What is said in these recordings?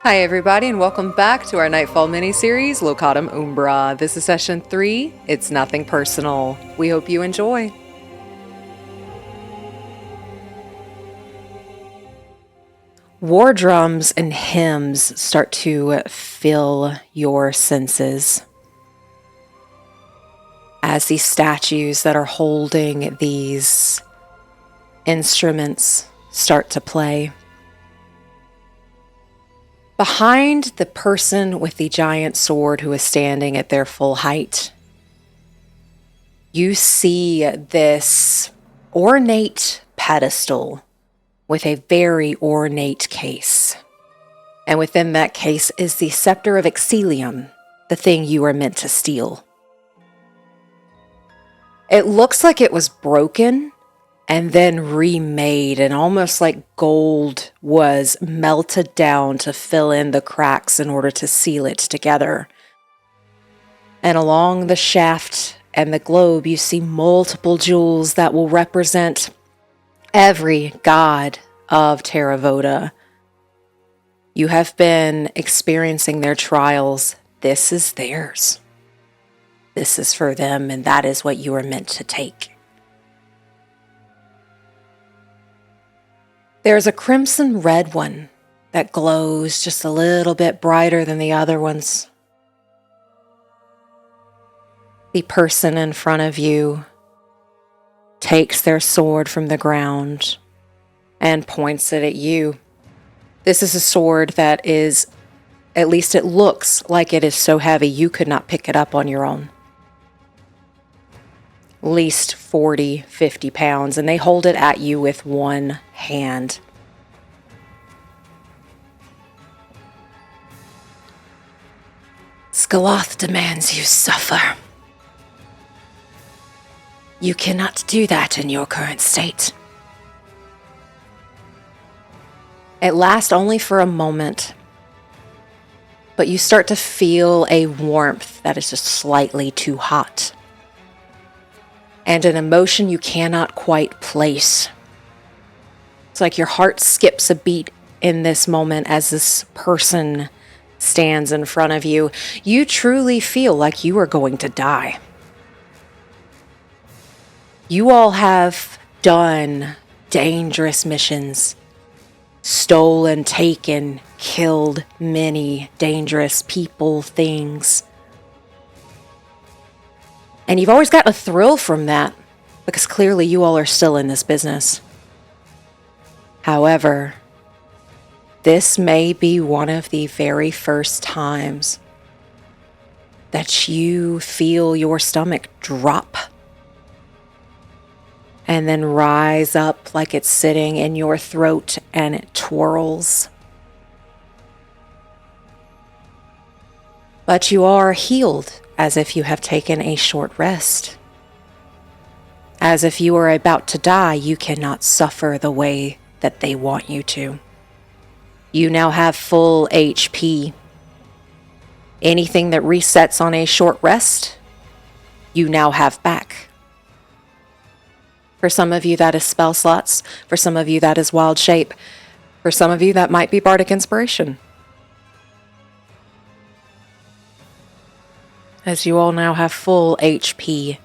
Hi everybody and welcome back to our Nightfall mini-series, Locatum Umbra. This is session 3, It's Nothing Personal. We hope you enjoy. War drums and hymns start to fill your senses as these statues that are holding these instruments start to play. Behind the person with the giant sword who is standing at their full height, you see this ornate pedestal with a very ornate case. And within that case is the Scepter of Exsilium, the thing you were meant to steal. It looks like it was broken and then remade, and almost like gold was melted down to fill in the cracks in order to seal it together. And along the shaft and the globe, you see multiple jewels that will represent every god of Terravota. You have been experiencing their trials. This is theirs. This is for them, and that is what you are meant to take. There's a crimson red one that glows just a little bit brighter than the other ones. The person in front of you takes their sword from the ground and points it at you. This is a sword that is, at least it looks like it is so heavy you could not pick it up on your own. At least 40, 50 pounds, and they hold it at you with one hand. Skaloth demands you suffer. You cannot do that in your current state. It lasts only for a moment, but you start to feel a warmth that is just slightly too hot. And an emotion you cannot quite place. It's like your heart skips a beat in this moment as this person stands in front of you. You truly feel like you are going to die. You all have done dangerous missions, stolen, taken, killed many dangerous people, things. And you've always got a thrill from that, because clearly you all are still in this business. However, this may be one of the very first times that you feel your stomach drop and then rise up like it's sitting in your throat and it twirls. But you are healed, as if you have taken a short rest. As if you are about to die, you cannot suffer the way that they want you to. You now have full HP. Anything that resets on a short rest, you now have back. For some of you, that is spell slots. For some of you, that is wild shape. For some of you, that might be bardic inspiration. As you all now have full HP.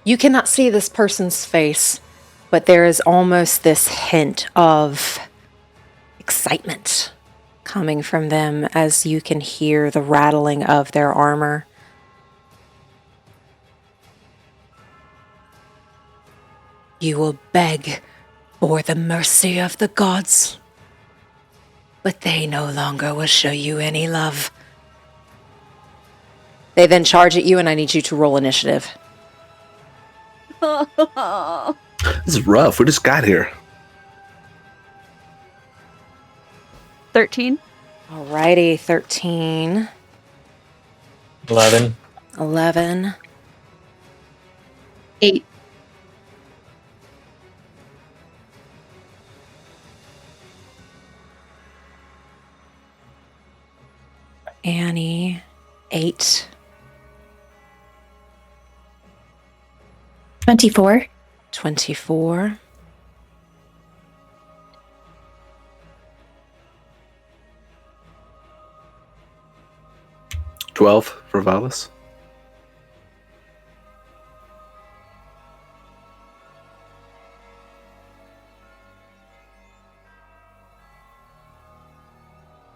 You cannot see this person's face, but there is almost this hint of excitement coming from them as you can hear the rattling of their armor. You will beg for the mercy of the gods, but they no longer will show you any love. They then charge at you, and I need you to roll initiative. This is rough. We just got here. 13. Alrighty, 13. 11. 11. 8. Annie, 8. 24. 24. 12 for Valas.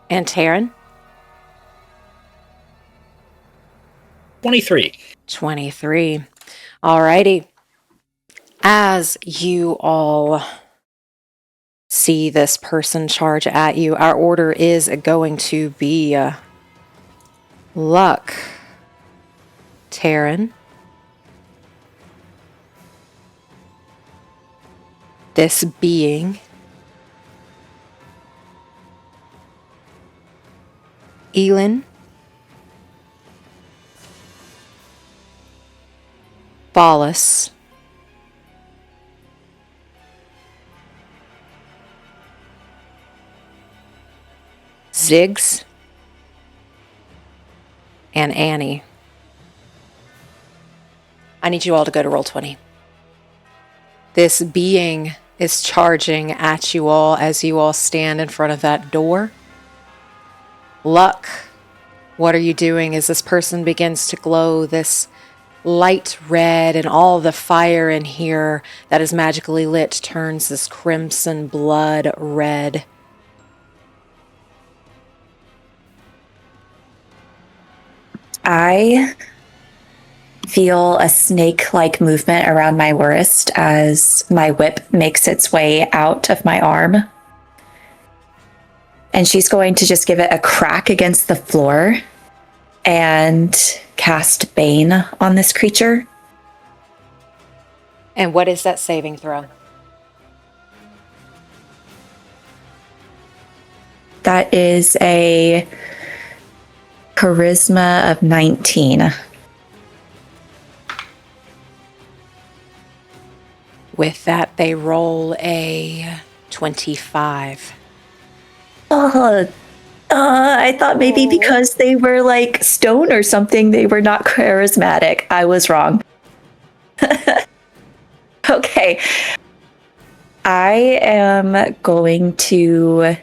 And Taryn? 23. 23. Alrighty. As you all see this person charge at you, our order is going to be luck. Taryn. This being. Elin. Valas. Ziggs. And Annie. I need you all to go to Roll20. This being is charging at you all as you all stand in front of that door. Luck, what are you doing as this person begins to glow this light red, and all the fire in here that is magically lit turns this crimson blood red? I feel a snake-like movement around my wrist as my whip makes its way out of my arm. And she's going to just give it a crack against the floor and cast Bane on this creature. And what is that saving throw? That is a charisma of 19. With that, they roll a 25. I thought maybe because they were like stone or something, they were not charismatic. I was wrong. Okay. I am going to...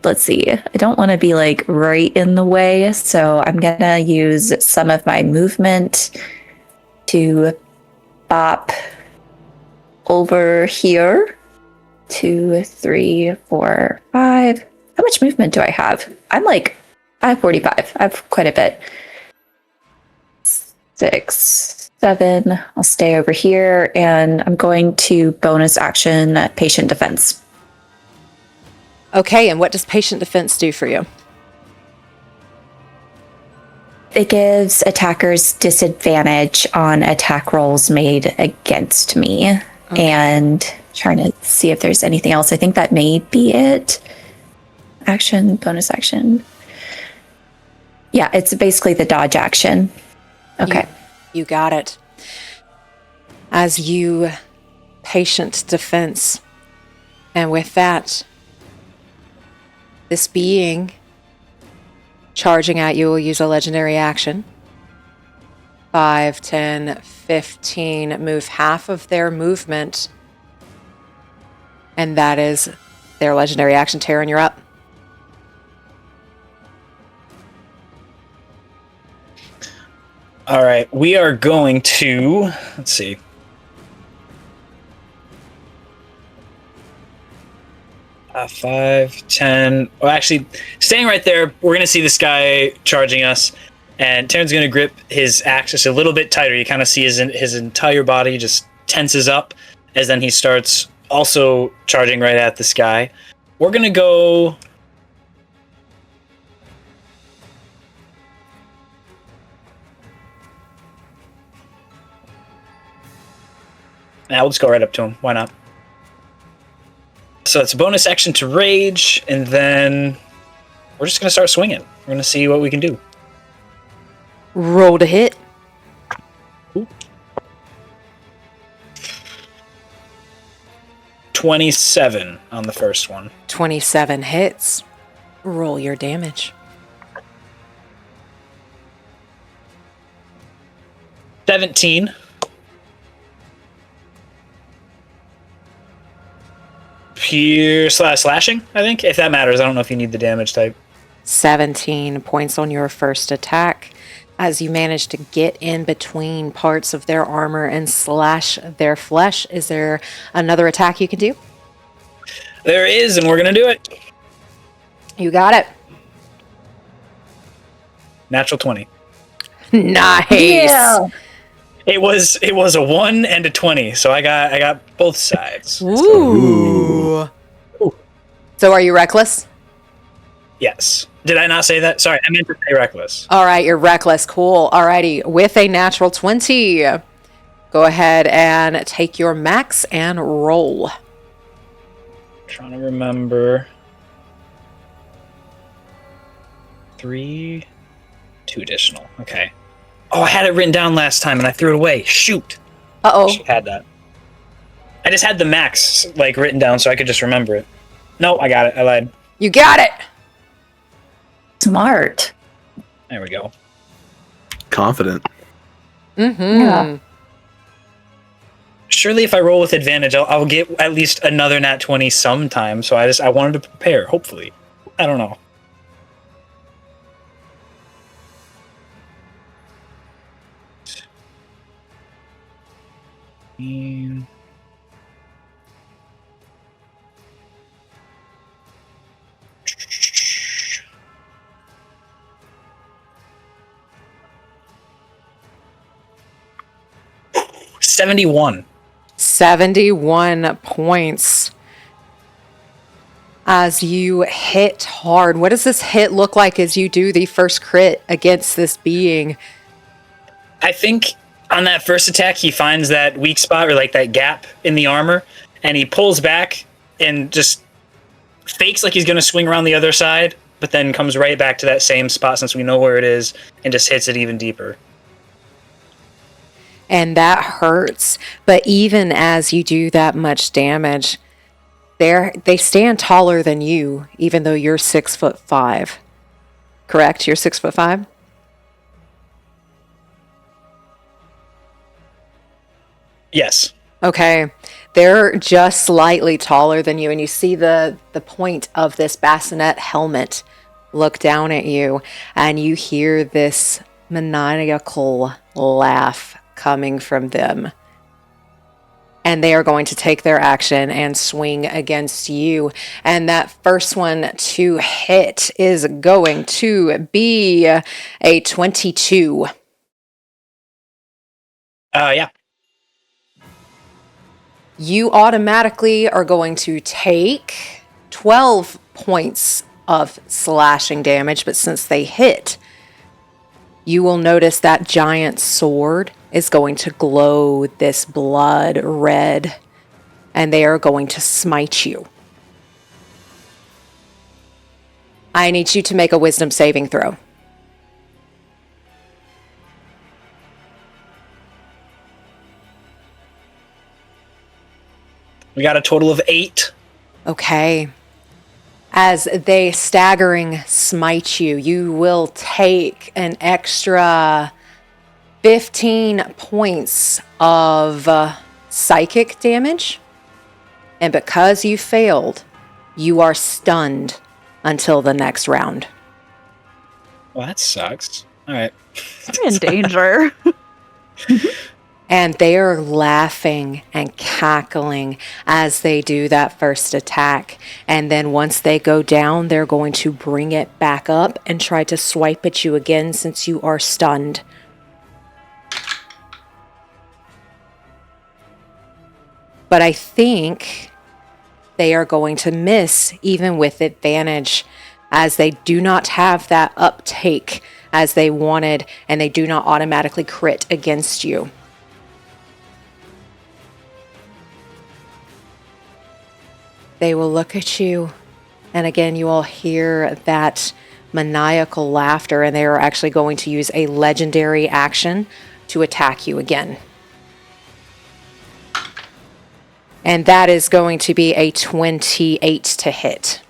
let's see. I don't want to be like right in the way, so I'm going to use some of my movement to bop over here. 2, 3, 4, 5. How much movement do I have? I have 45. I have quite a bit. 6, 7. I'll stay over here, and I'm going to bonus action patient defense. Okay, and what does patient defense do for you? It gives attackers disadvantage on attack rolls made against me. Okay. And trying to see if there's anything else. I think that may be it. Action, bonus action. Yeah, it's basically the dodge action. Okay. You got it. As you patient defense. And with that, this being charging at you will use a legendary action. 5, 10, 15, move half of their movement. And that is their legendary action. Taryn, you're up. All right, we are going to, let's see. 5, 10. Well, actually, staying right there, we're going to see this guy charging us. And Taryn's going to grip his axe just a little bit tighter. You kind of see his entire body just tenses up as then he starts also charging right at this guy. We're going to go... Now we'll just go right up to him. Why not? So it's a bonus action to rage, and then we're just going to start swinging. We're going to see what we can do. Roll to hit. Ooh. 27 on the first one. 27 hits. Roll your damage. 17. Pierce / slashing, I think. If that matters, I don't know if you need the damage type. 17 points on your first attack as you manage to get in between parts of their armor and slash their flesh. Is there another attack you can do? There is, and we're going to do it. You got it. Natural 20. Nice. Yeah. It was a 1 and a 20, so I got both sides. Ooh. So are you reckless? Yes. Did I not say that? Sorry, I meant to say reckless. All right, you're reckless. Cool. Alrighty. With a natural 20, go ahead and take your max and roll. Trying to remember. 3, 2 additional. Okay. Oh, I had it written down last time and I threw it away. Shoot. Uh-oh. I had that. I just had the max written down so I could just remember it. No, I got it. I lied. You got it. Smart. There we go. Confident. Mm-hmm. Yeah. Surely if I roll with advantage, I'll get at least another nat 20 sometime. So I wanted to prepare, hopefully. I don't know. $71. 71 points. As you hit hard, what does this hit look like as you do the first crit against this being? I think on that first attack, he finds that weak spot or that gap in the armor, and he pulls back and just fakes like he's going to swing around the other side, but then comes right back to that same spot since we know where it is and just hits it even deeper. And that hurts. But even as you do that much damage, they stand taller than you, even though you're 6'5". Correct? You're 6'5"? Yes. Okay. They're just slightly taller than you, and you see the point of this bassinet helmet look down at you, and you hear this maniacal laugh coming from them. And they are going to take their action and swing against you. And that first one to hit is going to be a 22. Yeah. You automatically are going to take 12 points of slashing damage, but since they hit, you will notice that giant sword is going to glow this blood red, and they are going to smite you. I need you to make a wisdom saving throw. We got a total of 8. Okay. As they staggering smite you, you will take an extra 15 points of psychic damage. And because you failed, you are stunned until the next round. Well, that sucks. All right. You're in danger. And they are laughing and cackling as they do that first attack. And then once they go down, they're going to bring it back up and try to swipe at you again since you are stunned. But I think they are going to miss even with advantage, as they do not have that uptake as they wanted, and they do not automatically crit against you. They will look at you, and again, you will hear that maniacal laughter, and they are actually going to use a legendary action to attack you again. And that is going to be a 28 to hit.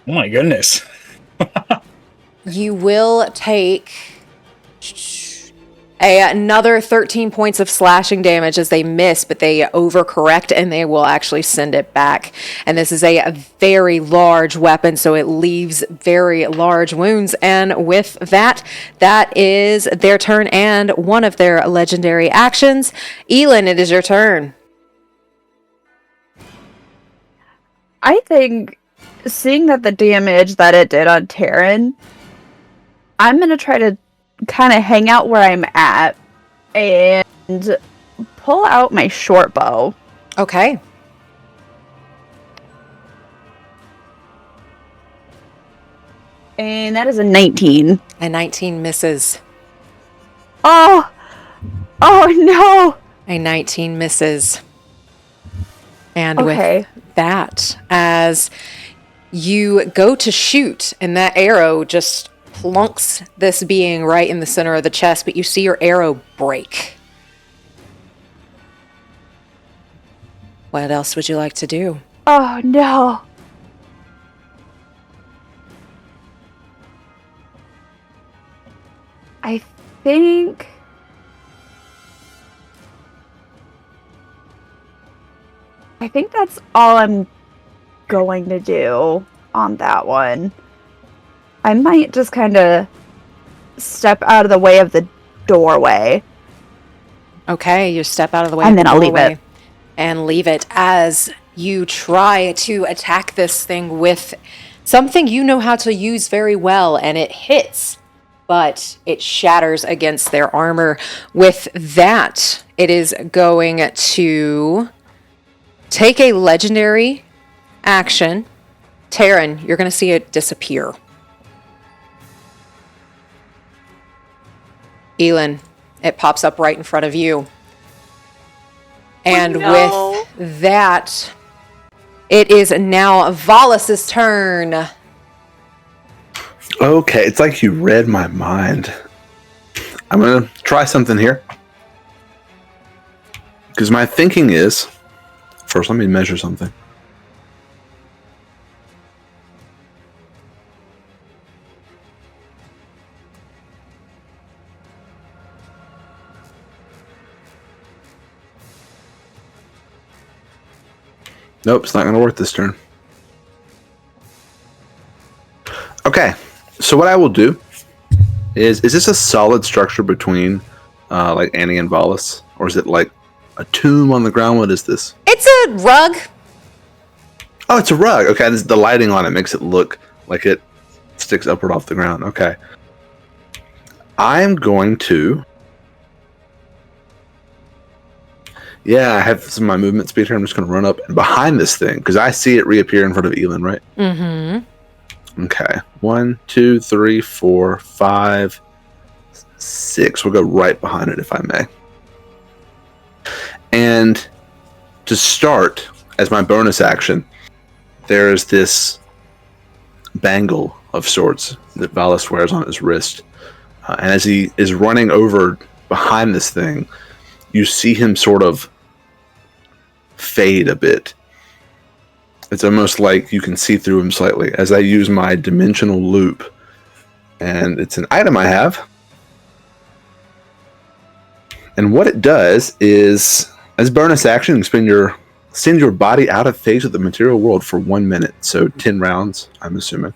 Oh my goodness. You will take Another 13 points of slashing damage as they miss, but they overcorrect and they will actually send it back. And this is a very large weapon, so it leaves very large wounds. And with that, that is their turn and one of their legendary actions. Elin, it is your turn. I think, seeing that the damage that it did on Taryn, I'm going to try to kind of hang out where I'm at and pull out my short bow. Okay. And that is a 19. A 19 misses. Oh no! A 19 misses. And Okay. with that, as you go to shoot, and that arrow just plunks this being right in the center of the chest, but you see your arrow break. What else would you like to do? Oh no! I think that's all I'm going to do on that one. I might just kind of step out of the way of the doorway. Okay, you step out of the way. And of the then I'll leave doorway it. And leave it as you try to attack this thing with something you know how to use very well, and it hits, but it shatters against their armor. With that, it is going to take a legendary action. Taryn, you're going to see it disappear. Elin, it pops up right in front of you. And with that, it is now Valas' turn. Okay, it's like you read my mind. I'm going to try something here. Because my thinking is... First, let me measure something. Nope, it's not going to work this turn. Okay, so what I will do is this a solid structure between like Annie and Valas? Or is it like a tomb on the ground? What is this? It's a rug. Oh, it's a rug. Okay, the lighting on it makes it look like it sticks upward off the ground. Okay. I'm going to... Yeah, I have some of my movement speed here. I'm just going to run up and behind this thing, because I see it reappear in front of Elin, right? Mm-hmm. Okay. 1, 2, 3, 4, 5, 6. We'll go right behind it, if I may. And to start, as my bonus action, there's this bangle of sorts that Valas wears on his wrist. And as he is running over behind this thing, you see him sort of fade a bit. It's almost like you can see through him slightly as I use my dimensional loop. And it's an item I have. And what it does is, as bonus action, send your body out of phase with the material world for 1 minute. So 10 rounds, I'm assuming.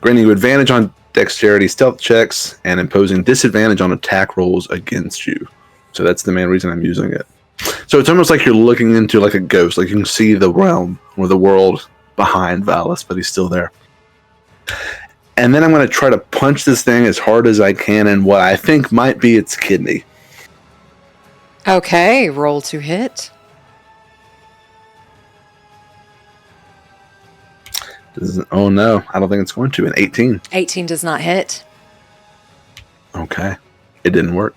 Granting you advantage on dexterity stealth checks and imposing disadvantage on attack rolls against you. So that's the main reason I'm using it. So it's almost like you're looking into like a ghost. Like you can see the realm or the world behind Valas, but he's still there. And then I'm going to try to punch this thing as hard as I can in what I think might be its kidney. Okay, roll to hit. Oh no, I don't think it's going to. An 18. 18 does not hit. Okay, it didn't work.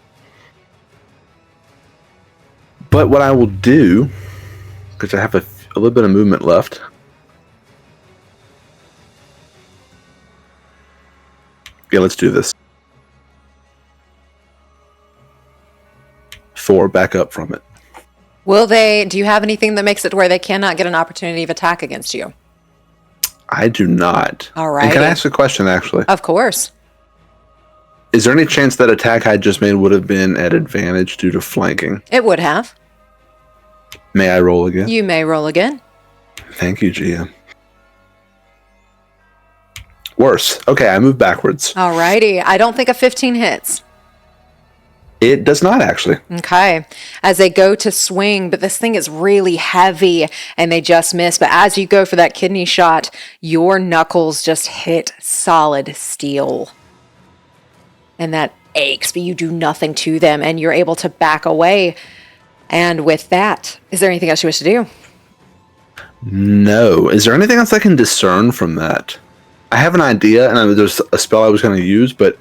But what I will do, because I have a little bit of movement left. Yeah, let's do this. 4, back up from it. Do you have anything that makes it where they cannot get an opportunity of attack against you? I do not. All right. And can I ask a question, actually? Of course. Is there any chance that attack I just made would have been at advantage due to flanking? It would have. May I roll again? You may roll again. Thank you, GM. Worse. Okay, I move backwards. Alrighty. I don't think a 15 hits. It does not, actually. Okay. As they go to swing, but this thing is really heavy and they just miss. But as you go for that kidney shot, your knuckles just hit solid steel. And that aches, but you do nothing to them and you're able to back away. And with that, is there anything else you wish to do? No. Is there anything else I can discern from that? I have an idea, and there's a spell I was going to use, but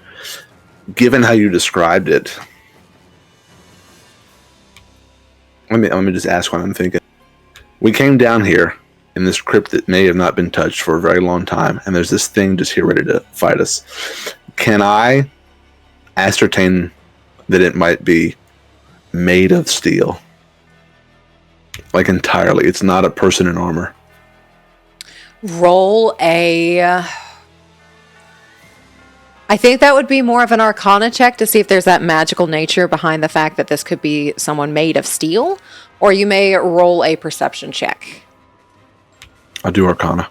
given how you described it, let me just ask what I'm thinking. We came down here in this crypt that may have not been touched for a very long time, and there's this thing just here ready to fight us. Can I ascertain that it might be made of steel? Like entirely. It's not a person in armor. Roll a... I think that would be more of an Arcana check to see if there's that magical nature behind the fact that this could be someone made of steel. Or you may roll a perception check. I'll do Arcana.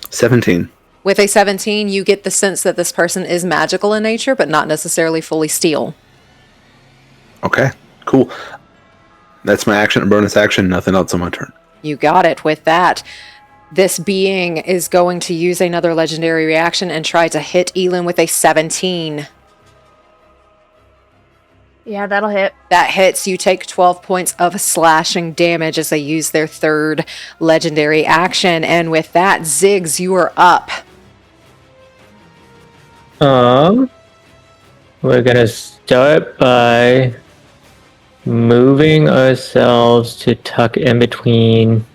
17. With a 17, you get the sense that this person is magical in nature, but not necessarily fully steel. Okay, cool. That's my action and bonus action. Nothing else on my turn. You got it. With that, this being is going to use another legendary reaction and try to hit Elin with a 17. Yeah, that'll hit. That hits. You take 12 points of slashing damage as they use their third legendary action. And with that, Ziggs, you are up. We're gonna start by moving ourselves to tuck in between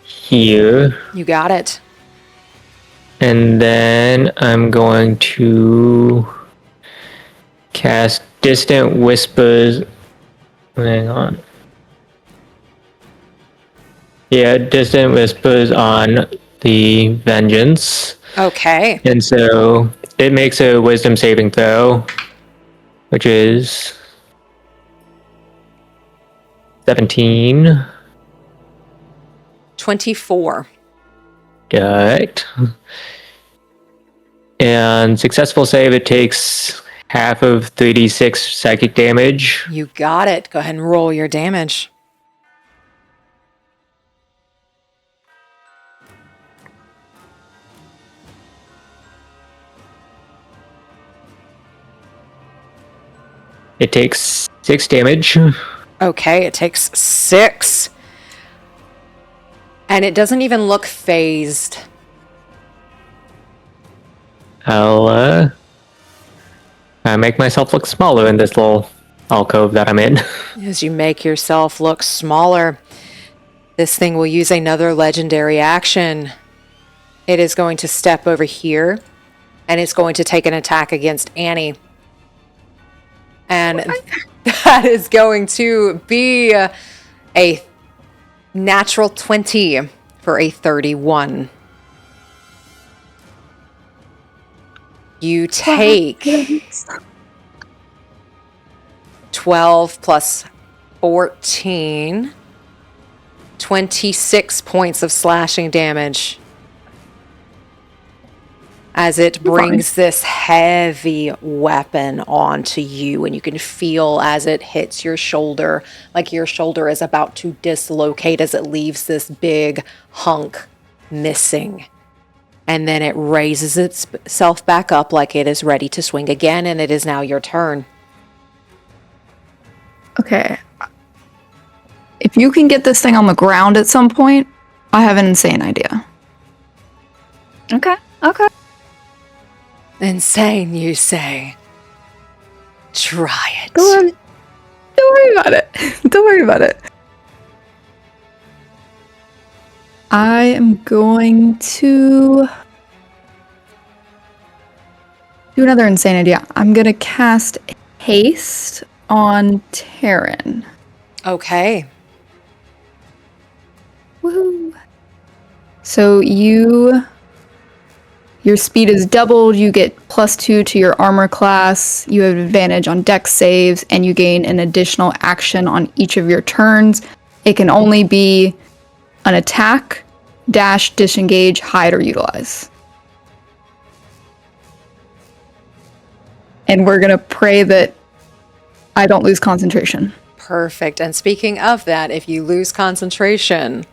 here. You got it. And then I'm going to cast Distant Whispers. Hang on. Yeah, Distant Whispers on the Vengeance. Okay. And so it makes a Wisdom saving throw, which is 17. 24. Correct. And successful save, it takes half of 3d6 psychic damage. You got it. Go ahead and roll your damage. It takes 6 damage. Okay, it takes 6. And it doesn't even look phased. I'll make myself look smaller in this little alcove that I'm in. As you make yourself look smaller, this thing will use another legendary action. It is going to step over here, and it's going to take an attack against Annie. And that is going to be a natural 20 for a 31. You take 12 plus 14, 26 points of slashing damage as it brings this heavy weapon onto you, and you can feel as it hits your shoulder, like your shoulder is about to dislocate as it leaves this big hunk missing. And then it raises itself back up like it is ready to swing again, and it is now your turn. Okay. If you can get this thing on the ground at some point, I have an insane idea. Okay. Insane, you say? Try it. Don't worry about it. Don't worry about it. I am going to do another insane idea. I'm going to cast Haste on Taryn. Okay. Woohoo. So you Your speed is doubled, you get +2 to your armor class, you have advantage on dex saves, and you gain an additional action on each of your turns. It can only be an attack, dash, disengage, hide, or utilize. And we're gonna pray that I don't lose concentration. Perfect. And speaking of that, if you lose concentration,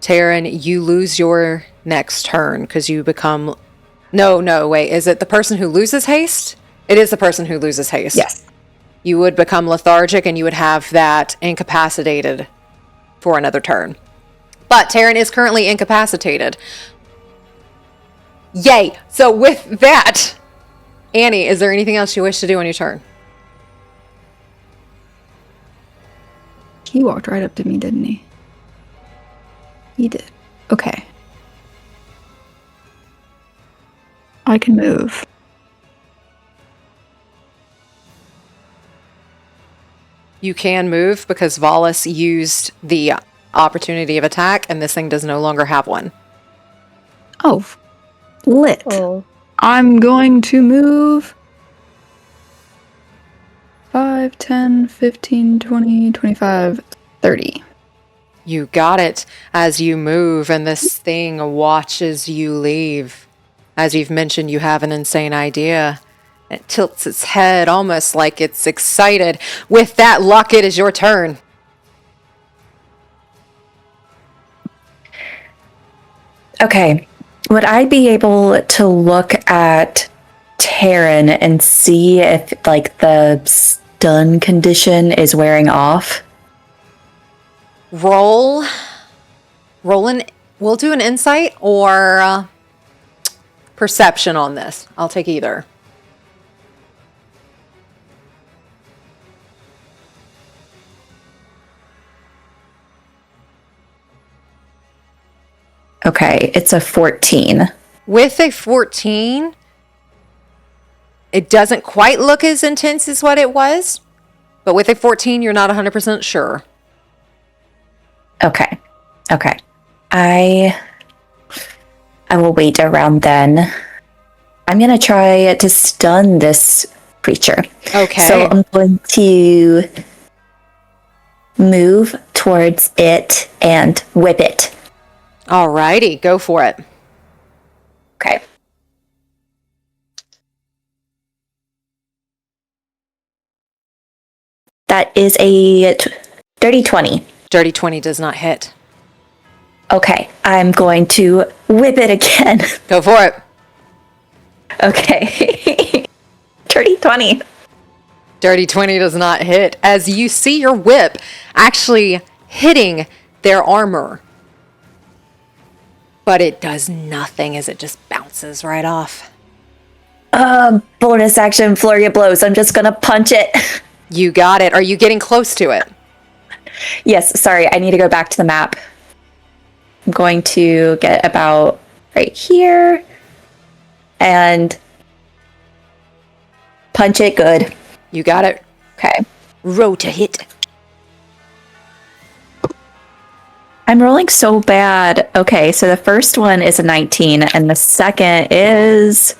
Taryn, you lose your next turn because you become... No, wait. Is it the person who loses haste? It is the person who loses haste. Yes. You would become lethargic and you would have that incapacitated for another turn. But Taryn is currently incapacitated. Yay! So with that, Annie, is there anything else you wish to do on your turn? He walked right up to me, didn't he? He did. Okay. I can move. You can move because Valas used the opportunity of attack and this thing does no longer have one. Oh, lit. Oh. I'm going to move 5, 10, 15, 20, 25, 30. You got it as you move, and this thing watches you leave. As you've mentioned, you have an insane idea. It tilts its head almost like it's excited. With that, Luck, it is your turn. Okay. Would I be able to look at Taryn and see if, like, the stun condition is wearing off? Roll we'll do an insight or perception on this. I'll take either. Okay, it's a 14. With a 14, it doesn't quite look as intense as what it was, but with a 14, you're not 100% sure. Okay. I will wait around then. I'm going to try to stun this creature. Okay. So I'm going to move towards it and whip it. Alrighty, go for it. Okay. That is a dirty 20. Dirty 20 does not hit. Okay, I'm going to whip it again. Go for it. Okay. Dirty 20. Dirty 20 does not hit. As you see your whip actually hitting their armor. But it does nothing as it just bounces right off. Bonus action, flurry of blows. I'm just gonna punch it. You got it. Are you getting close to it? Yes, sorry, I need to go back to the map. I'm going to get about right here and punch it good. You got it. Okay. Roll to hit. I'm rolling so bad. Okay, so the first one is a 19 and the second is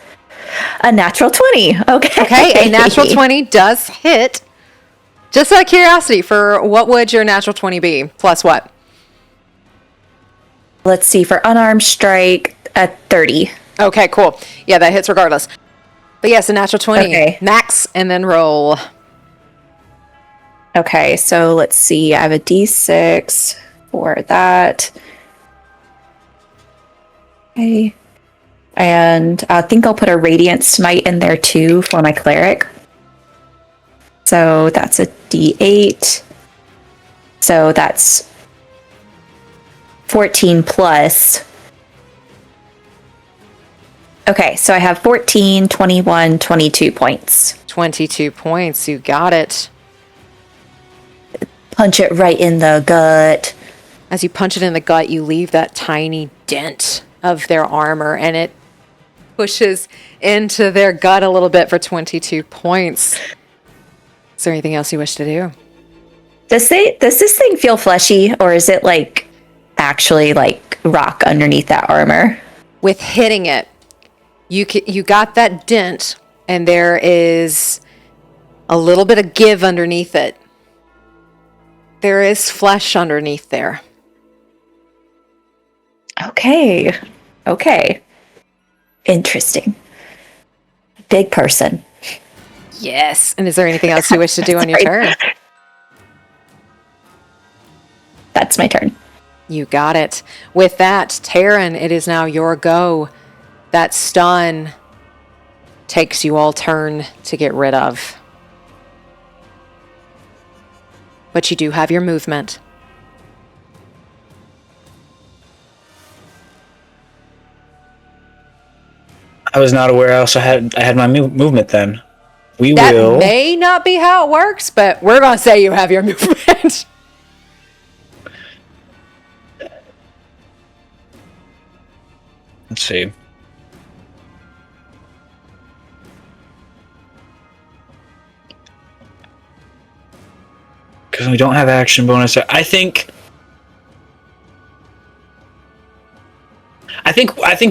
a natural 20. Okay, a natural 20 does hit. Just out of curiosity, for what would your natural 20 be? Plus what? Let's see, for unarmed strike, at 30. Okay, cool. Yeah, that hits regardless. But yes, a natural 20. Okay. Max, and then roll. Okay, so let's see. I have a d6 for that. Okay. And I think I'll put a Radiant Smite in there too for my cleric. So that's a d8. So that's 14 plus. Okay, so I have 14, 21, 22 points. 22 points. You got it. Punch it right in the gut. As you punch it in the gut, you leave that tiny dent of their armor, and it pushes into their gut a little bit for 22 points. Is there anything else you wish to do? Does this thing feel fleshy, or is it like actually like rock underneath that armor? With hitting it, you got that dent, and there is a little bit of give underneath it. There is flesh underneath there. Okay. Interesting. Big person. Yes. And is there anything else you wish to do on your turn? That's my turn. You got it. With that, Taryn, it is now your go. That stun takes you all turn to get rid of. But you do have your movement. I was not aware I had my movement then. That may not be how it works, but we're going to say you have your movement. Let's see. Because we don't have action bonus. I think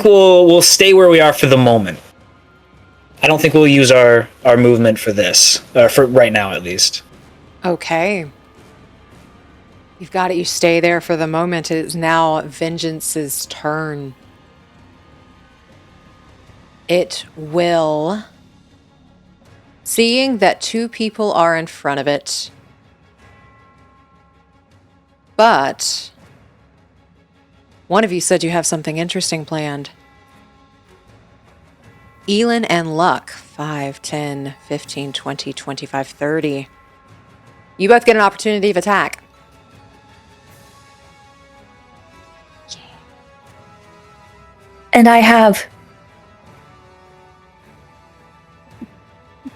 we'll stay where we are for the moment. I don't think we'll use our movement for this, for right now at least. Okay. You've got it. You stay there for the moment. It is now Vengeance's turn. It will, seeing that 2 people are in front of it, but one of you said you have something interesting planned. Elin and Luck, 5, 10, 15, 20, 25, 30. You both get an opportunity of attack. And I have...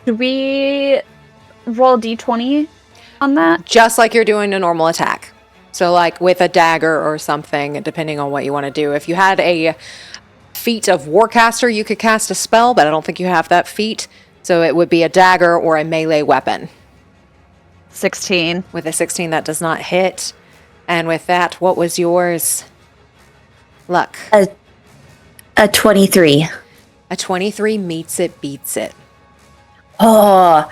Should we roll d20 on that? Just like you're doing a normal attack. So like with a dagger or something, depending on what you want to do. If you had a feat of Warcaster, you could cast a spell, but I don't think you have that feat. So it would be a dagger or a melee weapon. 16. With a 16, that does not hit. And with that, what was yours? Luck. A 23. A 23 meets it, beats it. Oh,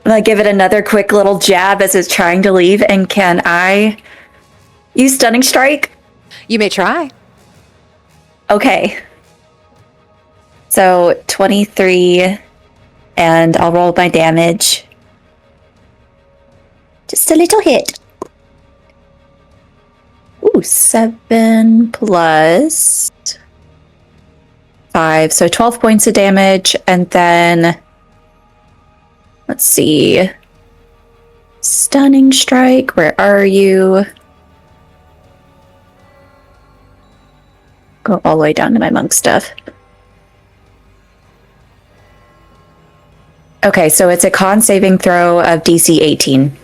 I'm gonna give it another quick little jab as it's trying to leave. And can I use Stunning Strike? You may try. Okay. So 23, and I'll roll my damage. Just a little hit. Ooh, 7 plus 5, so 12 points of damage, and then let's see. Stunning Strike, where are you? Go all the way down to my monk stuff. Okay, so it's a con saving throw of DC 18.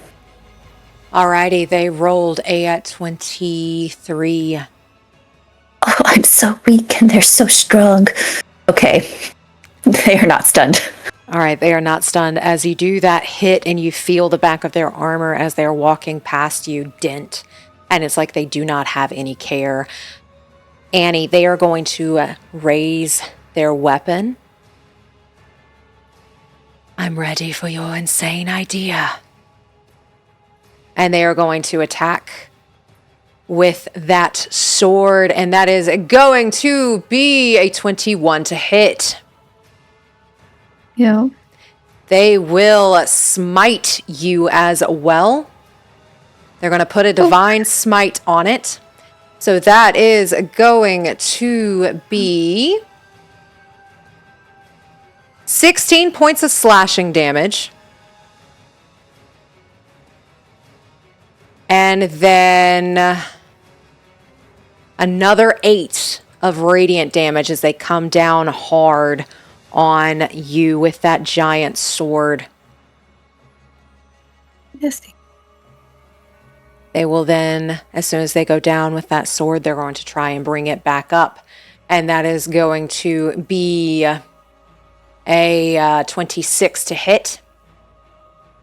Alrighty, they rolled a 23. Oh, I'm so weak and they're so strong. Okay, they are not stunned. All right, they are not stunned. As you do that hit and you feel the back of their armor as they're walking past you dent, and it's like they do not have any care. Annie, they are going to raise their weapon. I'm ready for your insane idea. And they are going to attack with that sword, and that is going to be a 21 to hit. Yeah. They will smite you as well. They're going to put a divine smite on it. So that is going to be 16 points of slashing damage. And then another 8 of radiant damage as they come down hard on you with that giant sword. Yes. They will then, as soon as they go down with that sword, they're going to try and bring it back up. And that is going to be a 26 to hit.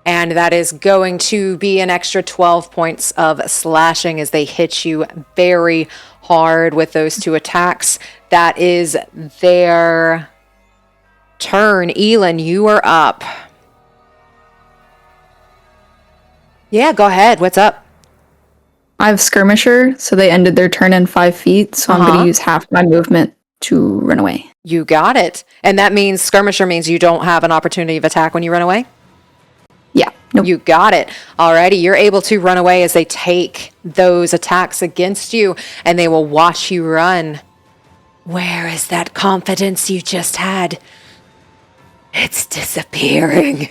And that is going to be an extra 12 points of slashing as they hit you very hard with those 2 attacks. That is their turn. Elin, you are up. Yeah, go ahead. What's up? I have Skirmisher, so they ended their turn in 5 feet, so I'm going to use half my movement to run away. You got it. And that means Skirmisher means you don't have an opportunity of attack when you run away? Yeah. Nope. You got it. Alrighty, you're able to run away as they take those attacks against you, and they will watch you run. Where is that confidence you just had? It's disappearing.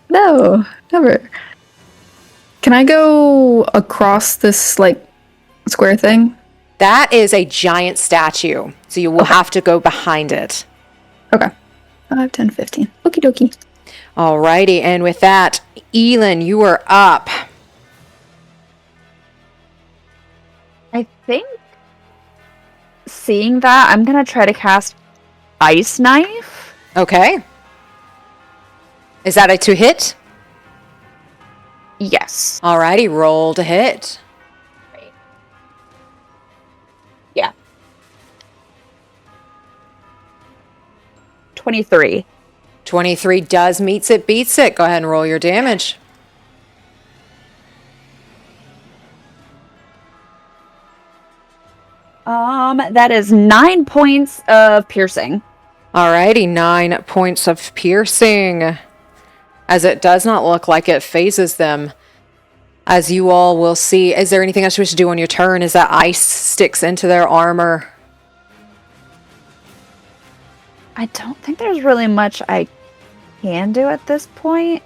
No, never. Can I go across this, like, square thing? That is a giant statue, so you will have to go behind it. Okay. 5, 10, 15. Okie dokie. Alrighty, and with that, Elin, you are up. I think seeing that, I'm going to try to cast Ice Knife. Okay. Is that a 2 hit? Yes. Alrighty, roll to hit. Yeah. 23. 23 does meets it, beats it. Go ahead and roll your damage. That is 9 points of piercing. Alrighty, 9 points of piercing. As it does not look like it phases them. As you all will see, is there anything else you wish to do on your turn? Is that ice sticks into their armor? I don't think there's really much I can do at this point.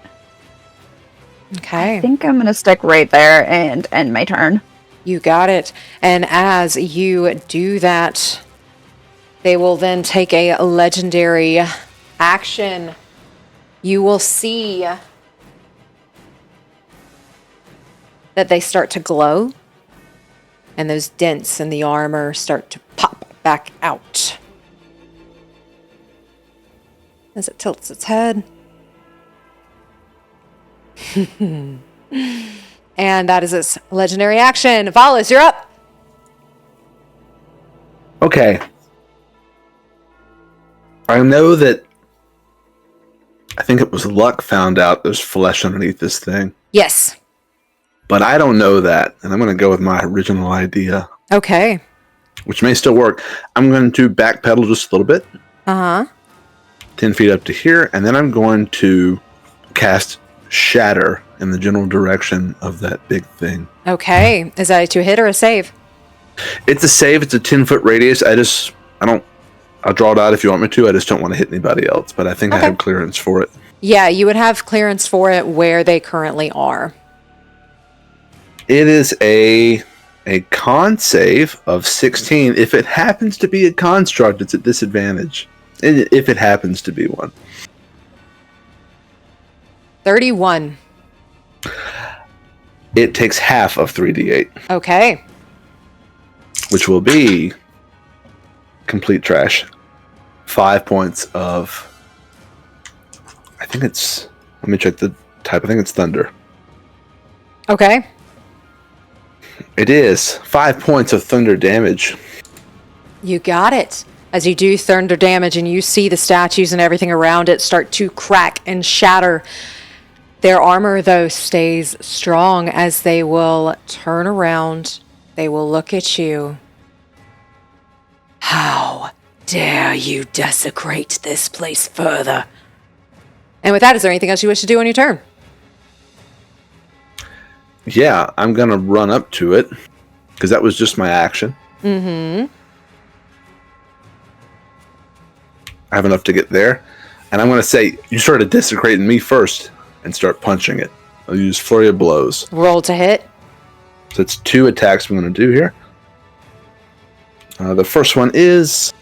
Okay. I think I'm going to stick right there and end my turn. You got it. And as you do that, they will then take a legendary action. You will see that they start to glow, and those dents in the armor start to pop back out as it tilts its head. And that is its legendary action. Valas, you're up. Okay. I know that I think it was Luck found out there's flesh underneath this thing. Yes. But I don't know that, and I'm going to go with my original idea, Okay. which may still work. I'm going to backpedal just a little bit, Uh-huh. 10 feet up to here, and then I'm going to cast Shatter in the general direction of that big thing. Okay. Is that a 2 hit or a save? It's a save. It's a 10-foot radius. I'll draw it out if you want me to. I just don't want to hit anybody else, but I think I have clearance for it. Yeah, you would have clearance for it where they currently are. It is a con save of 16. If it happens to be a construct, it's at disadvantage. If it happens to be one. 31. It takes half of 3d8, Okay. which will be complete trash. 5 points of... let me check the type. I think it's thunder. Okay. It is 5 points of thunder damage. You got it. As you do thunder damage and you see the statues and everything around it start to crack and shatter. Their armor, though, stays strong as they will turn around. They will look at you. How dare you desecrate this place further? And with that, is there anything else you wish to do on your turn? Yeah, I'm going to run up to it, because that was just my action. Mm-hmm. I have enough to get there. And I'm going to say, you started desecrating me first, and start punching it. I'll use Flurry of Blows. Roll to hit. So it's 2 attacks I'm going to do here. The first one is...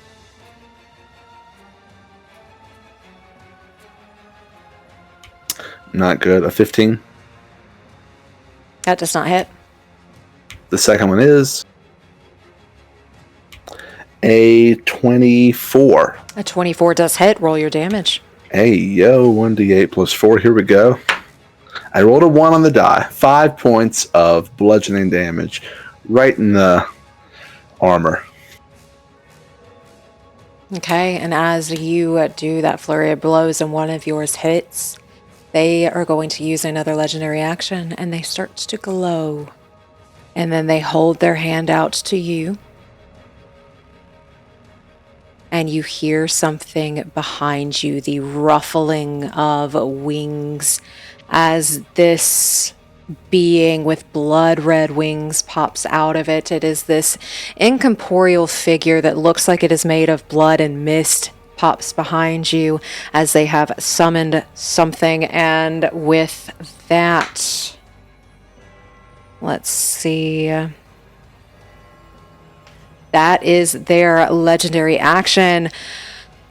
not good. A 15. That does not hit. The second one is... a 24. A 24 does hit. Roll your damage. Hey, yo, 1d8 plus 4. Here we go. I rolled a 1 on the die. 5 points of bludgeoning damage right in the armor. Okay, and as you do that flurry of blows and one of yours hits, they are going to use another legendary action, and they start to glow. And then they hold their hand out to you. And you hear something behind you, the ruffling of wings, as this being with blood red wings pops out of it. It is this incorporeal figure that looks like it is made of blood and mist pops behind you as they have summoned something. And with that, let's see. That is their legendary action.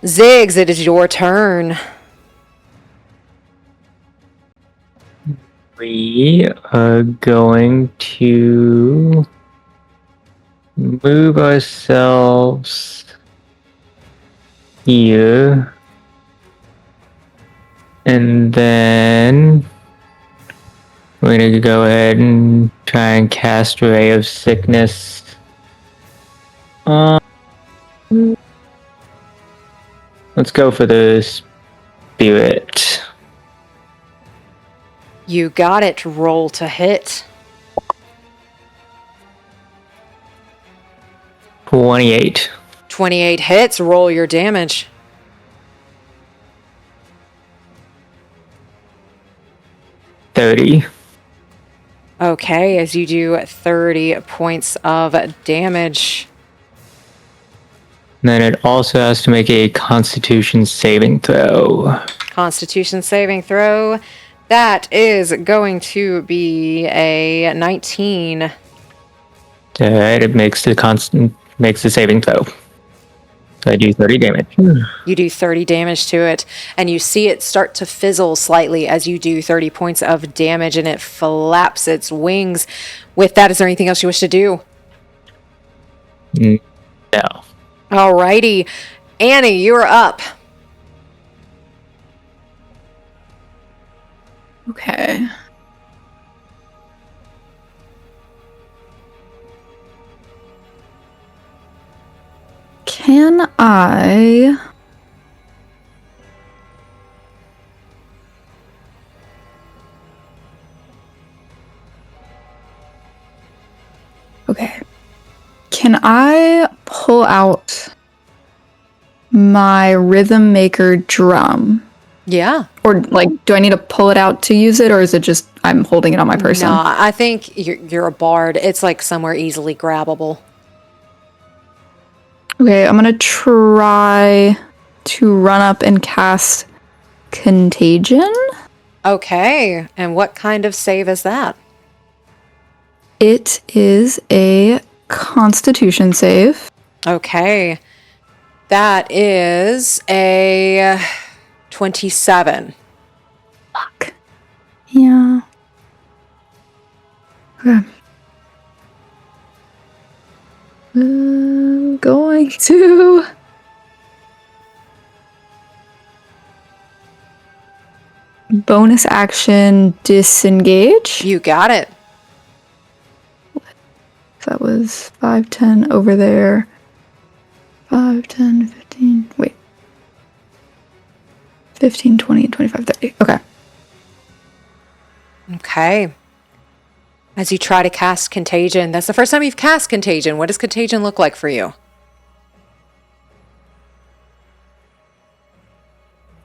Ziggs, it is your turn. We are going to move ourselves here. And then we're going to go ahead and try and cast Ray of Sickness. Let's go for the spirit. You got it. Roll to hit. 28. 28 hits. Roll your damage. $30. Okay, as you do 30 points of damage. And then it also has to make a Constitution saving throw. Constitution saving throw. That is going to be a 19. Alright, it makes the saving throw. So I do 30 damage. You do 30 damage to it, and you see it start to fizzle slightly as you do 30 points of damage, and it flaps its wings. With that, is there anything else you wish to do? No. Alrighty. Annie, you're up. Okay. Can I... Okay. Can I pull out my Rhythm Maker drum? Yeah. Or, like, do I need to pull it out to use it, or is it just I'm holding it on my person? No, I think you're a bard. It's like somewhere easily grabbable. Okay, I'm gonna try to run up and cast Contagion. Okay, and what kind of save is that? It is a Constitution save. Okay, that is a 27. Fuck. Yeah. Okay. I'm going to... bonus action disengage. You got it. That was 5, 10 over there. 5, 10, 15. Wait. 15, 20, 25, 30. Okay. Okay. As you try to cast Contagion, that's the first time you've cast Contagion. What does Contagion look like for you?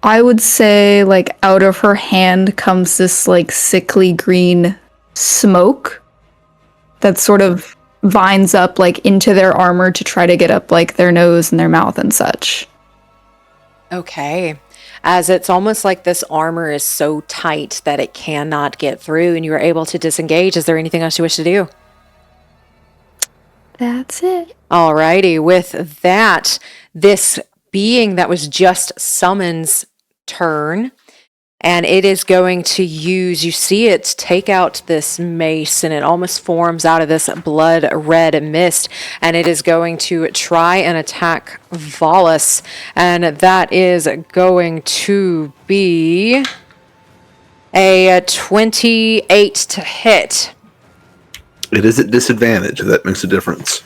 I would say, like, out of her hand comes this, like, sickly green smoke that sort of vines up, like, into their armor to try to get up, like, their nose and their mouth and such. Okay. As it's almost like this armor is so tight that it cannot get through and you are able to disengage. Is there anything else you wish to do? That's it. Alrighty. With that, this being that was just summoned's turn And it is going to use, you see it take out this mace, and it almost forms out of this blood red mist. And it is going to try and attack Valas. And that is going to be a 28 to hit. It is at disadvantage. That makes a difference.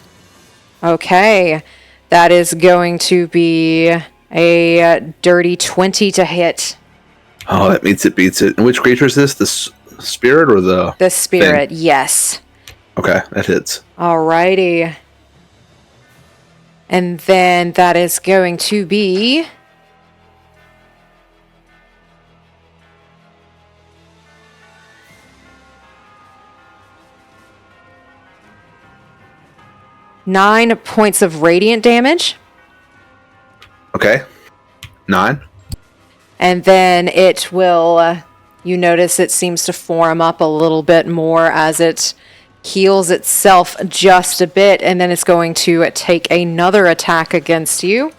Okay. That is going to be a dirty 20 to hit. Oh, that means it beats it. And which creature is this? The spirit or the... The spirit, thing? yes. Okay, that hits. Alrighty. And then that is going to be... Nine points of radiant damage. Okay. 9. And then it will, you notice it seems to form up a little bit more as it heals itself just a bit. And then it's going to take another attack against you.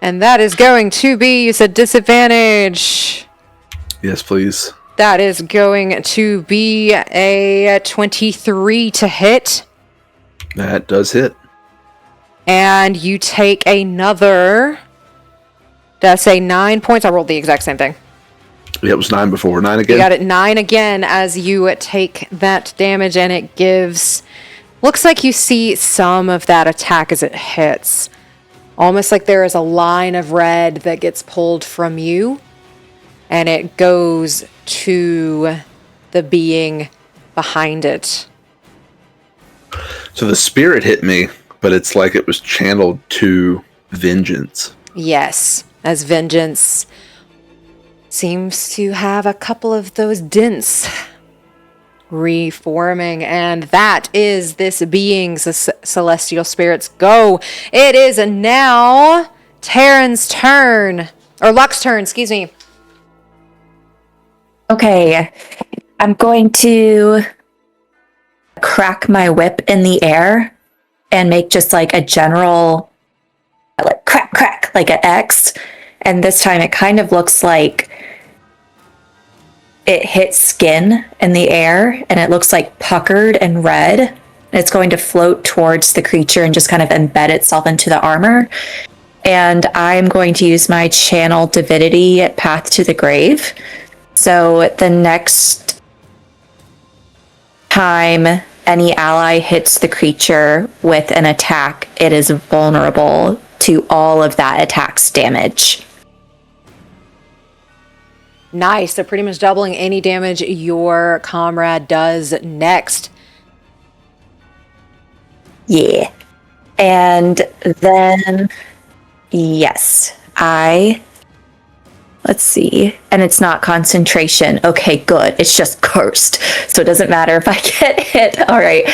And that is going to be, you said disadvantage. Yes, please. That is going to be a 23 to hit. That does hit. And you take another... Did I say 9 points? I rolled the exact same thing. Yeah, it was 9 before. 9 again? You got it 9 again as you take that damage, and it gives... Looks like you see some of that attack as it hits. Almost like there is a line of red that gets pulled from you, and it goes to the being behind it. So the spirit hit me, but it's like it was channeled to vengeance. Yes, as vengeance seems to have a couple of those dents reforming, and that is this being's celestial spirit's go. It is now Taryn's turn, or Luck's turn, excuse me. Okay, I'm going to crack my whip in the air and make just like a general, like crack, crack, like an X. And this time it kind of looks like it hits skin in the air, and it looks like puckered and red. And it's going to float towards the creature and just kind of embed itself into the armor. And I'm going to use my channel divinity Path to the Grave. So the next time any ally hits the creature with an attack, it is vulnerable to all of that attack's damage. Nice. So pretty much doubling any damage your comrade does next. Yeah. And then, yes, let's see. And it's not concentration. Okay, good. It's just cursed. So it doesn't matter if I get hit. All right.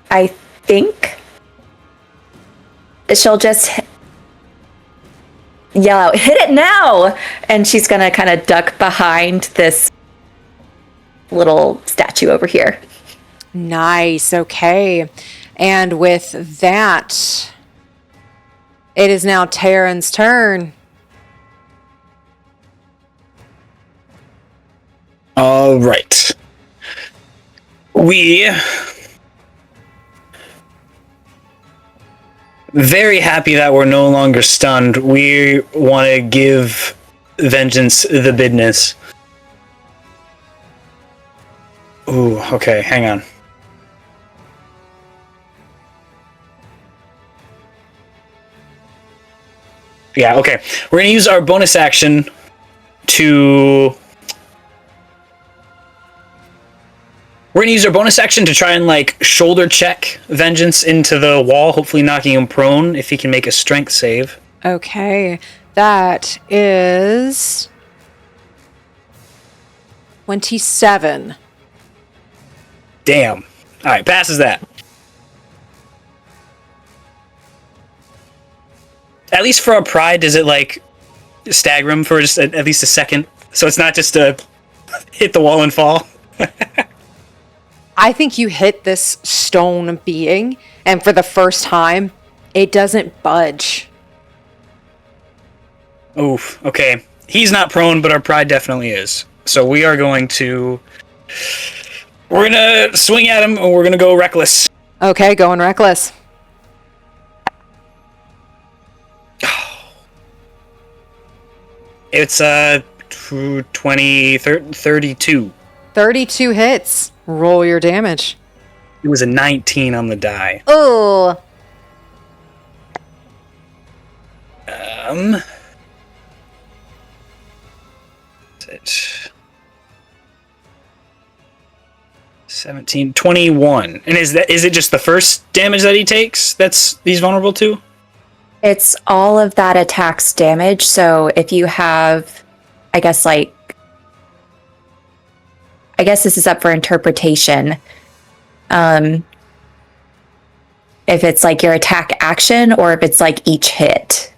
I think she'll just yell out, "Hit it now!" And she's going to kind of duck behind this little statue over here. Nice. Okay. And with that, it is now Taryn's turn. All right. We very happy that we're no longer stunned. We want to give vengeance the business. Ooh, okay, hang on. Yeah, okay. We're going to use our bonus action to... We're going to use our bonus action to try and, like, shoulder check Vengeance into the wall, hopefully knocking him prone if he can make a strength save. Okay. That is 27. Damn. All right, passes that. At least for our pride, does it, like, stagger him for just at least a second? So it's not just a hit the wall and fall? I think you hit this stone being, and for the first time, it doesn't budge. Oof. Okay. He's not prone, but our pride definitely is. So we are going to... We're going to swing at him, and we're going to go reckless. Okay, going reckless. It's 32. 32 hits. Roll your damage. It was a 19 on the die. Oh. 17, 21. And is it just the first damage that he takes he's vulnerable to? It's all of that attack's damage. So if you have, I guess this is up for interpretation. If it's like your attack action or if it's like each hit.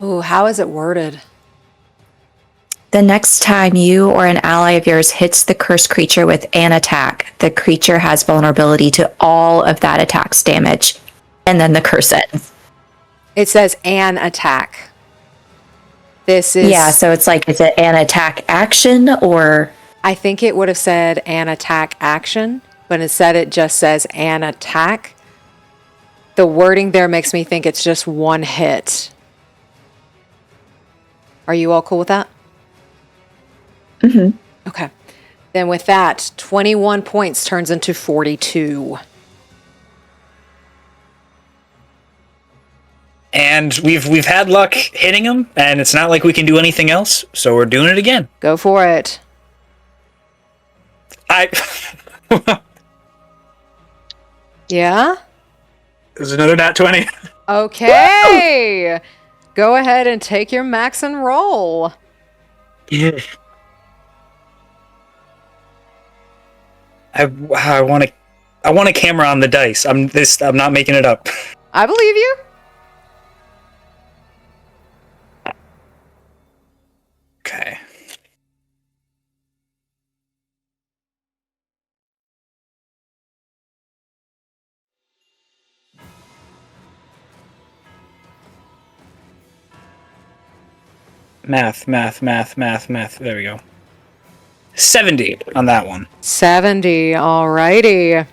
Ooh, how is it worded? The next time you or an ally of yours hits the cursed creature with an attack, the creature has vulnerability to all of that attack's damage. And then the curse ends. It says an attack. This is... Yeah, so it's like, is it an attack action or... I think it would have said an attack action, but instead it just says an attack. The wording there makes me think it's just one hit. Are you all cool with that? Mm-hmm. Okay. Then with that, 21 points turns into 42. And we've had luck hitting him, and it's not like we can do anything else, so we're doing it again. Go for it. Yeah? There's another nat 20. Okay. Go ahead and take your max and roll. Yeah. I want a camera on the dice. I'm not making it up. I believe you. Okay. Math. There we go. 70 on that one. 70. Alrighty.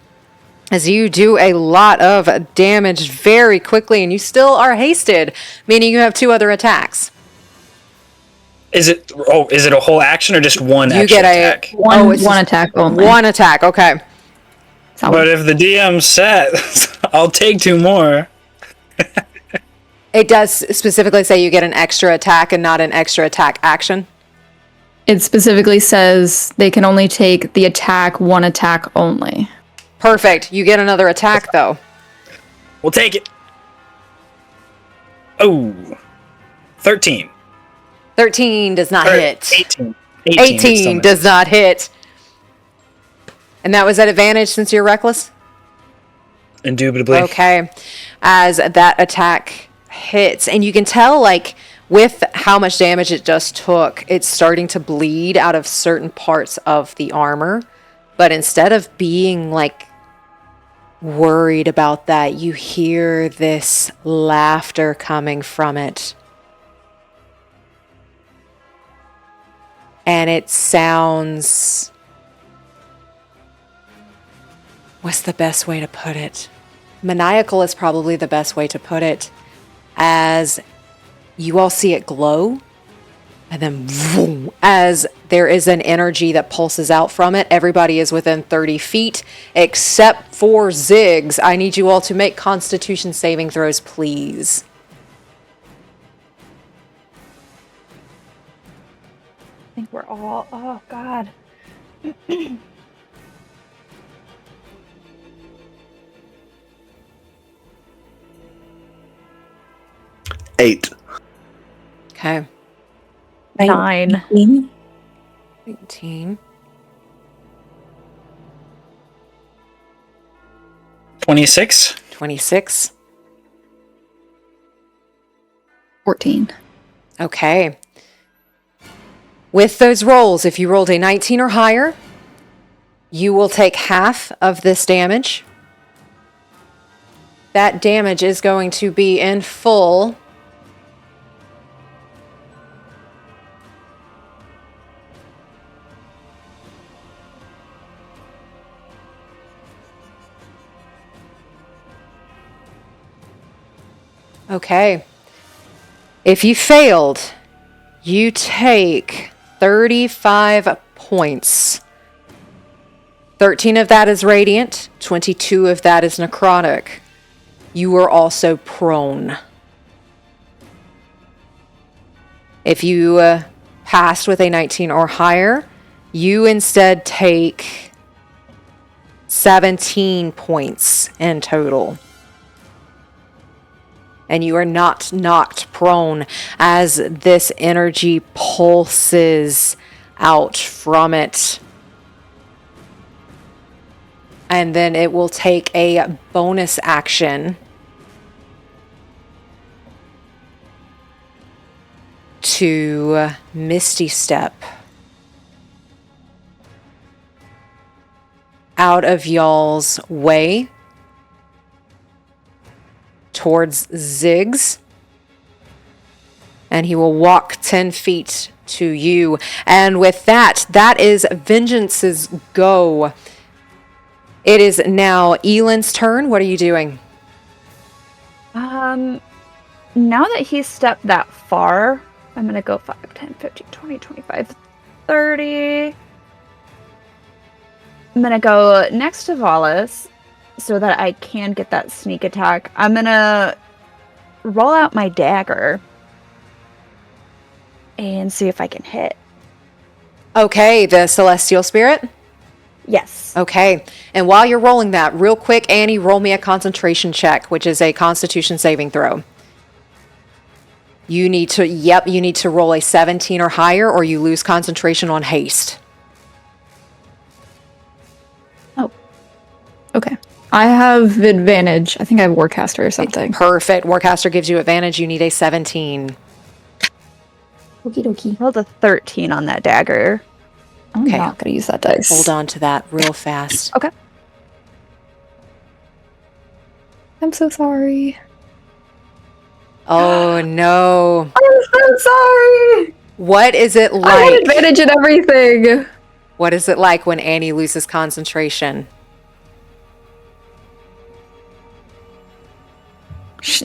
As you do a lot of damage very quickly, and you still are hasted, meaning you have 2 other attacks. Is it a whole action or just one You extra get a attack? One attack only. One attack. Okay. But if the DM says, I'll take 2 more. It does specifically say you get an extra attack and not an extra attack action. It specifically says they can only take the attack, one attack only. Perfect. You get another attack, though. We'll take it. Oh. 13. 13 does not Or hit. 18. 18 does not hit. And that was at advantage since you're reckless? Indubitably. Okay. As that attack hits, and you can tell, like, with how much damage it just took, it's starting to bleed out of certain parts of the armor. But instead of being, like, worried about that, you hear this laughter coming from it. And it sounds... What's the best way to put it? Maniacal is probably the best way to put it. As you all see it glow, and then vroom, as there is an energy that pulses out from it. Everybody is within 30 feet, except for Ziggs. I need you all to make Constitution saving throws, please. I think we're all... Oh, God. 8. Okay. 9. 18. 26. 26. 14. Okay. With those rolls, if you rolled a 19 or higher, you will take half of this damage. That damage is going to be in full Okay. If you failed, you take 35 points. 13 of that is radiant, 22 of that is necrotic. You are also prone. If you passed with a 19 or higher, you instead take 17 points in total. And you are not knocked prone as this energy pulses out from it. And then it will take a bonus action to Misty Step out of y'all's way towards Ziggs, and he will walk 10 feet to you. And with that, that is Vengeance's go. It is now Elin's turn. What are you doing? Now that he's stepped that far, I'm going to go 5, 10, 15, 20, 25, 30. I'm going to go next to Valas so that I can get that sneak attack. I'm going to roll out my dagger and see if I can hit. Okay, the Celestial Spirit? Yes. Okay, and while you're rolling that, real quick, Annie, roll me a concentration check, which is a Constitution saving throw. You need to roll a 17 or higher, or you lose concentration on haste. Oh. Okay. I have advantage. I think I have Warcaster or something. Perfect. Warcaster gives you advantage. You need a 17. Okie dokie. Rolled a 13 on that dagger. I'm Okay. not going to use that dice. Hold on to that real fast. Okay. I'm so sorry. Oh, no. I'm so sorry. What is it I had like? advantage in everything. What is it like when Annie loses concentration?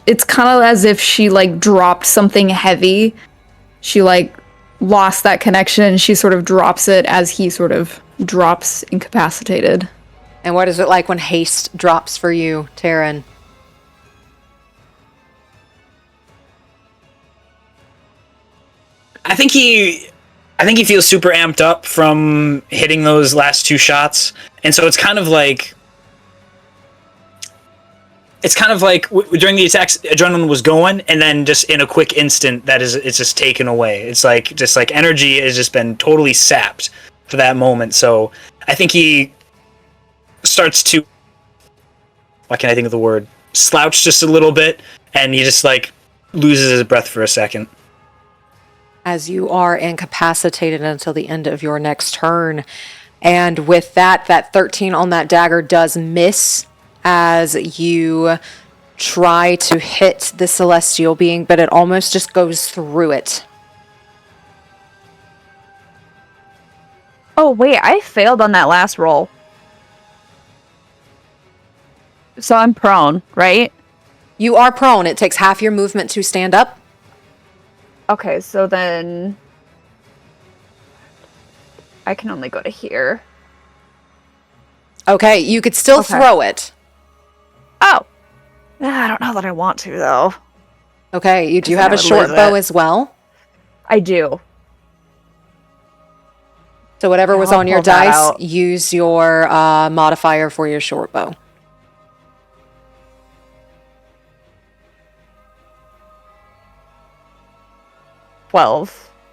It's kind of as if she like dropped something heavy. She like lost that connection and she sort of drops it as he sort of drops incapacitated. And what is it like when haste drops for you, Taryn? I think he feels super amped up from hitting those last two shots, and so it's kind of like during the attacks, adrenaline was going, and then just in a quick instant, it's just taken away. It's like energy has just been totally sapped for that moment. So I think he starts to, why can't I think of the word? Slouch just a little bit, and he just like loses his breath for a second. As you are incapacitated until the end of your next turn. And with that 13 on that dagger does miss as you try to hit the celestial being, but it almost just goes through it. Oh, wait, I failed on that last roll. So I'm prone, right? You are prone. It takes half your movement to stand up. Okay, so then I can only go to here. Okay, you could still throw it. Oh! I don't know that I want to, though. Okay, you do Then have I a would short lose bow it. as well. I do. So whatever was I'll on your pull that dice, out. use your modifier for your short bow.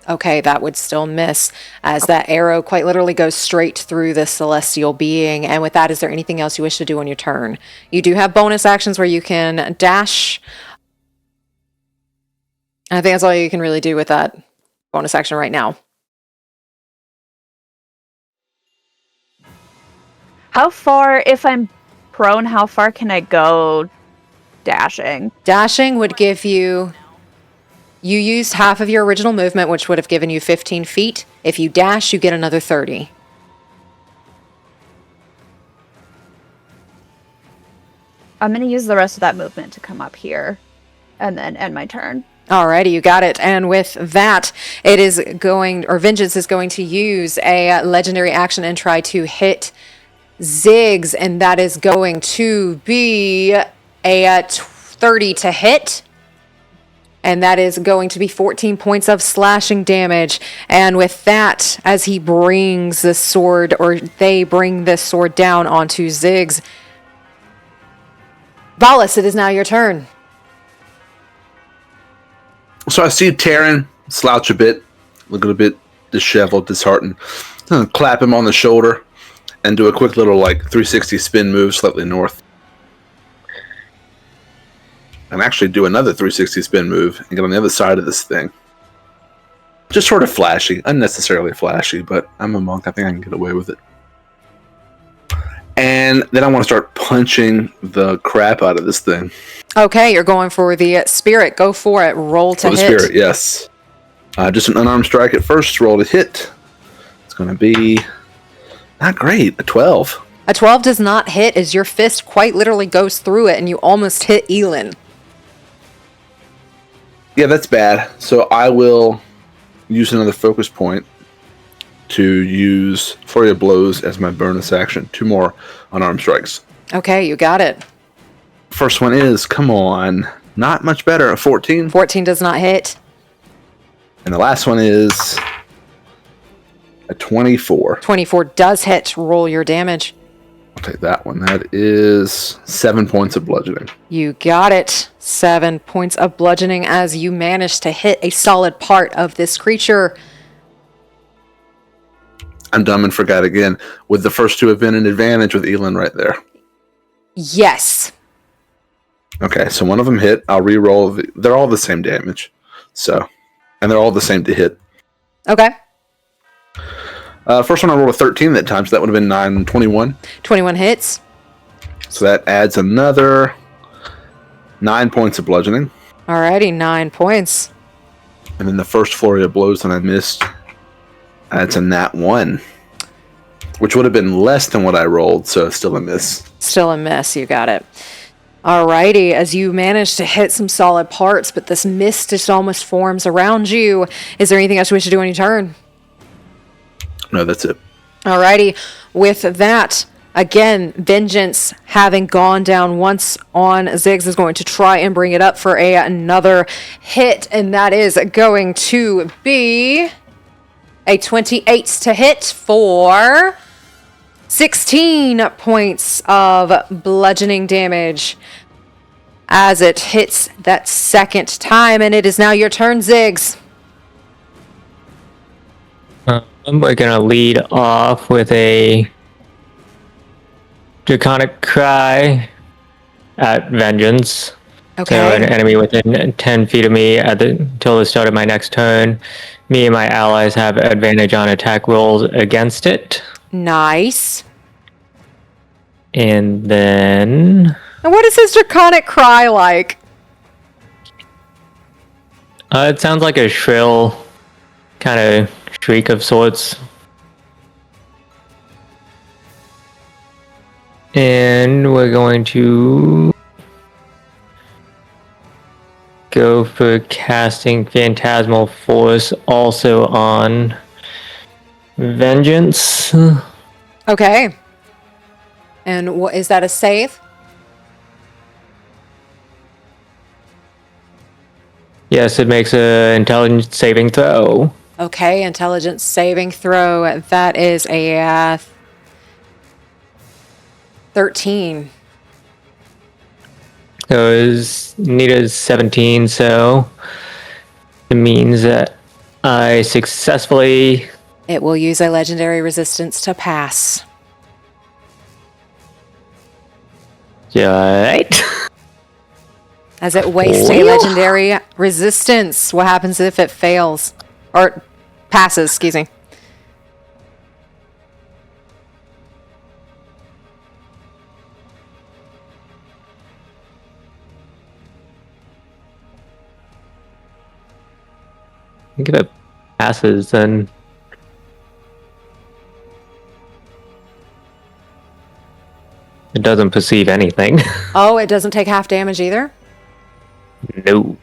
Okay, that would still miss as that arrow quite literally goes straight through the celestial being. And with that, is there anything else you wish to do on your turn? You do have bonus actions where you can dash. I think that's all you can really do with that bonus action right now. How far, if I'm prone, how far can I go dashing? Dashing would give you... You used half of your original movement, which would have given you 15 feet. If you dash, you get another 30. I'm going to use the rest of that movement to come up here. and then end my turn. Alrighty, you got it. And with that, it is going, or Vengeance is going to use a legendary action and try to hit Ziggs, and that is going to be a 30 to hit. And that is going to be 14 points of slashing damage. And with that, as he brings the sword, or they bring this sword down onto Ziggs. Valas, it is now your turn. So I see Taryn slouch a bit, looking a bit disheveled, disheartened. I'm gonna clap him on the shoulder and do a quick little 360 spin move slightly north. And actually do another 360 spin move and get on the other side of this thing. Just sort of flashy, unnecessarily flashy, but I'm a monk. I think I can get away with it. And then I want to start punching the crap out of this thing. Okay, you're going for the spirit. Go for it. Roll to For the hit. spirit, yes. Just an unarmed strike at first. Roll to hit. It's going to be not great. A 12. A 12 does not hit as your fist quite literally goes through it and you almost hit Elin. Yeah, that's bad. So I will use another focus point to use Flurry of Blows as my bonus action. 2 more unarmed strikes. Okay, you got it. First one is, come on, not much better, a 14. 14 does not hit. And the last one is a 24. 24 does hit. Roll your damage. I'll take that one. That is 7 points of bludgeoning. You got it. 7 points of bludgeoning as you manage to hit a solid part of this creature. I'm dumb and forgot again. Would the first two have been an advantage with Elin right there? Yes. Okay, so one of them hit. I'll re-roll. They're all the same damage. And they're all the same to hit. Okay. First one I rolled a 13 that time, so that would have been 9, 21. 21 hits. So that adds another 9 points of bludgeoning. Alrighty, 9 points. And then the first flurry of blows that I missed adds a nat 1. Which would have been less than what I rolled, so still a miss. Still a miss, you got it. Alrighty, as you manage to hit some solid parts, but this mist just almost forms around you. Is there anything else you wish to do on your turn? No, that's it. Alrighty, with that, again, Vengeance having gone down once on Ziggs is going to try and bring it up for another hit, and that is going to be a 28 to hit for 16 points of bludgeoning damage as it hits that second time, and it is now your turn, Ziggs. We're gonna lead off with a Draconic Cry at Vengeance. Okay. So an enemy within 10 feet of me until the start of my next turn. Me and my allies have advantage on attack rolls against it. Nice. And then... And what is his Draconic Cry like? it sounds like a shrill kind of shriek of sorts. And we're going to go for casting Phantasmal Force also on Vengeance. Okay. And what is that, a save? Yes, it makes an intelligence saving throw. Okay, intelligence saving throw. That is a 13. So is Nita's 17, so it means that I successfully... It will use a legendary resistance to pass. Right. As it wastes a legendary resistance. What happens if it fails? Or passes, excuse me. I think if it passes, then... it doesn't perceive anything. Oh, it doesn't take half damage either? No.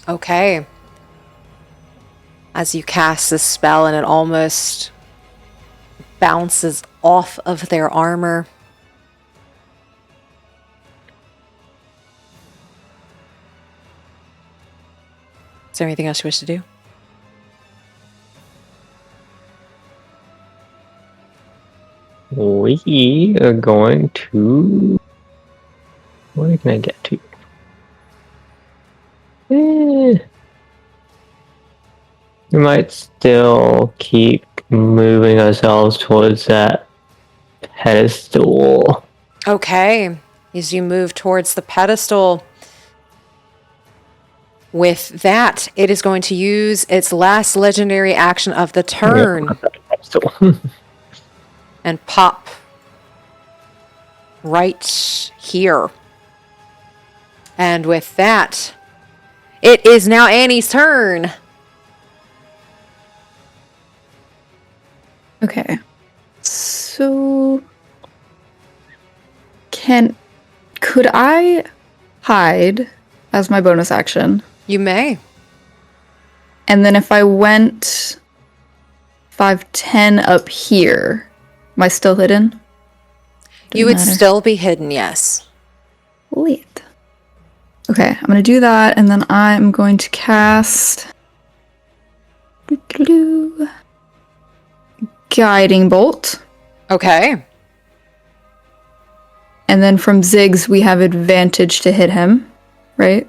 Okay. As you cast this spell and it almost bounces off of their armor. Is there anything else you wish to do? We are going to... What can I get to? We might still keep moving ourselves towards that pedestal. Okay. As you move towards the pedestal, with that, it is going to use its last legendary action of the turn and pop right here. And with that, it is now Annie's turn. Okay. So could I hide as my bonus action? You may. And then if I went 5, 10 up here, am I still hidden? You would matter. still be hidden, yes. Wait. Okay, I'm going to do that, and then I'm going to cast Guiding Bolt. Okay. And then from Ziggs, we have advantage to hit him, right?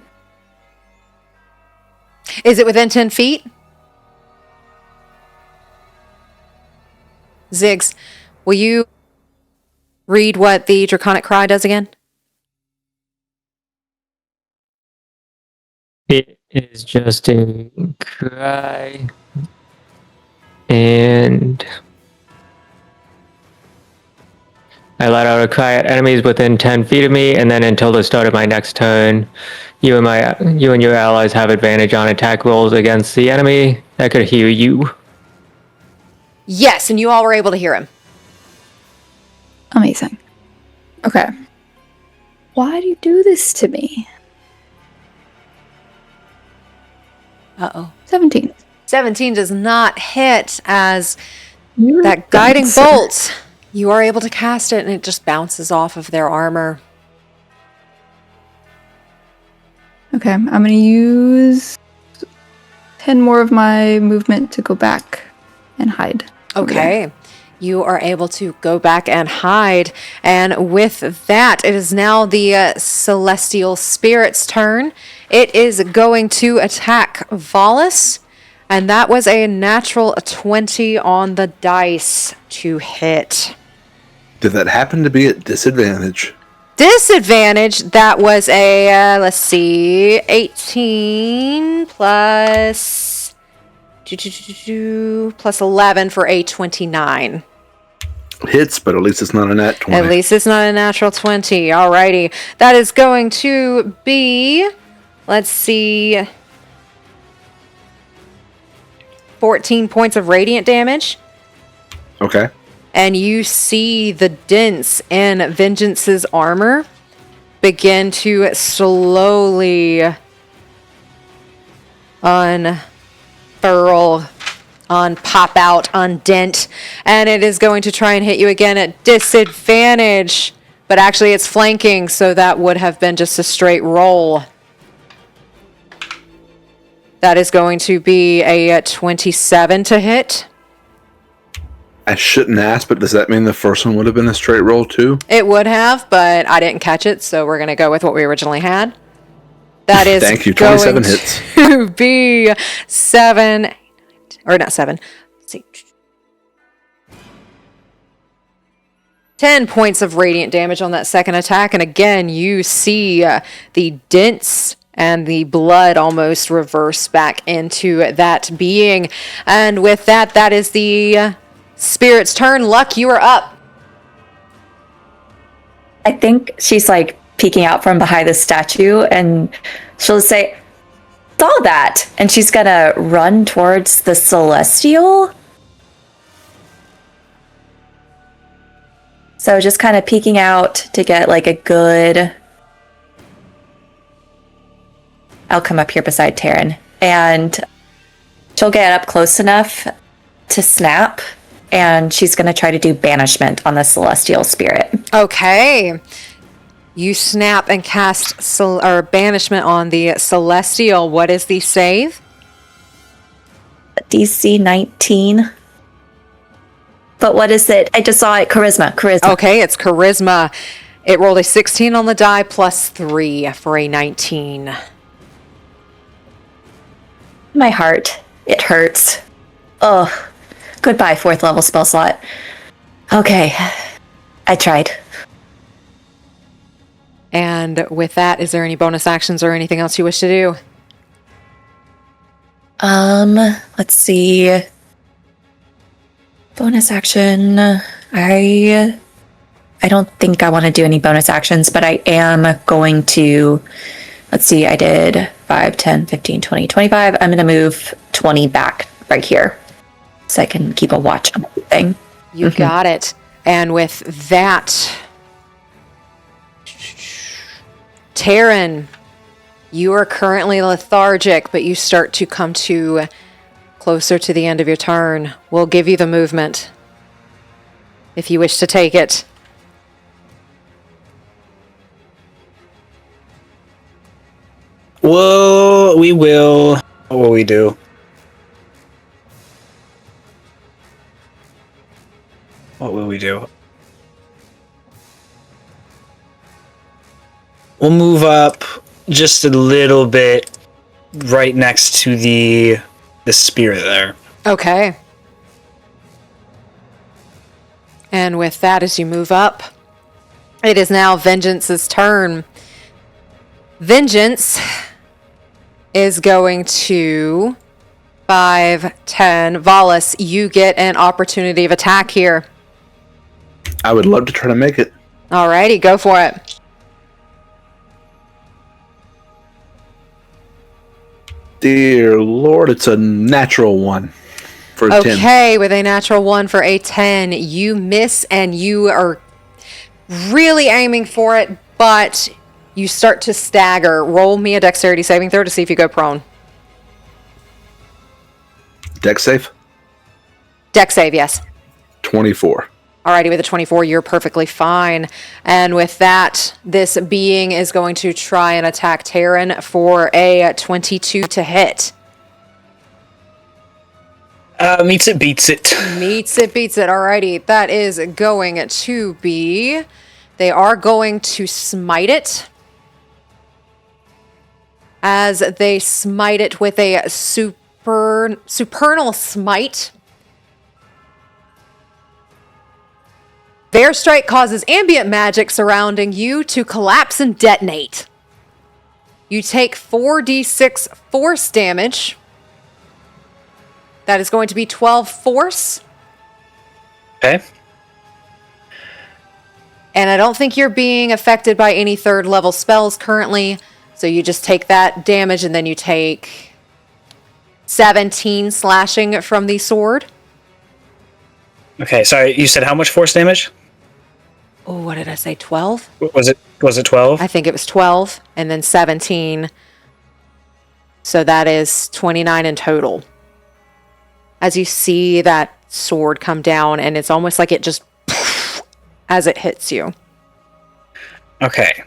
Is it within 10 feet? Ziggs, will you read what the Draconic Cry does again? It is just a cry. And I let out a cry at enemies within 10 feet of me, and then until the start of my next turn, you and your allies have advantage on attack rolls against the enemy that could hear you. Yes, and you all were able to hear him. Amazing. Okay. Why do you do this to me? Uh-oh. 17. 17 does not hit as You're that guiding dancer. bolt. You are able to cast it and it just bounces off of their armor. Okay, I'm going to use 10 more of my movement to go back and hide. Okay. You are able to go back and hide. And with that, it is now the Celestial Spirit's turn. It is going to attack Valas. And that was a natural 20 on the dice to hit. Did that happen to be at disadvantage? Disadvantage, that was a, let's see, 18 plus... plus 11 for a 29. Hits, but at least it's not a nat 20. At least it's not a natural 20. Alrighty. That is going to be, let's see, 14 points of radiant damage. Okay. And you see the dents in Vengeance's armor begin to slowly unfurl, pop out, undent, and it is going to try and hit you again at disadvantage. But actually it's flanking, so that would have been just a straight roll. That is going to be a 27 to hit. I shouldn't ask, but does that mean the first one would have been a straight roll too? It would have, but I didn't catch it, so we're going to go with what we originally had. That is Thank you, going 27 hits. to be 7, or not 7, let's see. 10 points of radiant damage on that second attack, and again, you see the dents and the blood almost reverse back into that being. And with that, that is the Spirit's turn. Luck, you are up. I think she's like peeking out from behind the statue and she'll say, saw that. And she's gonna run towards the Celestial. So just kind of peeking out to get like a good I'll come up here beside Taryn, and she'll get up close enough to snap, and she's going to try to do banishment on the celestial spirit. Okay. You snap and cast banishment on the celestial. What is the save? DC 19. But what is it? I just saw it. Charisma. Okay, it's charisma. It rolled a 16 on the die plus 3 for a 19. My heart. It hurts. Oh, goodbye, 4th level spell slot. Okay, I tried. And with that, is there any bonus actions or anything else you wish to do? Let's see. Bonus action. I don't think I want to do any bonus actions, but I am going to, let's see, I did 5, 10, 15, 20, 25. I'm going to move 20 back right here so I can keep a watch on everything. You got it. And with that, Taryn, you are currently lethargic, but you start to come to closer to the end of your turn. We'll give you the movement if you wish to take it. Well, we will. What will we do? What will we do? We'll move up just a little bit right next to the spirit there. Okay. And with that, as you move up, it is now Vengeance's turn. Vengeance is going to 5, 10. Valas, you get an opportunity of attack here. I would love to try to make it. Alrighty, go for it. Dear Lord, it's a natural 1 for a 10. Okay, with a natural 1 for a 10, you miss and you are really aiming for it, but you start to stagger. Roll me a dexterity saving throw to see if you go prone. Dex save? Dex save, yes. 24. Alrighty, with a 24, you're perfectly fine. And with that, this being is going to try and attack Taryn for a 22 to hit. Meets it, beats it. Meets it, beats it. Alrighty, that is going to be... They are going to smite it. As they smite it with a supernal smite. Their strike causes ambient magic surrounding you to collapse and detonate. You take 4d6 force damage. That is going to be 12 force. Okay. And I don't think you're being affected by any 3rd level spells currently. So you just take that damage and then you take 17 slashing from the sword. Okay, sorry, you said how much force damage? Oh, what did I say? 12? Was it 12? I think it was 12 and then 17. So that is 29 in total. As you see that sword come down, and it's almost like it just as it hits you. Okay.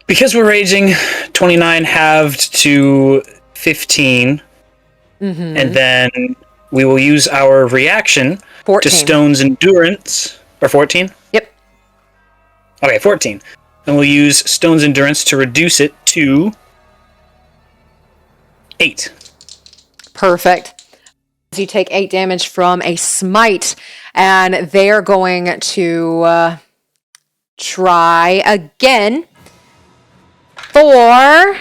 Because we're raging, 29 halved to 15. And then we will use our reaction 14. to Stone's Endurance. Or 14? Yep. Okay, 14. And we'll use Stone's Endurance to reduce it to 8. Perfect. You take 8 damage from a smite, and they're going to try again for...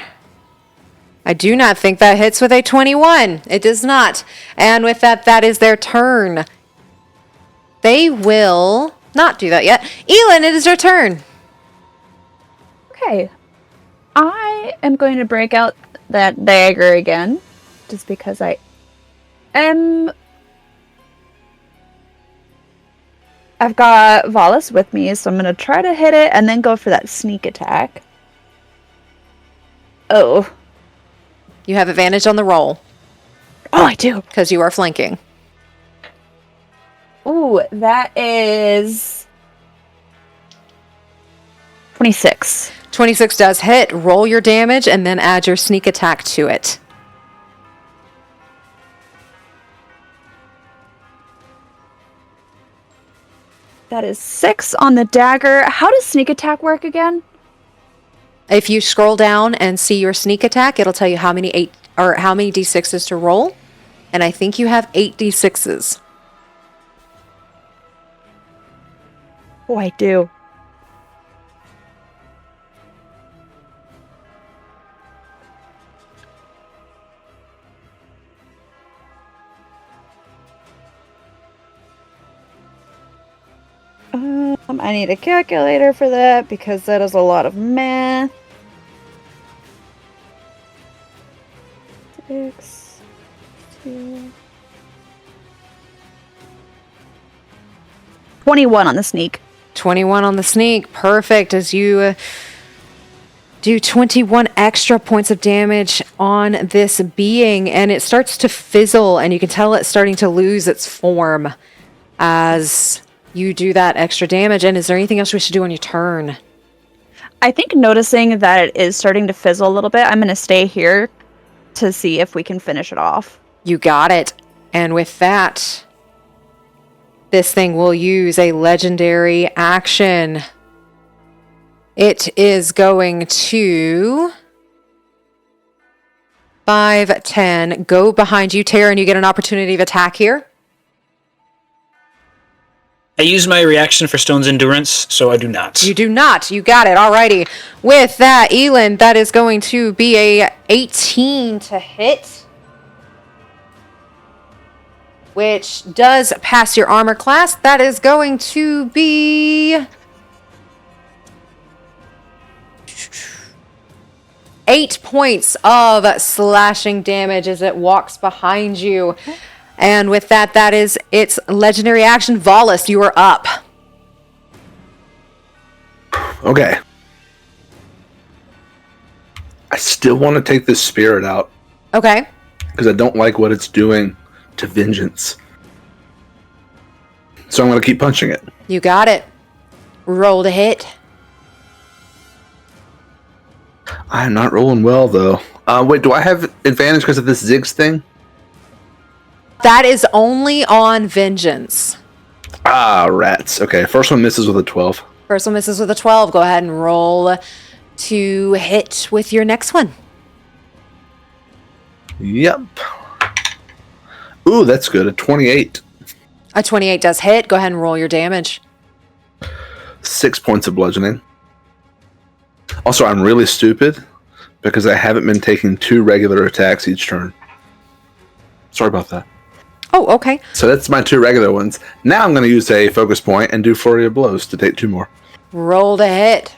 I do not think that hits with a 21. It does not. And with that, that is their turn. They will not do that yet. Elin, it is your turn. Okay. I am going to break out that dagger again, just because I am... I've got Valas with me, so I'm going to try to hit it and then go for that sneak attack. Oh. You have advantage on the roll Oh, I do. because you are flanking. Ooh, that is 26. 26 does hit. Roll your damage and then add your sneak attack to it. That is 6 on the dagger. How does sneak attack work again? If you scroll down and see your sneak attack, it'll tell you how many d6s to roll. And I think you have 8 d6s. Oh, I do. I need a calculator for that because that is a lot of math. 6, 2, 21 on the sneak. 21 on the sneak. Perfect. As you do 21 extra points of damage on this being, and it starts to fizzle, and you can tell it's starting to lose its form as you do that extra damage. And is there anything else we should do on your turn? I think noticing that it is starting to fizzle a little bit, I'm going to stay here to see if we can finish it off. You got it. And with that, this thing will use a legendary action. It is going to 5, 10, go behind you, Taryn. You get an opportunity of attack here. I use my reaction for Stone's Endurance, so I do not. You do not. You got it. Alrighty. With that, Elin, that is going to be a 18 to hit, which does pass your armor class. That is going to be 8 points of slashing damage as it walks behind you. And with that, that is its legendary action. Valas, you are up. Okay. I still want to take this spirit out Okay. because I don't like what it's doing to vengeance. So I'm going to keep punching it. You got it. Roll to hit. I'm not rolling well, though. Wait, do I have advantage because of this Ziggs thing? That is only on vengeance. Ah, rats. Okay, first one misses with a 12. First one misses with a 12. Go ahead and roll to hit with your next one. Yep. Ooh, that's good. A 28. A 28 does hit. Go ahead and roll your damage. 6 points of bludgeoning. Also, I'm really stupid because I haven't been taking 2 regular attacks each turn. Sorry about that. Oh, okay. So that's my 2 regular ones. Now I'm going to use a focus point and do flurry of blows to take 2 more. Roll to hit.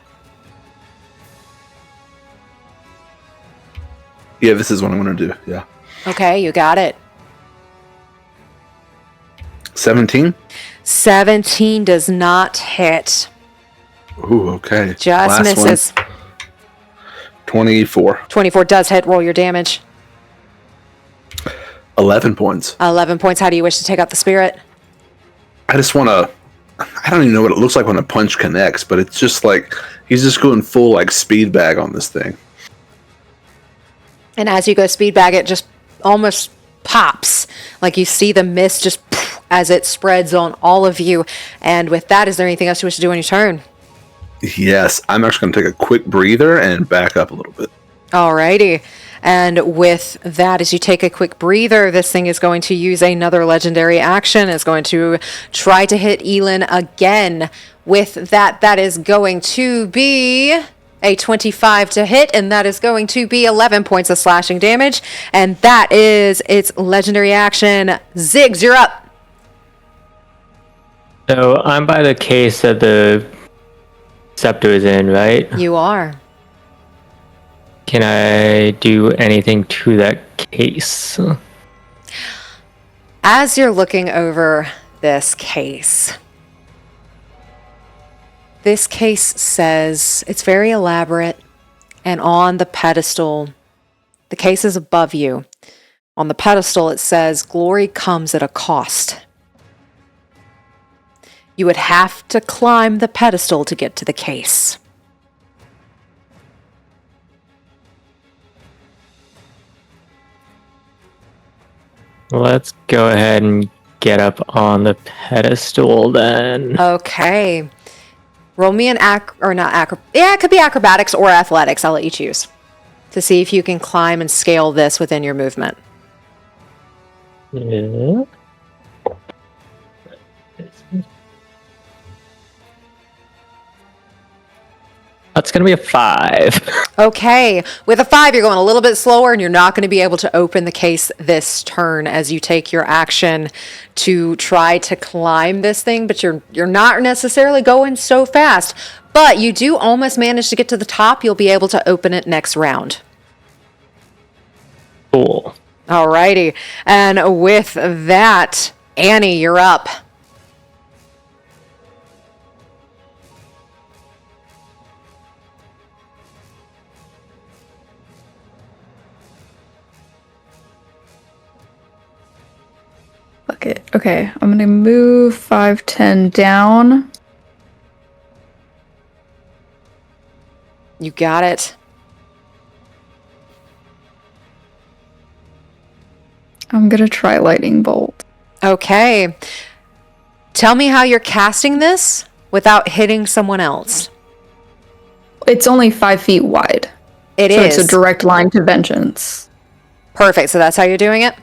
Yeah, this is what I'm going to do. Yeah. Okay, you got it. 17. 17 does not hit. Ooh, okay. Just Last misses. one. 24. 24 does hit. Roll your damage. 11 points. 11 points. How do you wish to take out the spirit? I just want to... I don't even know what it looks like when a punch connects, but it's just like... He's just going full, like, speed bag on this thing. And as you go speed bag, it just almost pops. Like you see the mist just as it spreads on all of you. And with that, is there anything else you wish to do on your turn? Yes, I'm actually going to take a quick breather and back up a little bit. Alrighty. And with that, as you take a quick breather, this thing is going to use another legendary action. It's going to try to hit Elin again. With that, that is going to be a 25 to hit, and that is going to be 11 points of slashing damage. And that is its legendary action. Ziggs, you're up. So I'm by the case that the scepter is in, right? You are. Can I do anything to that case? As you're looking over this case says it's very elaborate. And on the pedestal, the case is above you. On the pedestal, it says, "Glory comes at a cost." You would have to climb the pedestal to get to the case. Let's go ahead and get up on the pedestal then. Okay. Roll me an it could be acrobatics or athletics. I'll let you choose to see if you can climb and scale this within your movement. Yeah. That's going to be a 5. Okay. With a 5, you're going a little bit slower and you're not going to be able to open the case this turn as you take your action to try to climb this thing, but you're not necessarily going so fast. But you do almost manage to get to the top. You'll be able to open it next round. Cool. Alrighty. And with that, Annie, you're up. Okay, I'm gonna move 5, 10 down. You got it. I'm gonna try lightning bolt. Okay. Tell me how you're casting this without hitting someone else. It's only 5 feet wide. It so is. It's a direct line to vengeance. Perfect. So that's how you're doing it?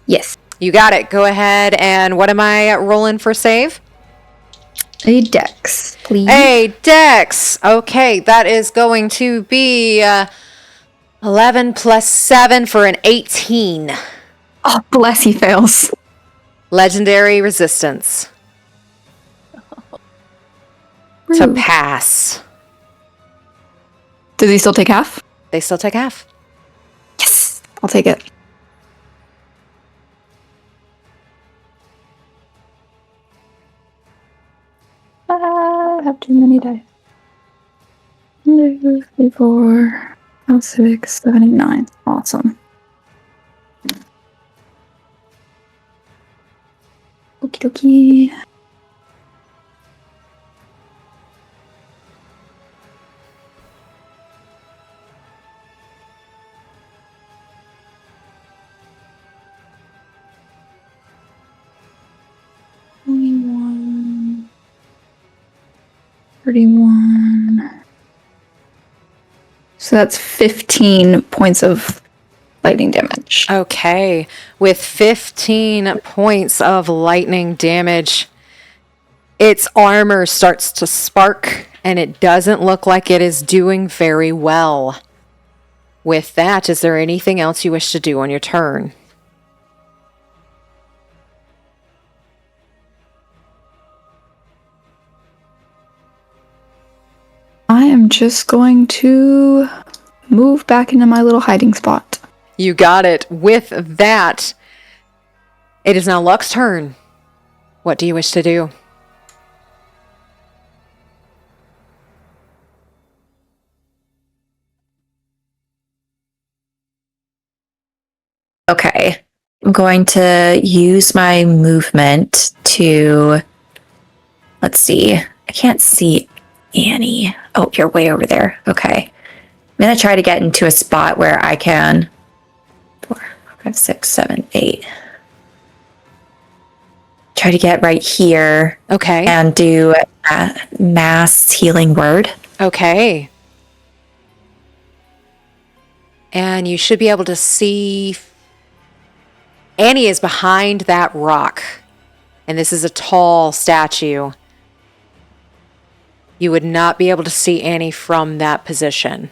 Yes. You got it. Go ahead. And what am I rolling for save? A dex, please. Hey, Dex. Okay, that is going to be 11 plus 7 for an 18. Oh, bless, he fails. Legendary resistance. To Rude. pass. Does he still take half? They still take half. Yes, I'll take it. I have too many dice. 2, 3, 4, 5, 6, 7, 8, 9. Awesome. Okie dokie. $21, $31. So that's 15 points of lightning damage. Okay. With 15 points of lightning damage, its armor starts to spark, and it doesn't look like it is doing very well. With that, is there anything else you wish to do on your turn? I am just going to move back into my little hiding spot. You got it. With that, it is now Luck's turn. What do you wish to do? Okay. I'm going to use my movement to... Let's see. I can't see Annie. Oh, you're way over there. Okay. I'm going to try to get into a spot where I can... 4, 5, 6, 7, 8. Try to get right here. Okay. And do a mass healing word. Okay. And you should be able to see... Annie is behind that rock. And this is a tall statue. You would not be able to see Annie from that position.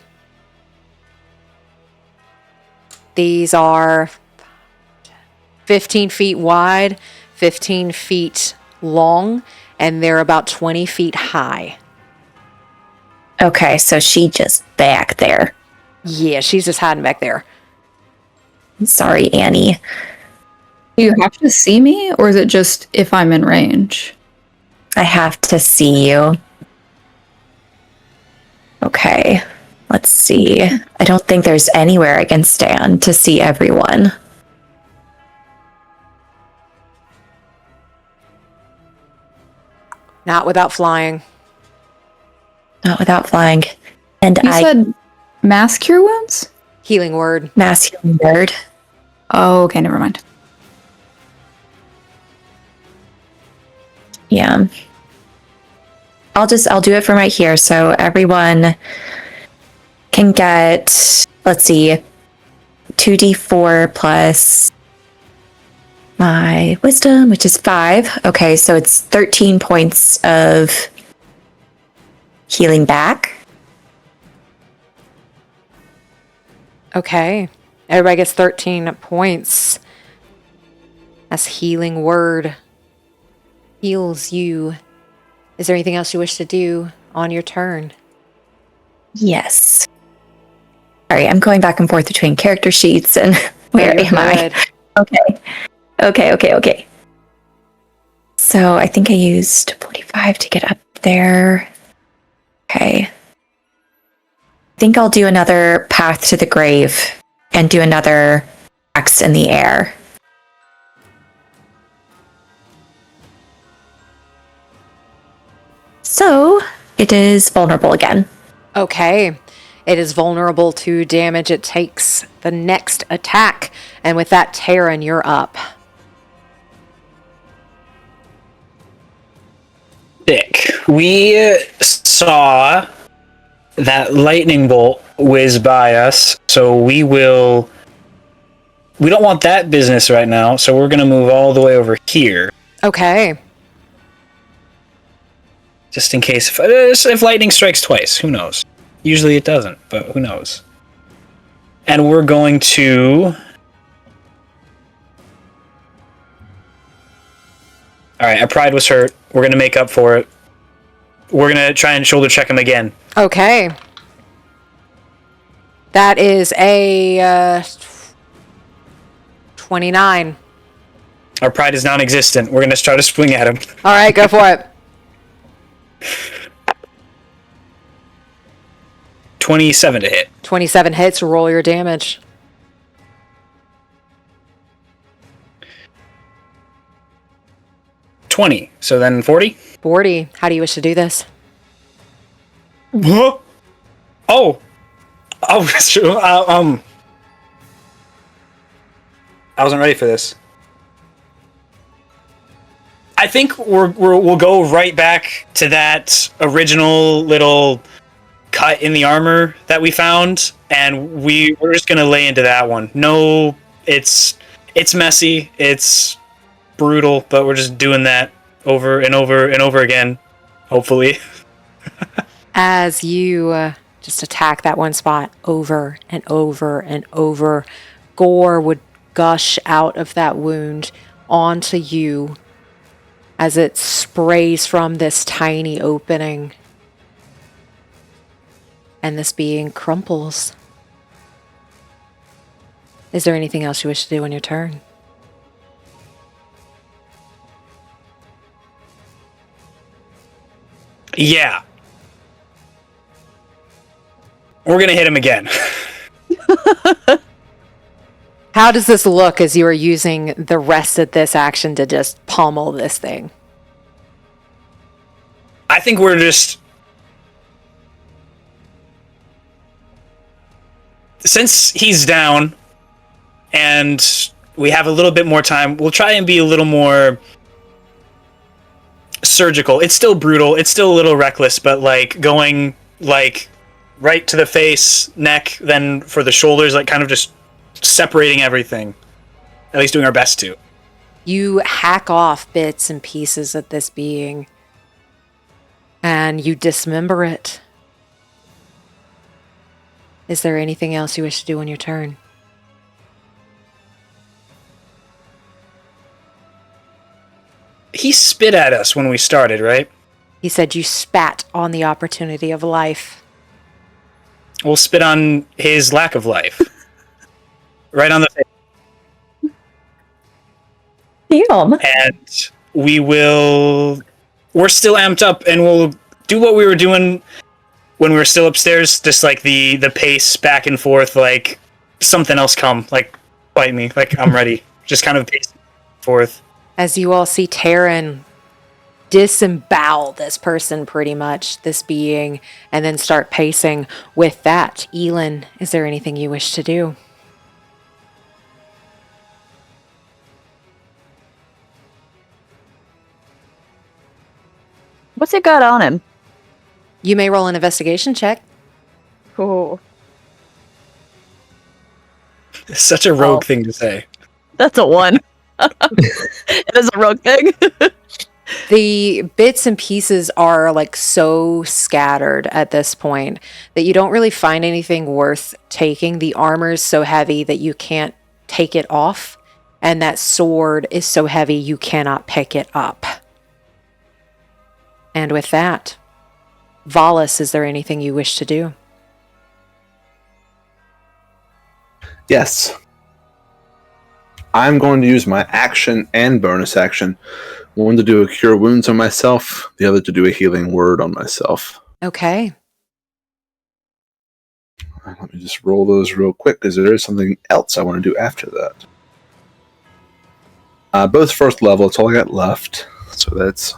These are 15 feet wide, 15 feet long, and they're about 20 feet high. Okay, so she just back there. Yeah, she's just hiding back there. Sorry, Annie. Do you have to see me, or is it just if I'm in range? I have to see you. Okay. Let's see. I don't think there's anywhere I can stand to see everyone. Not without flying. Not without flying. And You said mass cure wounds? Healing word. mass healing word. Oh, okay, never mind. Yeah. I'll do it from right here. So everyone can get, let's see, 2d4 plus my wisdom, which is 5. Okay, so it's 13 points of healing back. Okay. Everybody gets 13 points. That's healing word. Heals you. Is there anything else you wish to do on your turn? Yes. Sorry, I'm going back and forth between character sheets and where You're am I? good. Okay. So I think I used 45 to get up there. Okay. I think I'll do another path to the grave and do another axe in the air. So it is vulnerable again. Okay. It is vulnerable to damage it takes the next attack. And with that, Taryn, you're up. Dick. We saw that lightning bolt whiz by us, so we don't want that business right now, so we're going to move all the way over here. Okay. Just in case if lightning strikes twice, who knows? Usually it doesn't, but who knows? And we're going to... Alright, our pride was hurt. We're going to make up for it. We're going to try and shoulder check him again. Okay. That is a 29. Our pride is non-existent. We're going to try to swing at him. All right, go for it. 27 to hit. 27 hits, roll your damage. $20. So then 40? 40. How do you wish to do this? Huh? Oh, that's true. I wasn't ready for this. I think we'll go right back to that original little cut in the armor that we found, and we're just gonna lay into that one. No, it's messy, it's brutal, but we're just doing that over and over and over again, hopefully. As you just attack that one spot over and over and over, gore would gush out of that wound onto you as it sprays from this tiny opening. And this being crumples. Is there anything else you wish to do on your turn? Yeah. We're gonna hit him again. How does this look as you are using the rest of this action to just pummel this thing? I think we're just... Since he's down, and we have a little bit more time, we'll try and be a little more surgical. It's still brutal, it's still a little reckless, but like going like right to the face, neck, then for the shoulders, like kind of just separating everything. At least doing our best to. You hack off bits and pieces of this being, and you dismember it. Is there anything else you wish to do on your turn? He spit at us when we started, right? He said you spat on the opportunity of life. We'll spit on his lack of life. Right on the face. Damn. And we're still amped up, and we'll do what we were doing when we were still upstairs, just like the pace back and forth, like something else come, like bite me, like I'm ready. Just kind of pacing forth. As you all see Taryn disembowel this person pretty much, this being, and then start pacing. With that, Elin, is there anything you wish to do? What's it got on him? You may roll an investigation check. Oh, It's such a rogue thing to say. that's a 1. It is a rogue thing. The bits and pieces are like so scattered at this point that you don't really find anything worth taking. The armor is so heavy that you can't take it off, and that sword is so heavy you cannot pick it up. And with that, Valas, is there anything you wish to do? Yes. I'm going to use my action and bonus action. One to do a cure wounds on myself, the other to do a healing word on myself. Okay. Let me just roll those real quick because there is something else I want to do after that. Both first level, it's all I got left. So that's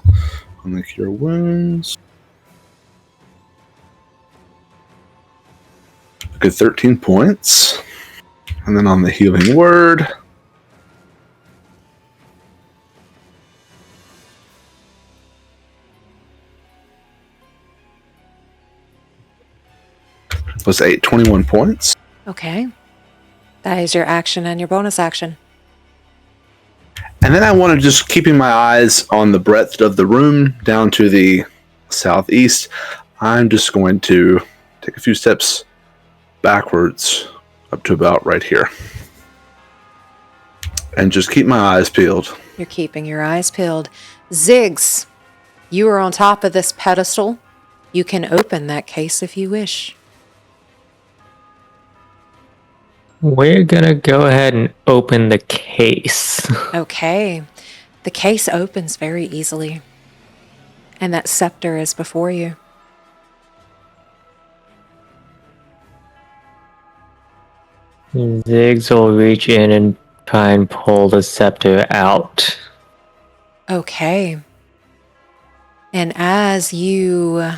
on the cure wounds. A good 13 points. And then on the healing word, was 21 points. Okay. That is your action and your bonus action. And then I want to just keeping my eyes on the breadth of the room down to the southeast. I'm just going to take a few steps backwards up to about right here. And just keep my eyes peeled. You're keeping your eyes peeled. Ziggs, you are on top of this pedestal. You can open that case if you wish. We're gonna go ahead and open the case. Okay. The case opens very easily. And that scepter is before you. Ziggs will reach in and try and pull the scepter out. Okay. And as you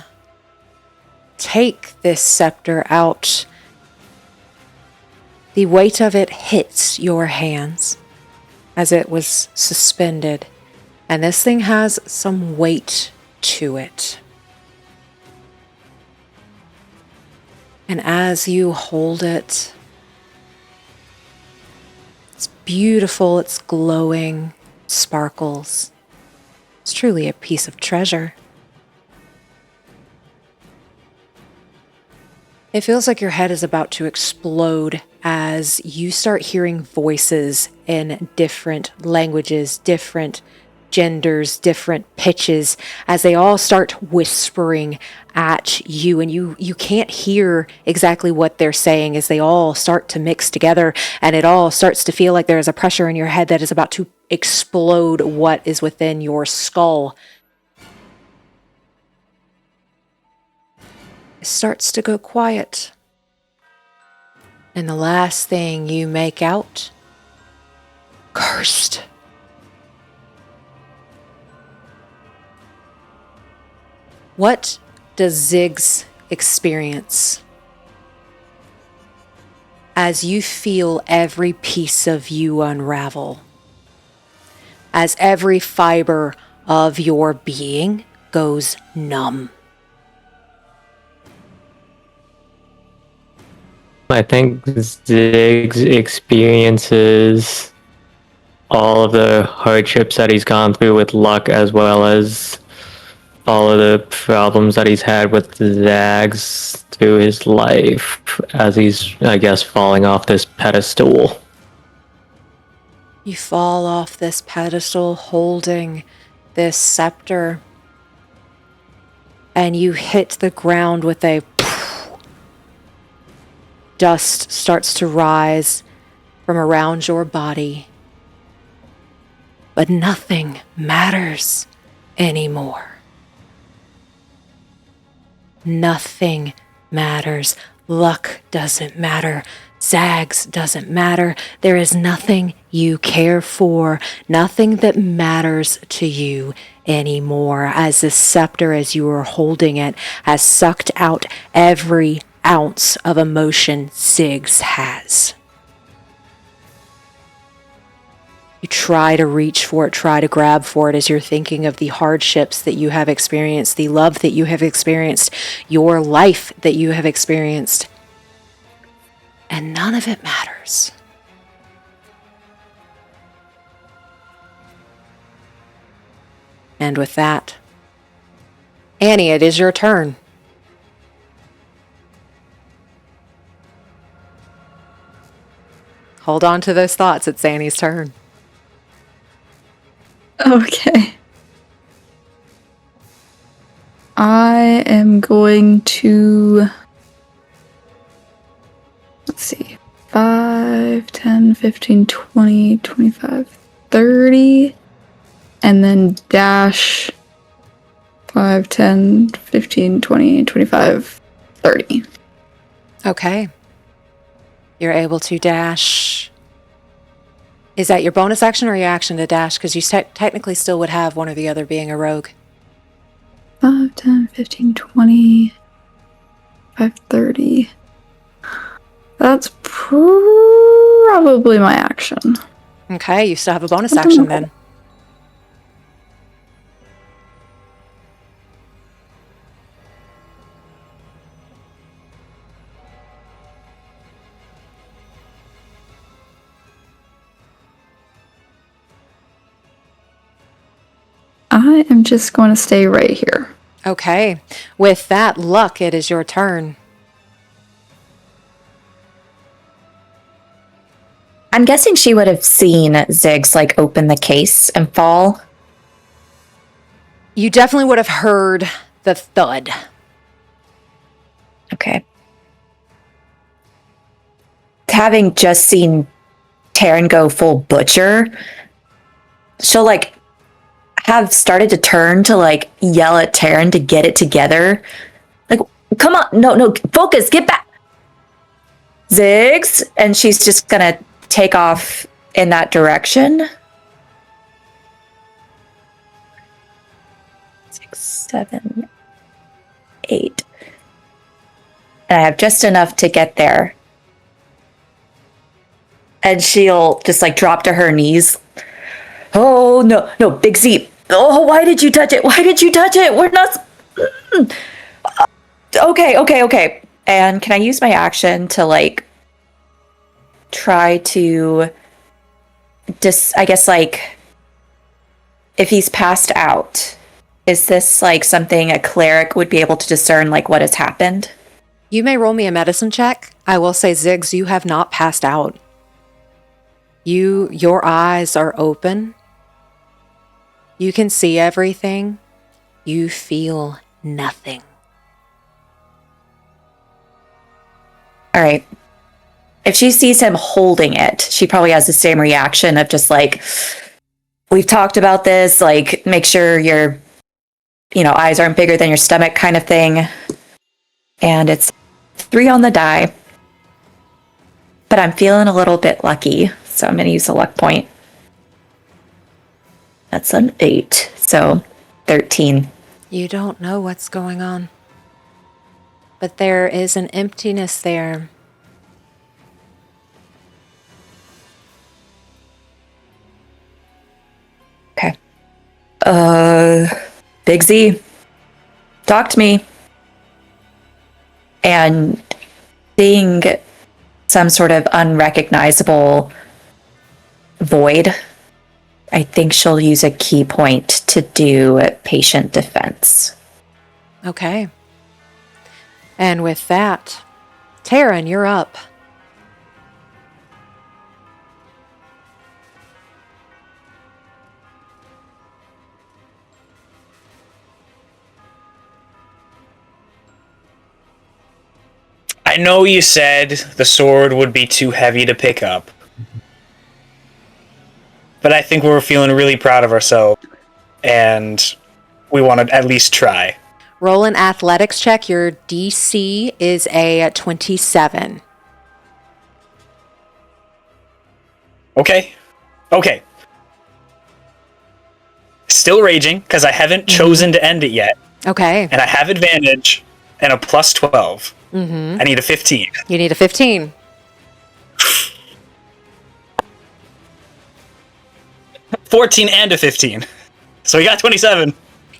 take this scepter out, the weight of it hits your hands as it was suspended. And this thing has some weight to it. And as you hold it, it's beautiful, it's glowing, sparkles. It's truly a piece of treasure. It feels like your head is about to explode as you start hearing voices in different languages, different genders, different pitches, as they all start whispering at you, and you can't hear exactly what they're saying as they all start to mix together, and it all starts to feel like there is a pressure in your head that is about to explode what is within your skull. It starts to go quiet. And the last thing you make out, cursed. What does Ziggs experience as you feel every piece of you unravel? As every fiber of your being goes numb? I think Ziggs experiences all of the hardships that he's gone through with luck, as well as all of the problems that he's had with Zags through his life, as he's, I guess, falling off this pedestal. You fall off this pedestal holding this scepter, and you hit the ground with a dust starts to rise from around your body. But nothing matters anymore. Nothing matters. Luck doesn't matter. Zags doesn't matter. There is nothing you care for, nothing that matters to you anymore, as the scepter, as you are holding it, has sucked out every ounce of emotion Ziggs has. You try to reach for it, try to grab for it as you're thinking of the hardships that you have experienced, the love that you have experienced, your life that you have experienced. And none of it matters. And with that, Annie, it is your turn. Hold on to those thoughts. It's Annie's turn. Okay. I am going to... Let's see. 5, 10, 15, 20, 25, 30. And then dash 5, 10, 15, 20, 25, 30. Okay. You're able to dash. Is that your bonus action or your action to dash? Because you technically still would have one or the other being a rogue. 5, 10, 15, 20, 5, 30. That's probably my action. Okay, you still have a bonus action then. I am just going to stay right here. Okay. With that, Luck, it is your turn. I'm guessing she would have seen Ziggs like open the case and fall. You definitely would have heard the thud. Okay. Having just seen Taryn go full butcher, she'll like have started to turn to like yell at Taryn to get it together. Like, come on, no, focus, get back. Ziggs, and she's just gonna take off in that direction. 6, 7, 8. And I have just enough to get there. And she'll just like drop to her knees. Oh, no, Big Z. Oh, why did you touch it? Why did you touch it? We're not... Okay. And can I use my action to like try to I guess like if he's passed out, is this like something a cleric would be able to discern like what has happened? You may roll me a medicine check. I will say, Ziggs, you have not passed out. Your eyes are open. You can see everything. You feel nothing. All right. If she sees him holding it, she probably has the same reaction of just like, we've talked about this, like, make sure your, eyes aren't bigger than your stomach kind of thing. And it's 3 on the die. But I'm feeling a little bit lucky, so I'm going to use a luck point. That's an 8, so 13. You don't know what's going on. But there is an emptiness there. Okay. Big Z, talk to me. And seeing some sort of unrecognizable void, I think she'll use a key point to do patient defense. Okay. And with that, Taryn, you're up. I know you said the sword would be too heavy to pick up, but I think we're feeling really proud of ourselves, and we want to at least try. Roll an athletics check. Your DC is a 27. Okay. Still raging, because I haven't chosen to end it yet. Okay. And I have advantage and a plus 12. I need a 15. You need a 15. 14 and a 15. So we got 27.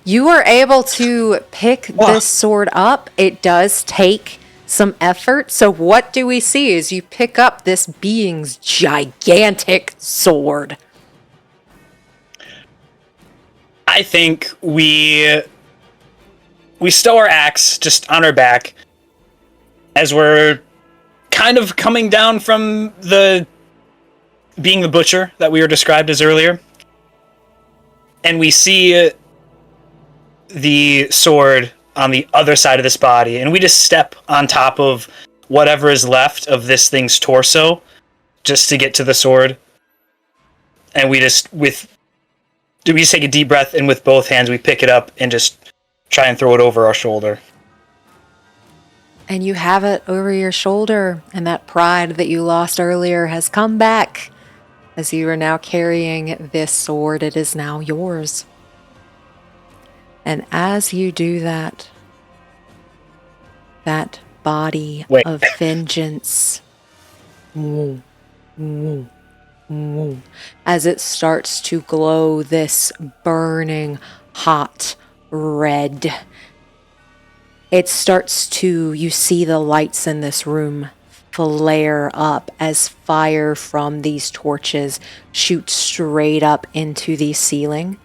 You are able to pick this sword up. It does take some effort. So what do we see as you pick up this being's gigantic sword? I think we stow our axe just on our back as we're kind of coming down from being the butcher that we were described as earlier. And we see the sword on the other side of this body, and we just step on top of whatever is left of this thing's torso just to get to the sword. And we just take a deep breath, and with both hands we pick it up and just try and throw it over our shoulder. And you have it over your shoulder, and that pride that you lost earlier has come back. As you are now carrying this sword, it is now yours. And as you do that, that body of vengeance, as it starts to glow this burning hot red, you see the lights in this room flare up as fire from these torches shoots straight up into the ceiling.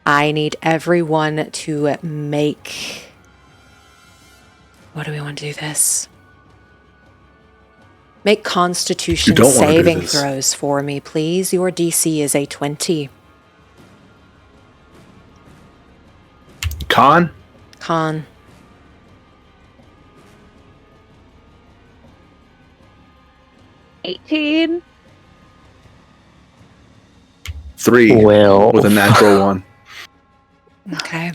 I need everyone to make... What do we want to do this? Make Constitution saving throws for me, please. Your DC is a 20. Con? Con. 18. 3 Well, with a natural 1. Okay.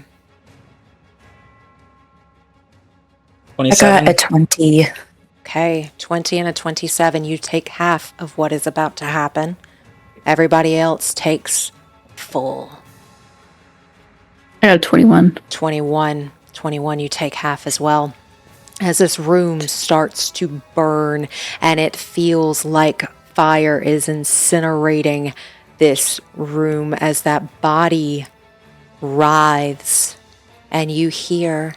27. I got a 20. Okay, 20 and a 27. You take half of what is about to happen. Everybody else takes full. I got a 21. 21, you take half as well. As this room starts to burn and it feels like fire is incinerating this room as that body writhes, and you hear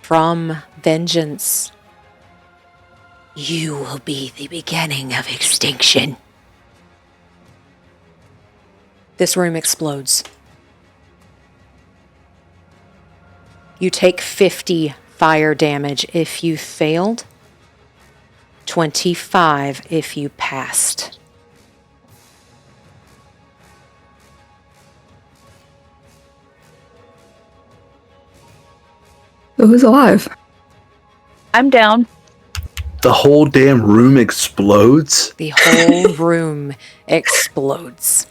from Vengeance, "You will be the beginning of extinction." This room explodes. You take 50 fire damage if you failed, 25 if you passed. Who's alive? I'm down. The whole damn room explodes? The whole room explodes.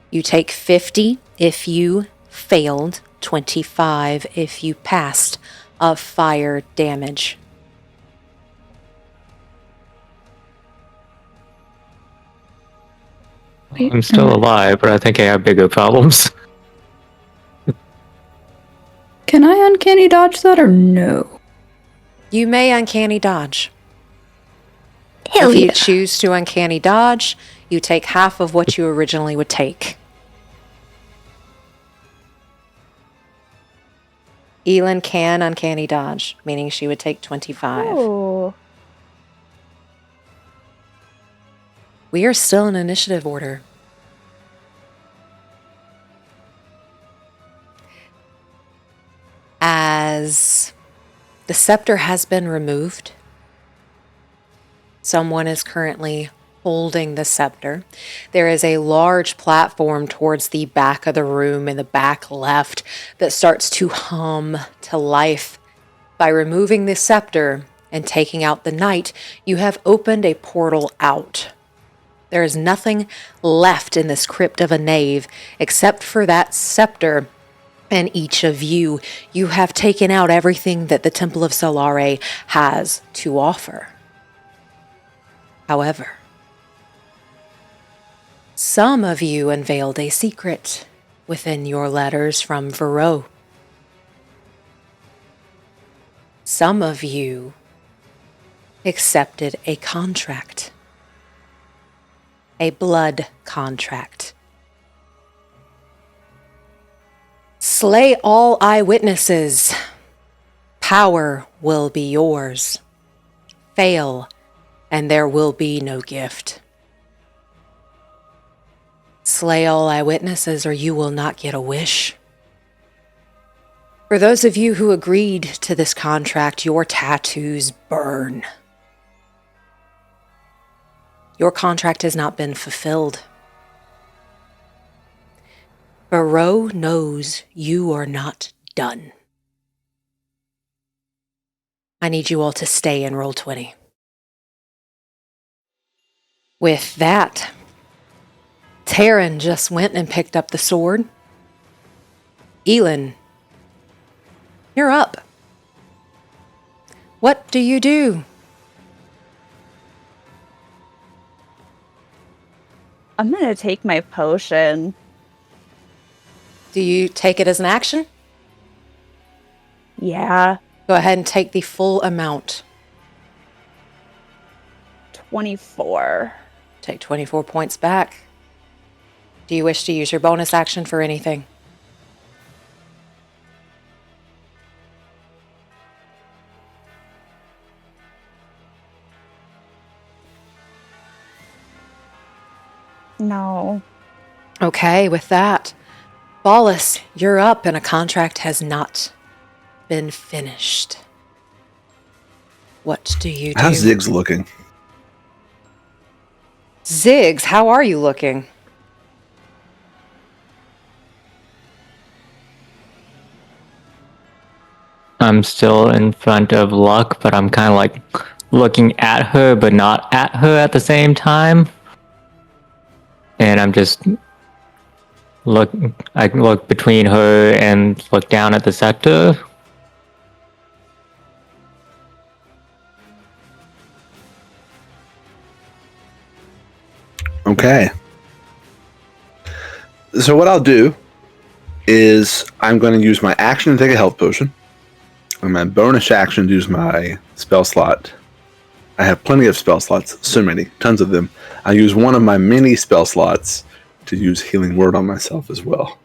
You take 50 if you failed, 25 if you passed of fire damage. I'm still alive, but I think I have bigger problems. Can I uncanny dodge that or no? You may uncanny dodge. Hell If you yeah. choose to uncanny dodge, you take half of what you originally would take. Elin can uncanny dodge, meaning she would take 25. Oh. We are still in initiative order. As the scepter has been removed, someone is currently holding the scepter. There is a large platform towards the back of the room in the back left that starts to hum to life. By removing the scepter and taking out the knight, you have opened a portal out. There is nothing left in this crypt of a nave except for that scepter. And each of you have taken out everything that the Temple of Sylarae has to offer. However, some of you unveiled a secret within your letters from Vireaux. Some of you accepted a contract, a blood contract. Slay all eyewitnesses. Power will be yours. Fail, and there will be no gift. Slay all eyewitnesses, or you will not get a wish. For those of you who agreed to this contract, your tattoos burn. Your contract has not been fulfilled. Vireaux knows you are not done. I need you all to stay in Roll20. With that, Taryn just went and picked up the sword. Elin, you're up. What do you do? I'm gonna take my potion. Do you take it as an action? Yeah. Go ahead and take the full amount. 24. Take 24 points back. Do you wish to use your bonus action for anything? No. Okay, with that, Valas, you're up and a contract has not been finished. What do you do? How's Ziggs looking? Ziggs, how are you looking? I'm still in front of Luck, but I'm kind of like looking at her, but not at her at the same time. And I'm just I look between her and look down at the scepter. Okay. So what I'll do is I'm going to use my action to take a health potion. And my bonus action to use my spell slot. I have plenty of spell slots. So many. Tons of them. I use one of my many spell slots to use Healing Word on myself as well.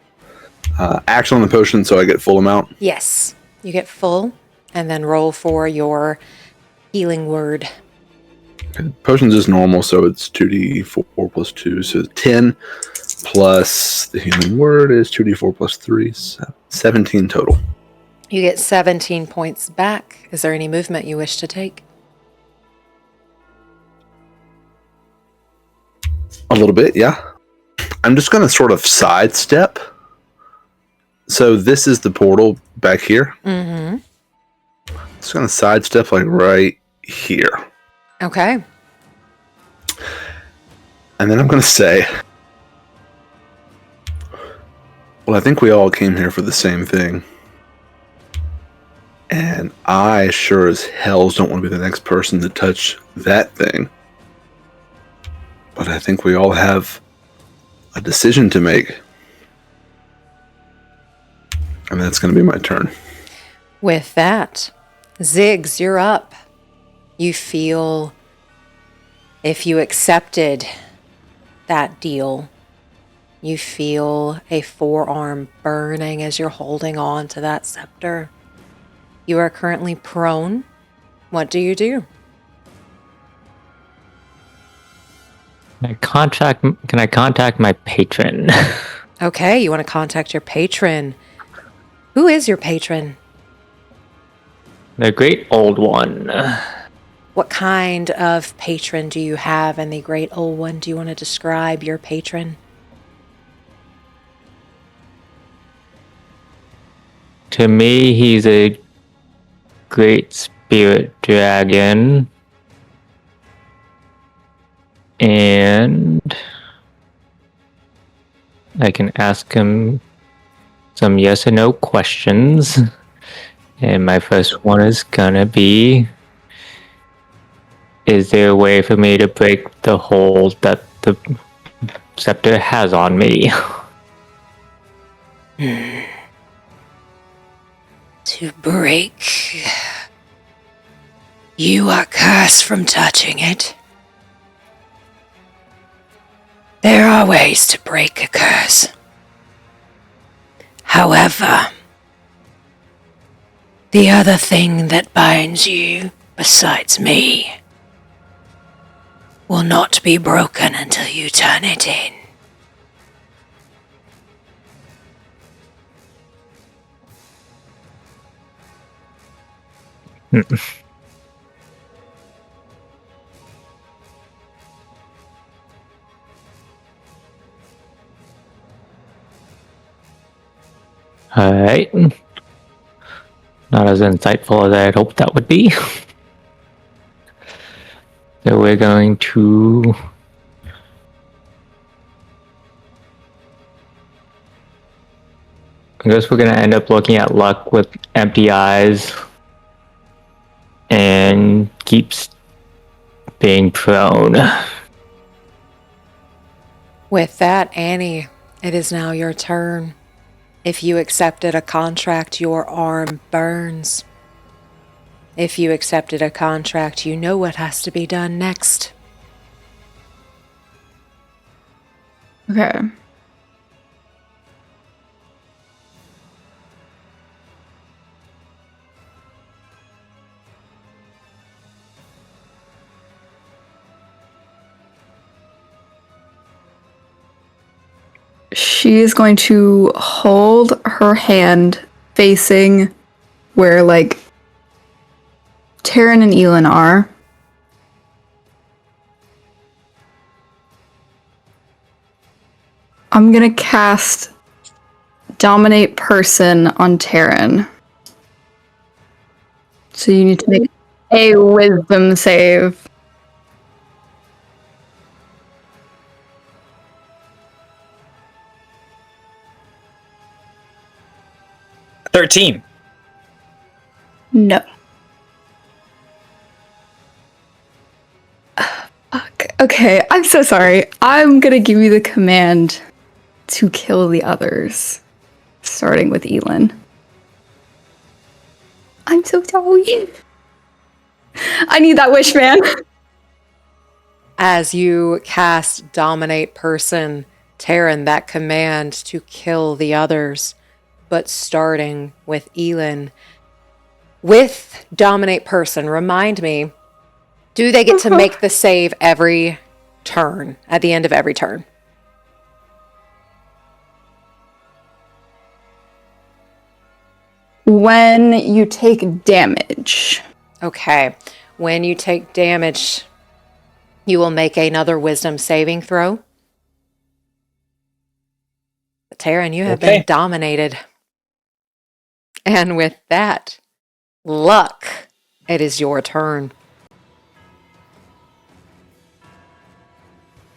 Action on the potion, so I get full amount. Yes, you get full, and then roll for your Healing Word. Potions is normal, so it's 2d4 plus 2, so 10 plus the Healing Word is 2d4 plus 3, so 17 total. You get 17 points back. Is there any movement you wish to take? A little bit, yeah. I'm just going to sort of sidestep. So this is the portal back here. Mm-hmm. Just going to sidestep like right here. Okay. And then I'm going to say, well, I think we all came here for the same thing. And I sure as hells don't want to be the next person to touch that thing. But I think we all have a decision to make. And that's going to be my turn. With that, Ziggs, you're up. You feel if you accepted that deal, you feel a forearm burning as you're holding on to that scepter. You are currently prone. What do you do? Can I contact my patron? Okay, you want to contact your patron. Who is your patron? The great old one. What kind of patron do you have in the great old one? Do you want to describe your patron? To me, he's a great spirit dragon. And I can ask him some yes or no questions. And my first one is gonna be, is there a way for me to break the hold that the scepter has on me? To break. You are cursed from touching it. There are ways to break a curse. However, the other thing that binds you, besides me, will not be broken until you turn it in. Alright. Not as insightful as I had hoped that would be. So we're going to... I guess we're going to end up looking at luck with empty eyes. And keeps being prone. With that, Annie, it is now your turn. If you accepted a contract, your arm burns. If you accepted a contract, you know what has to be done next. Okay. She is going to hold her hand facing where, like, Taryn and Elin are. I'm gonna cast Dominate Person on Taryn. So you need to make a wisdom save. $13. No. Fuck. Okay, I'm so sorry. I'm gonna give you the command to kill the others, starting with Elin. I'm so sorry. I need that wish, man. As you cast Dominate Person, Taryn, that command to kill the others, but starting with Elin. With Dominate Person, remind me, do they get to make the save every turn, at the end of every turn? When you take damage. Okay. When you take damage, you will make another wisdom saving throw. Taryn, you have been dominated. And with that, luck, it is your turn.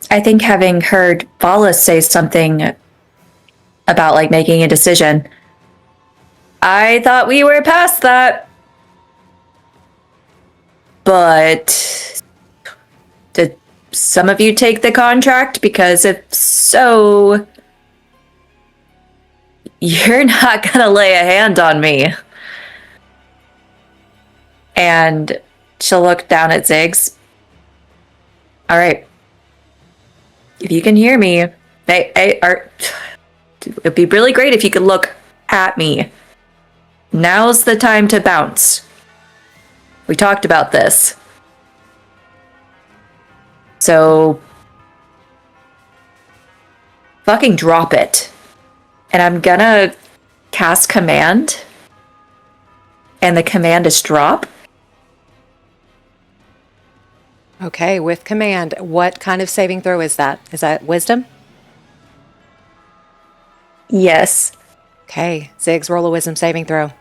I think having heard Valas say something about like making a decision, I thought we were past that. But did some of you take the contract? Because if so, you're not gonna lay a hand on me. And she'll look down at Ziggs. All right. If you can hear me, it'd be really great if you could look at me. Now's the time to bounce. We talked about this. So, fucking drop it. And I'm gonna cast command. And the command is drop. Okay, with command, what kind of saving throw is that? Is that wisdom? Yes. Okay, Ziggs, roll a wisdom saving throw.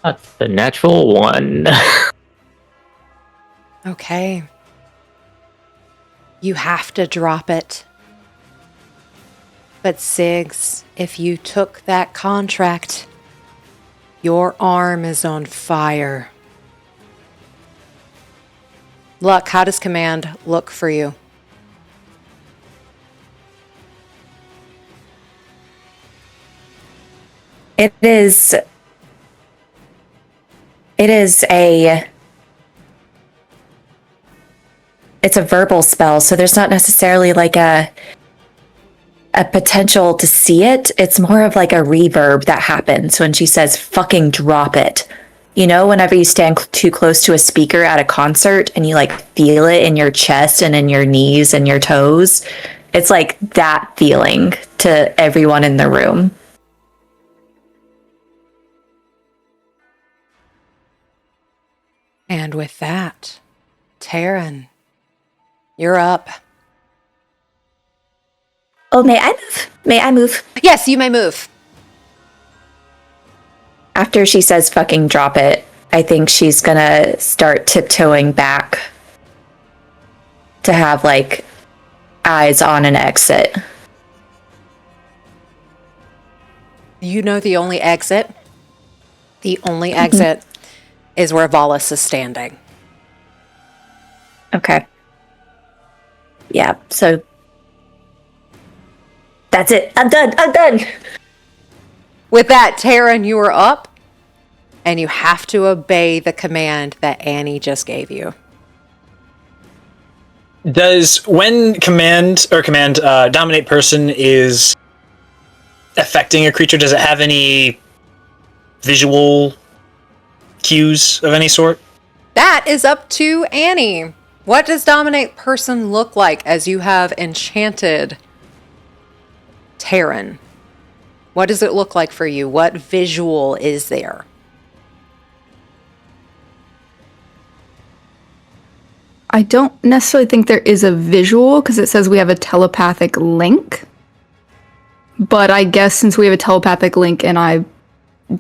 That's the natural one. Okay. You have to drop it. But Sigs, if you took that contract, your arm is on fire. Luck, how does command look for you? It is it's a verbal spell, so there's not necessarily like a potential to see it. It's more of like a reverb that happens when she says fucking drop it. You know, whenever you stand too close to a speaker at a concert and you like feel it in your chest and in your knees and your toes, it's like that feeling to everyone in the room. And with that, Taryn, you're up. Oh, may I move? May I move? Yes, you may move. After she says fucking drop it, I think she's gonna start tiptoeing back to have like eyes on an exit. You know the only exit? The only exit is where Valas is standing. Okay. Yeah, so that's it. I'm done. With that, Taryn, you are up, and you have to obey the command that Annie just gave you. Does when command dominate person is affecting a creature, does it have any visual cues of any sort? That is up to Annie. What does dominate person look like as you have enchanted Taryn? What does it look like for you? What visual is there? I don't necessarily think there is a visual because it says we have a telepathic link. But I guess since we have a telepathic link and I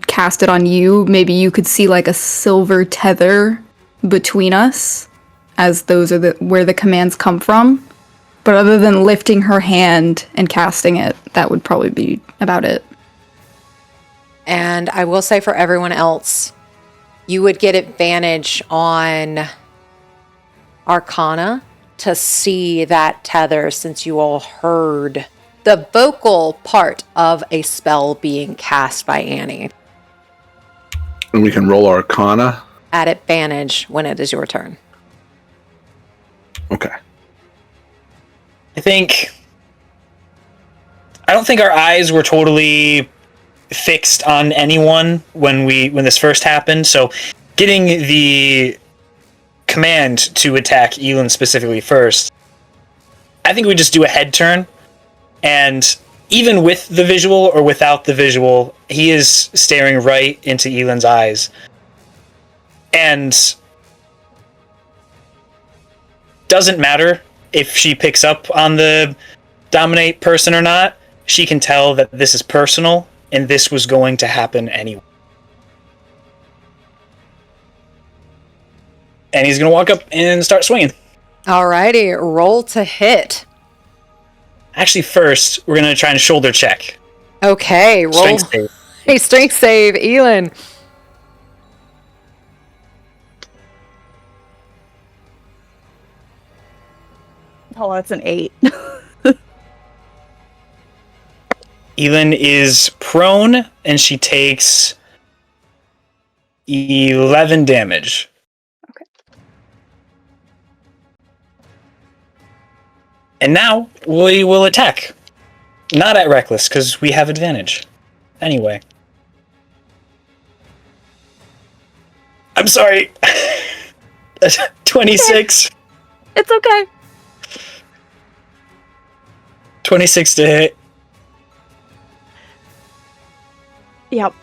cast it on you, maybe you could see like a silver tether between us, as those are where the commands come from. But other than lifting her hand and casting it, that would probably be about it. And I will say for everyone else, you would get advantage on Arcana to see that tether since you all heard the vocal part of a spell being cast by Annie. And we can roll Arcana. At advantage when it is your turn. Okay. I don't think our eyes were totally fixed on anyone when this first happened, so getting the command to attack Elin specifically first, I think we just do a head turn, and even with the visual or without the visual, he is staring right into Elin's eyes. And doesn't matter if she picks up on the dominate person or not, she can tell that this is personal and this was going to happen anyway. And he's going to walk up and start swinging. Alrighty, roll to hit. Actually, first, we're going to try and shoulder check. Okay, roll. Strength save. Hey, strength save, Elin. Oh, that's an 8. Elin is prone, and she takes 11 damage. Okay. And now we will attack. Not at reckless, because we have advantage. Anyway. I'm sorry. 26. It's okay. 26 to hit. Yep.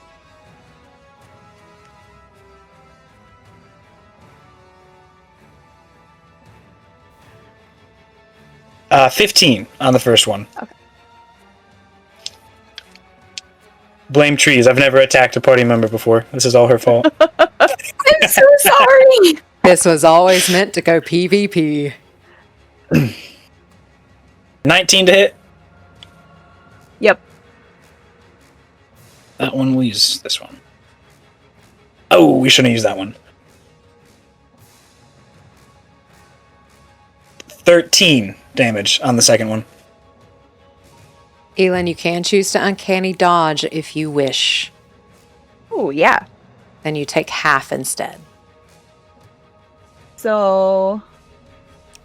$15 on the first one. Okay. blame trees. I've never attacked a party member before. This is all her fault. I'm so sorry. This was always meant to go PvP. 19 to hit. Yep. That one, we'll use this one. Oh, we shouldn't use that one. 13 damage on the second one. Elin, you can choose to uncanny dodge if you wish. Oh, yeah. Then you take half instead. So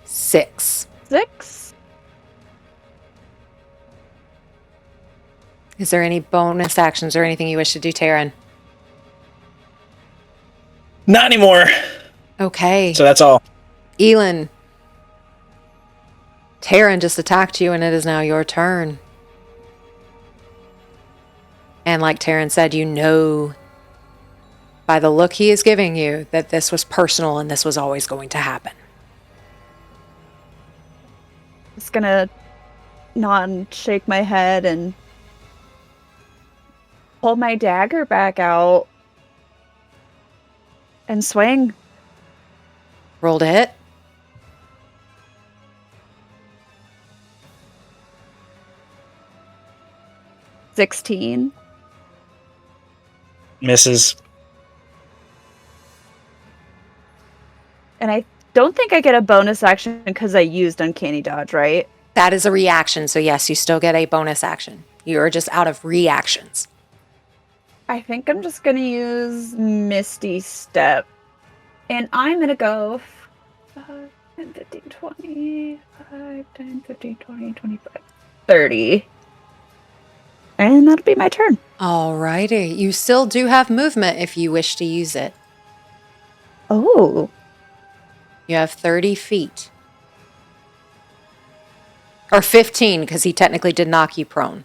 6. 6. Is there any bonus actions or anything you wish to do, Taryn? Not anymore. Okay. So that's all. Elin, Taryn just attacked you and it is now your turn. And like Taryn said, you know by the look he is giving you that this was personal and this was always going to happen. Just gonna nod and shake my head and pull my dagger back out and swing. Roll to hit. $16. Misses. And I don't think I get a bonus action because I used Uncanny Dodge, right? That is a reaction, so yes, you still get a bonus action. You are just out of reactions. I think I'm just going to use Misty Step. And I'm going to go 5, 10, 15, 20, 5, 10, 15, 20, 25, 30. And that'll be my turn. Alrighty. You still do have movement if you wish to use it. Oh. You have 30 feet. Or 15, because he technically did knock you prone.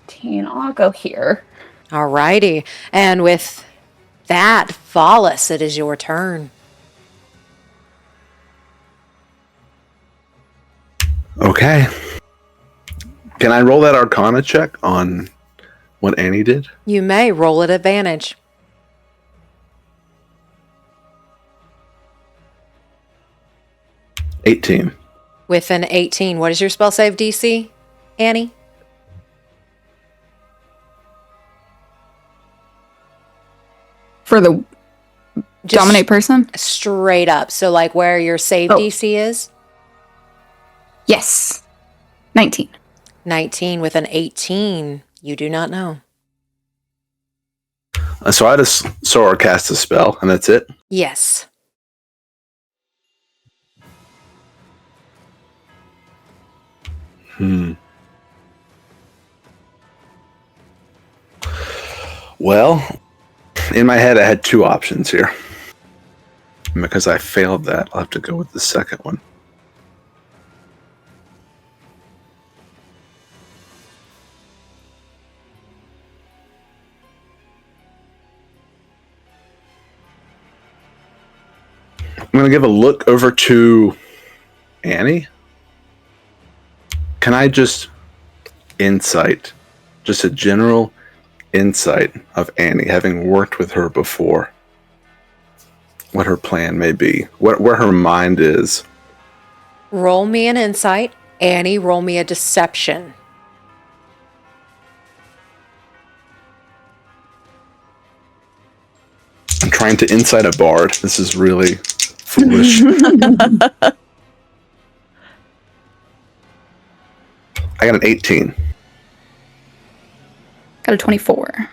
15. I'll go here. Alrighty. And with that, Valas, it is your turn. Okay. Can I roll that Arcana check on what Annie did? You may roll at advantage. $18. With an 18, what is your spell save DC, Annie? For the Just dominate person? Straight up. So like where your save Oh. DC is? Yes. 19. 19 with an 18. You do not know. So I just saw her cast a spell, and that's it? Yes. Well, in my head, I had two options here. And because I failed that, I'll have to go with the second one. I'm going to give a look over to Annie. Can I just insight, just a general insight of Annie, having worked with her before, what her plan may be, where her mind is? Roll me an insight. Annie, roll me a deception. I'm trying to insight a bard. This is really foolish. I got an 18. Got a 24.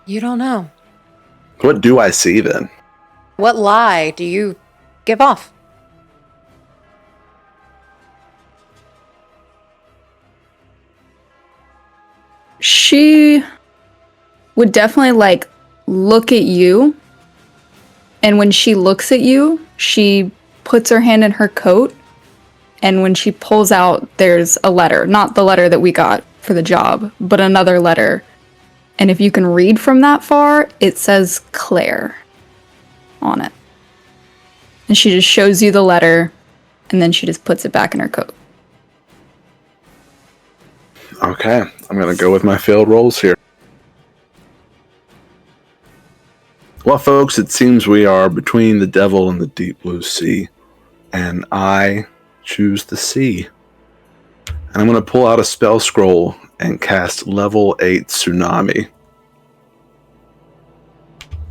You don't know. What do I see then? What lie do you give off? She would definitely like look at you, and when she looks at you, she puts her hand in her coat, and when she pulls out, there's a letter, not the letter that we got for the job, but another letter. And if you can read from that far, it says Claire on it. And she just shows you the letter, and then she just puts it back in her coat. Okay, I'm going to go with my failed rolls here. Well, folks, it seems we are between the devil and the deep blue sea, and I choose the sea. And I'm going to pull out a spell scroll and cast level 8 Tsunami.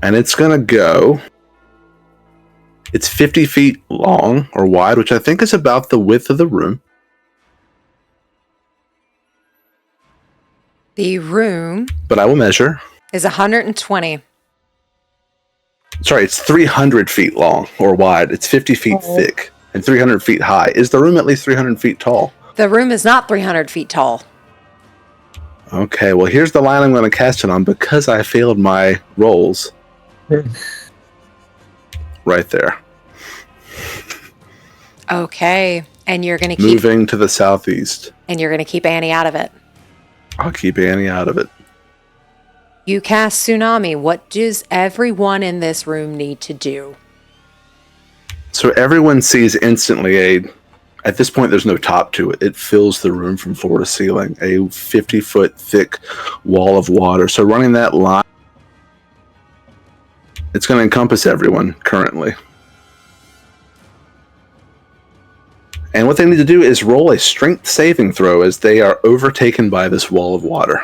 And it's going to go... It's 50 feet long or wide, which I think is about the width of the room. The room But I will measure. is 120. Sorry, it's 300 feet long or wide. It's 50 feet thick and 300 feet high. Is the room at least 300 feet tall? The room is not 300 feet tall. Okay, well, here's the line I'm going to cast it on because I failed my rolls. Right there. Okay, and you're going to keep Moving to the southeast. and you're going to keep Annie out of it. I'll keep Annie out of it. You cast Tsunami. What does everyone in this room need to do? So everyone sees instantly at this point there's no top to it. It fills the room from floor to ceiling. A 50-foot thick wall of water. So running that line, it's going to encompass everyone currently. And what they need to do is roll a strength saving throw as they are overtaken by this wall of water.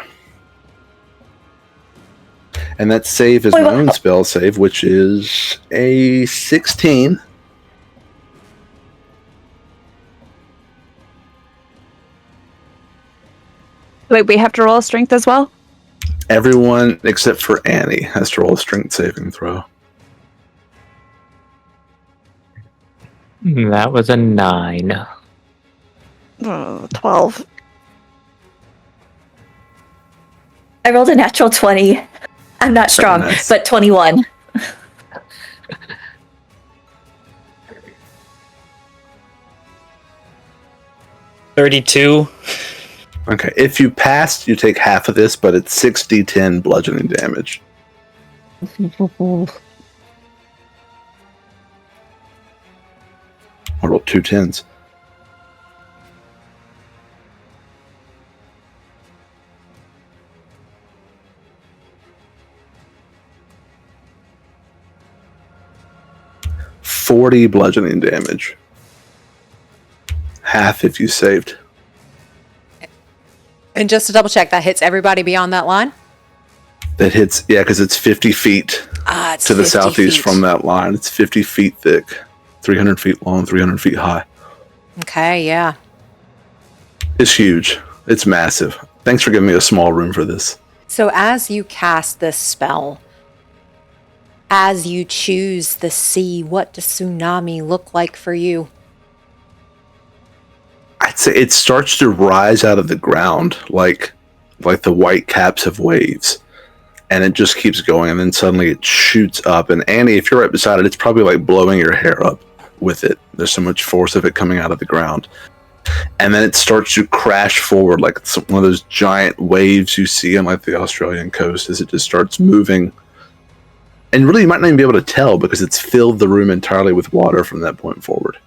And that save is my own spell save, which is a 16. Wait, we have to roll a strength as well? Everyone except for Annie has to roll a strength saving throw. That was a 9. 12. I rolled a natural 20. I'm not strong, nice. but 21. $32. Okay, if you passed, you take half of this, but it's 6d10 bludgeoning damage. I rolled 2 10s. $40 bludgeoning damage. Half if you saved. And just to double check, that hits everybody beyond that line? That hits, yeah, because it's 50 feet It's to the 50 southeast feet. from that line. It's 50 feet thick, 300 feet long, 300 feet high. Okay, yeah. It's huge. It's massive. Thanks for giving me a small room for this. So as you cast this spell, as you choose the sea, what does Tsunami look like for you? I'd say it starts to rise out of the ground like the white caps of waves. And it just keeps going, and then suddenly it shoots up. And Annie, if you're right beside it, it's probably like blowing your hair up with it. There's so much force of it coming out of the ground. And then it starts to crash forward like it's one of those giant waves you see on like the Australian coast as it just starts moving. And really, you might not even be able to tell because it's filled the room entirely with water from that point forward.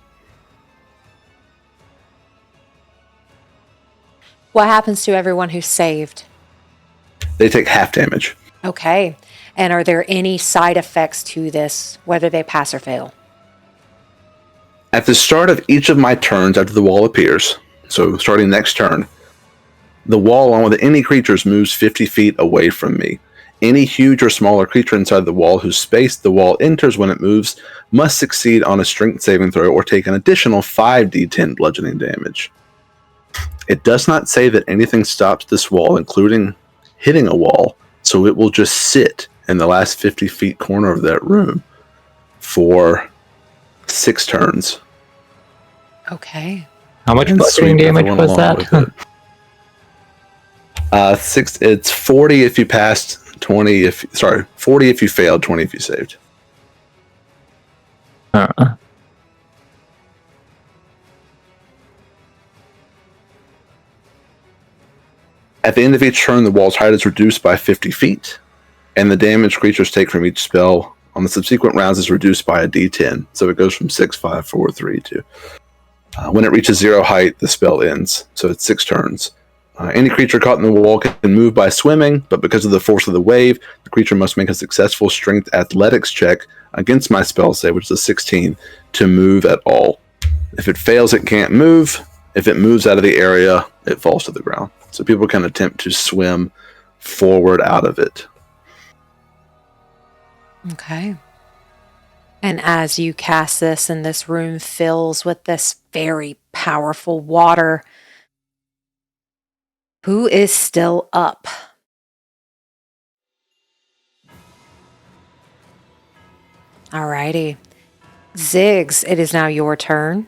What happens to everyone who's saved? They take half damage. Okay. And are there any side effects to this, whether they pass or fail? At the start of each of my turns after the wall appears, so starting next turn, the wall, along with any creatures, moves 50 feet away from me. Any huge or smaller creature inside the wall whose space the wall enters when it moves must succeed on a strength saving throw or take an additional 5d10 bludgeoning damage. It does not say that anything stops this wall, including hitting a wall, so it will just sit in the last 50 feet corner of that room for 6 turns. Okay. How much And bludgeoning sweep damage everyone was along that? with it. It's 40 if you passed, 40 if you failed, 20 if you saved. At the end of each turn, the wall's height is reduced by 50 feet, and the damage creatures take from each spell on the subsequent rounds is reduced by a d10. So it goes from 6, 5, 4, 3, 2. When it reaches 0 height, the spell ends. So it's 6 turns. Any creature caught in the wall can move by swimming, but because of the force of the wave, the creature must make a successful strength athletics check against my spell save, which is a 16, to move at all. If it fails, it can't move. If it moves out of the area, it falls to the ground. So people can attempt to swim forward out of it. Okay. And as you cast this and this room fills with this very powerful water, who is still up? Alrighty. Ziggs, it is now your turn.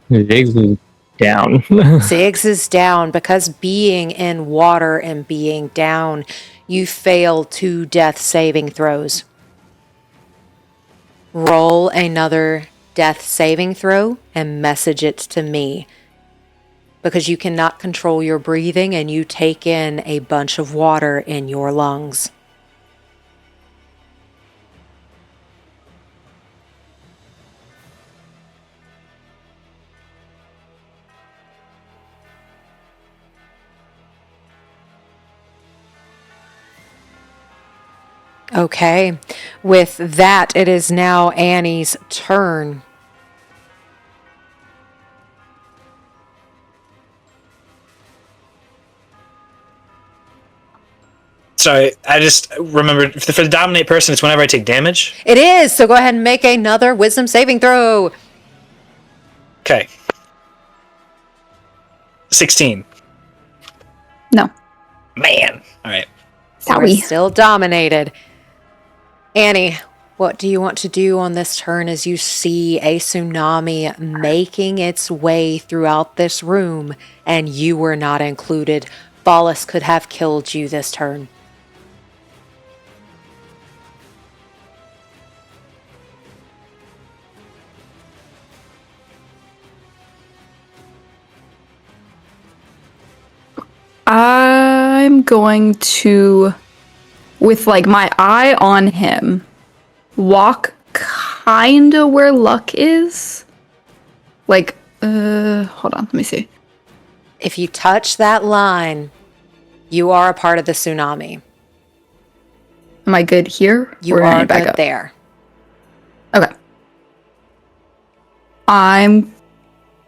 Ziggs is down. Ziggs is down because being in water and being down, you fail 2 death saving throws. Roll another death saving throw and message it to me. Because you cannot control your breathing and you take in a bunch of water in your lungs. Okay, with that, it is now Annie's turn. Sorry, I just remembered for the dominate person, it's whenever I take damage. It is, so go ahead and make another wisdom saving throw. Okay. 16. No. Man. All right. We're Sorry. still dominated. Annie, what do you want to do on this turn as you see a tsunami making its way throughout this room and you were not included? Valas could have killed you this turn. I'm going to, with like my eye on him, walk kinda where Luck is. Like, hold on, let me see. If you touch that line, you are a part of the tsunami. Am I good here? You Or am I are back good up? there. Okay. I'm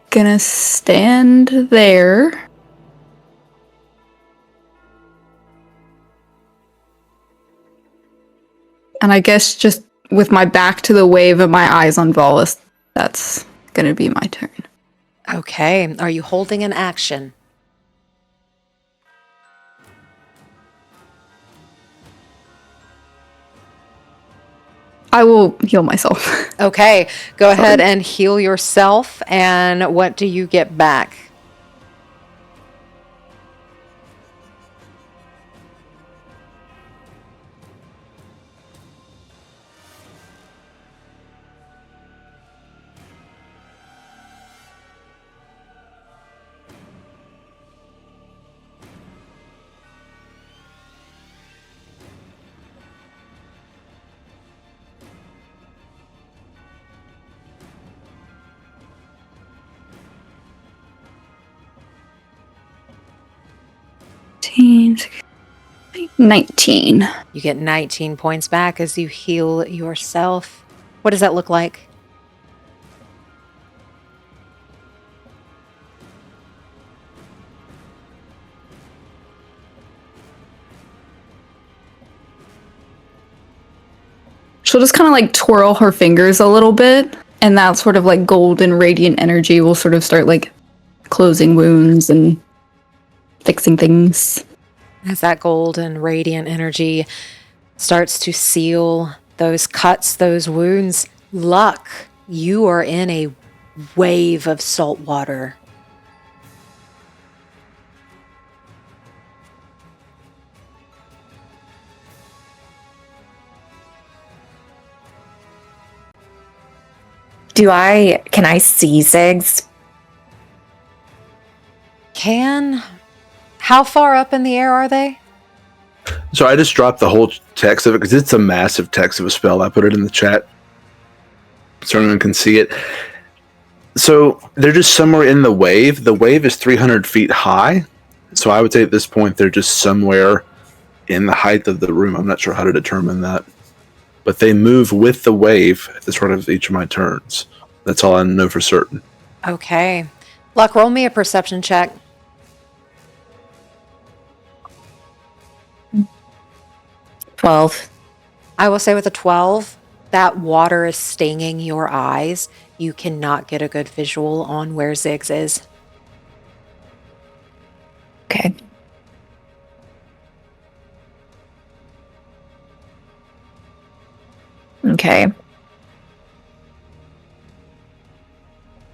gonna stand there. And I guess just with my back to the wave and my eyes on Valas, that's gonna be my turn. Okay, are you holding an action? I will heal myself. Okay, go ahead and heal yourself. And what do you get back? Team 19. You get 19 points back as you heal yourself. What does that look like? She'll just kind of like twirl her fingers a little bit, and that sort of like golden radiant energy will sort of start like closing wounds and fixing things. As that golden radiant energy starts to seal those cuts, those wounds, Luck, you are in a wave of salt water. Can I see Ziggs? How far up in the air are they? So I just dropped the whole text of it because it's a massive text of a spell. I put it in the chat so everyone can see it. So they're just somewhere in the wave. The wave is 300 feet high. So I would say at this point they're just somewhere in the height of the room. I'm not sure how to determine that. But they move with the wave at the start of each of my turns. That's all I know for certain. Okay. Luck, roll me a perception check. 12. I will say with a 12, that water is stinging your eyes. You cannot get a good visual on where Ziggs is. Okay. Okay.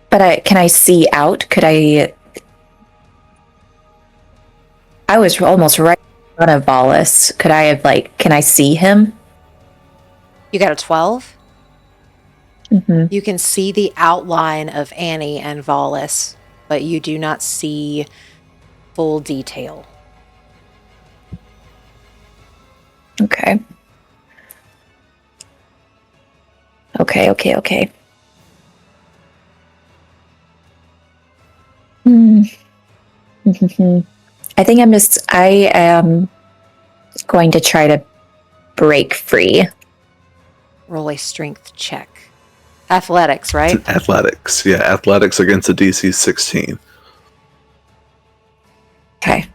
But can I see out? I was almost right in front of Valas. Could I have, can I see him? You got a 12? Mm-hmm. You can see the outline of Annie and Valas, but you do not see full detail. Okay. Okay. I think I am going to try to break free. Roll a strength check. Athletics, right? It's athletics. Yeah, athletics against a DC 16. Okay.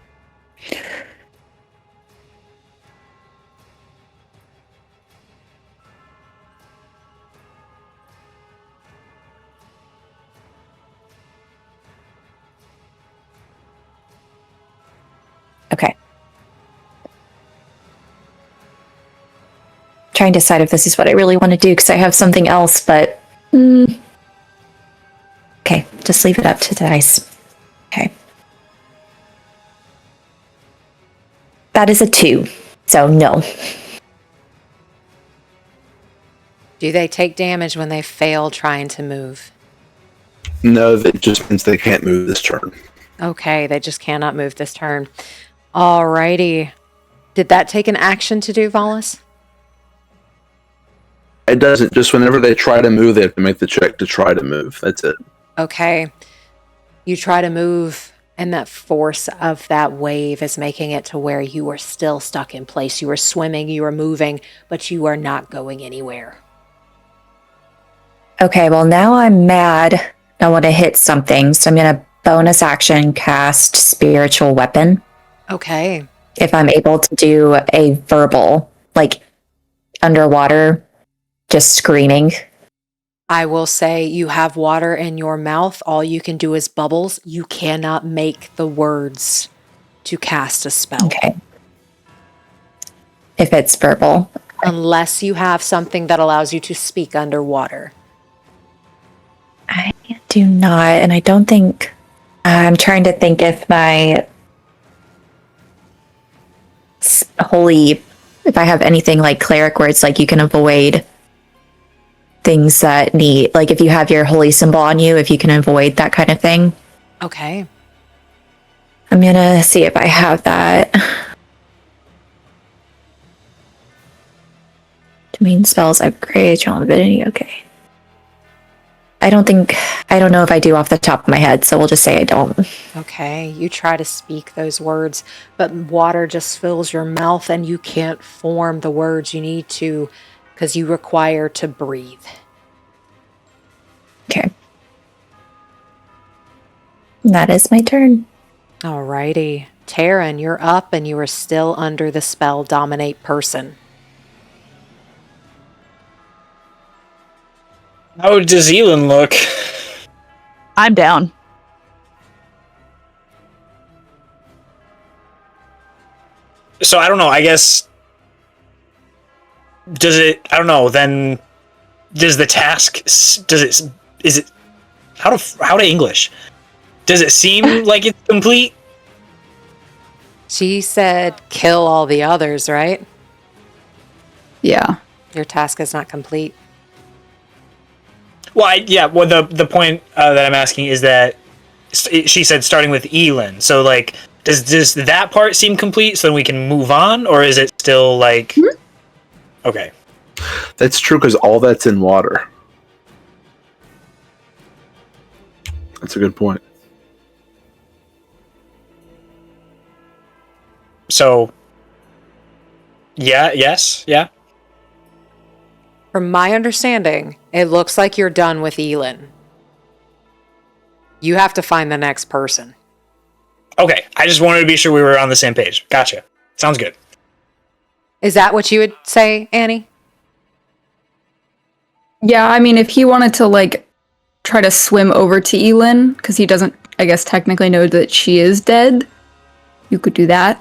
Okay. Trying to decide if this is what I really want to do because I have something else, but okay, just leave it up to the dice. Okay. That is a 2, so no. Do they take damage when they fail trying to move? No, that just means they can't move this turn. Okay, they just cannot move this turn. Alrighty. Did that take an action to do, Valas? It doesn't. Just whenever they try to move, they have to make the check to try to move. That's it. Okay. You try to move, and that force of that wave is making it to where you are still stuck in place. You are swimming, you are moving, but you are not going anywhere. Okay, well now I'm mad. I want to hit something, so I'm going to bonus action cast Spiritual Weapon. Okay. If I'm able to do a verbal, underwater, just screaming. I will say you have water in your mouth. All you can do is bubbles. You cannot make the words to cast a spell. Okay. If it's verbal. Unless you have something that allows you to speak underwater. I do not, and I don't think... I'm trying to think if my if I have anything like cleric where it's you can avoid things that need, if you have your holy symbol on you, if you can avoid that kind of thing. Okay. I'm gonna see if I have that. Domain spells upgrade, channel divinity, okay. I don't know if I do off the top of my head, so we'll just say I don't. Okay, you try to speak those words, but water just fills your mouth and you can't form the words you need to because you require to breathe. Okay. That is my turn. Alrighty. Taryn, you're up and you are still under the spell Dominate Person. How does Elin look? I'm down. So I don't know, I guess... Does it... I don't know, then... Does the task... Is it... How to English? Does it seem like it's complete? She said kill all the others, right? Yeah. Your task is not complete. Well, the point that I'm asking is that she said starting with Elin. So, does that part seem complete so then we can move on? Or is it still, Okay. That's true because all that's in water. That's a good point. So, yeah. From my understanding, it looks like you're done with Elin. You have to find the next person. Okay, I just wanted to be sure we were on the same page. Gotcha. Sounds good. Is that what you would say, Annie? Yeah, I mean, if he wanted to, like, try to swim over to Elin, because he doesn't, I guess, technically know that she is dead, you could do that.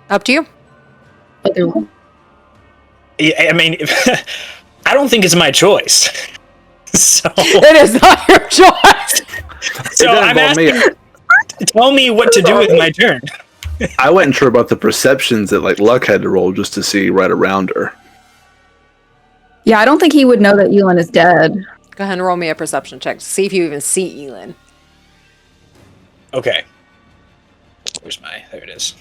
Up to you. But there, I mean, I don't think it's my choice. So, It is not your choice. so I'm asking, tell me what to do with my turn. I wasn't sure about the perceptions that like Luck had to roll just to see right around her. yeah, I don't think he would know that Elin is dead. Go ahead and roll me a perception check to see if you even see Elin. Okay. There it is.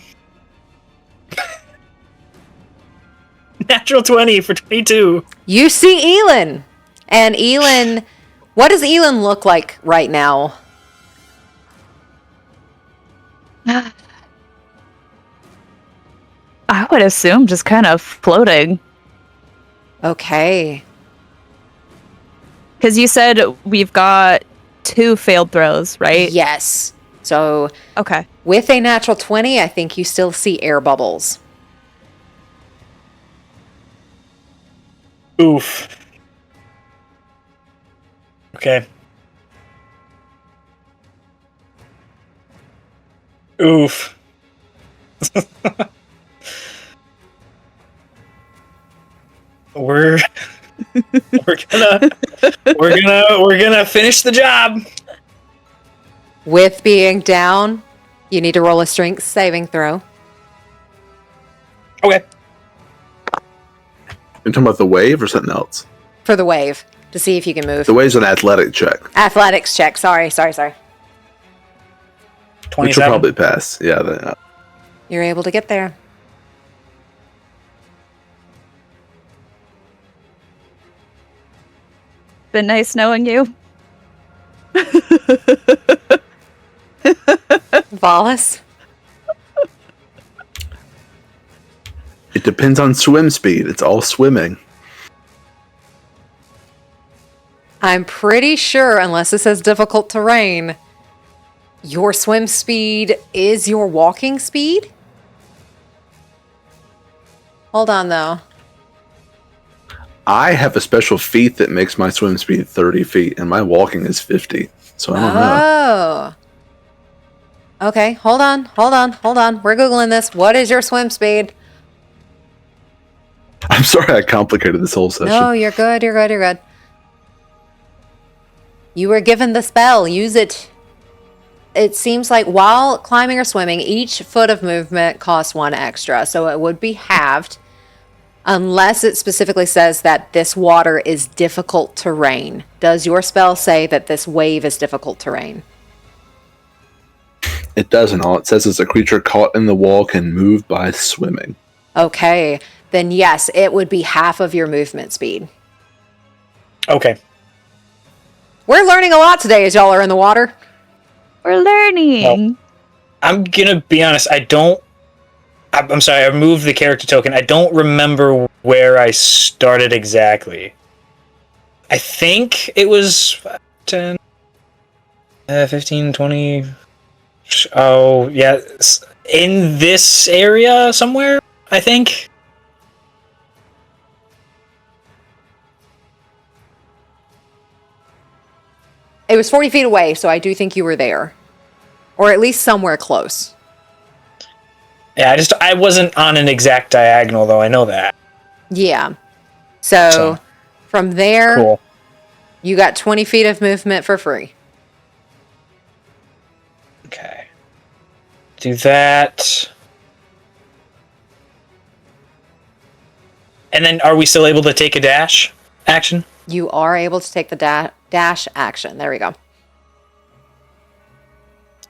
Natural 20 for 22. You see Elin. And Elin, what does Elin look like right now? I would assume just kind of floating. Okay. Because you said we've got 2 failed throws, right? Yes. So Okay. with a natural 20, I think you still see air bubbles. Oof. Okay. Oof. we're gonna finish the job. With being down, you need to roll a strength saving throw. Okay. You're talking about the wave or something else? For the wave, to see if you can move. The wave's an athletic check, Athletics check. Sorry. which will 27. probably pass. Yeah. You're able to get there. Been nice knowing you. Valas? It depends on swim speed. It's all swimming. I'm pretty sure, unless it says difficult terrain, your swim speed is your walking speed? Hold on, though. I have a special feat that makes my swim speed 30 feet, and my walking is 50. So I don't know. Oh. Okay, hold on. We're Googling this. What is your swim speed? I'm sorry I complicated this whole session. No, you're good. You were given the spell. Use it. It seems like while climbing or swimming, each foot of movement costs 1 extra, so it would be halved. Unless it specifically says that this water is difficult terrain. Does your spell say that this wave is difficult terrain? It doesn't. All it says is a creature caught in the wall can move by swimming. Okay, then yes, it would be half of your movement speed. Okay. We're learning a lot today as y'all are in the water. We're learning. Well, I'm gonna be honest, I'm sorry, I removed the character token. I don't remember where I started exactly. I think it was 10, 15, 20... Oh, yeah. In this area somewhere, I think. It was 40 feet away, so I do think you were there. Or at least somewhere close. Yeah, I wasn't on an exact diagonal, though. I know that. Yeah. So from there, Cool. you got 20 feet of movement for free. Okay. Do that. And then are we still able to take a dash action? You are able to take the dash action. There we go.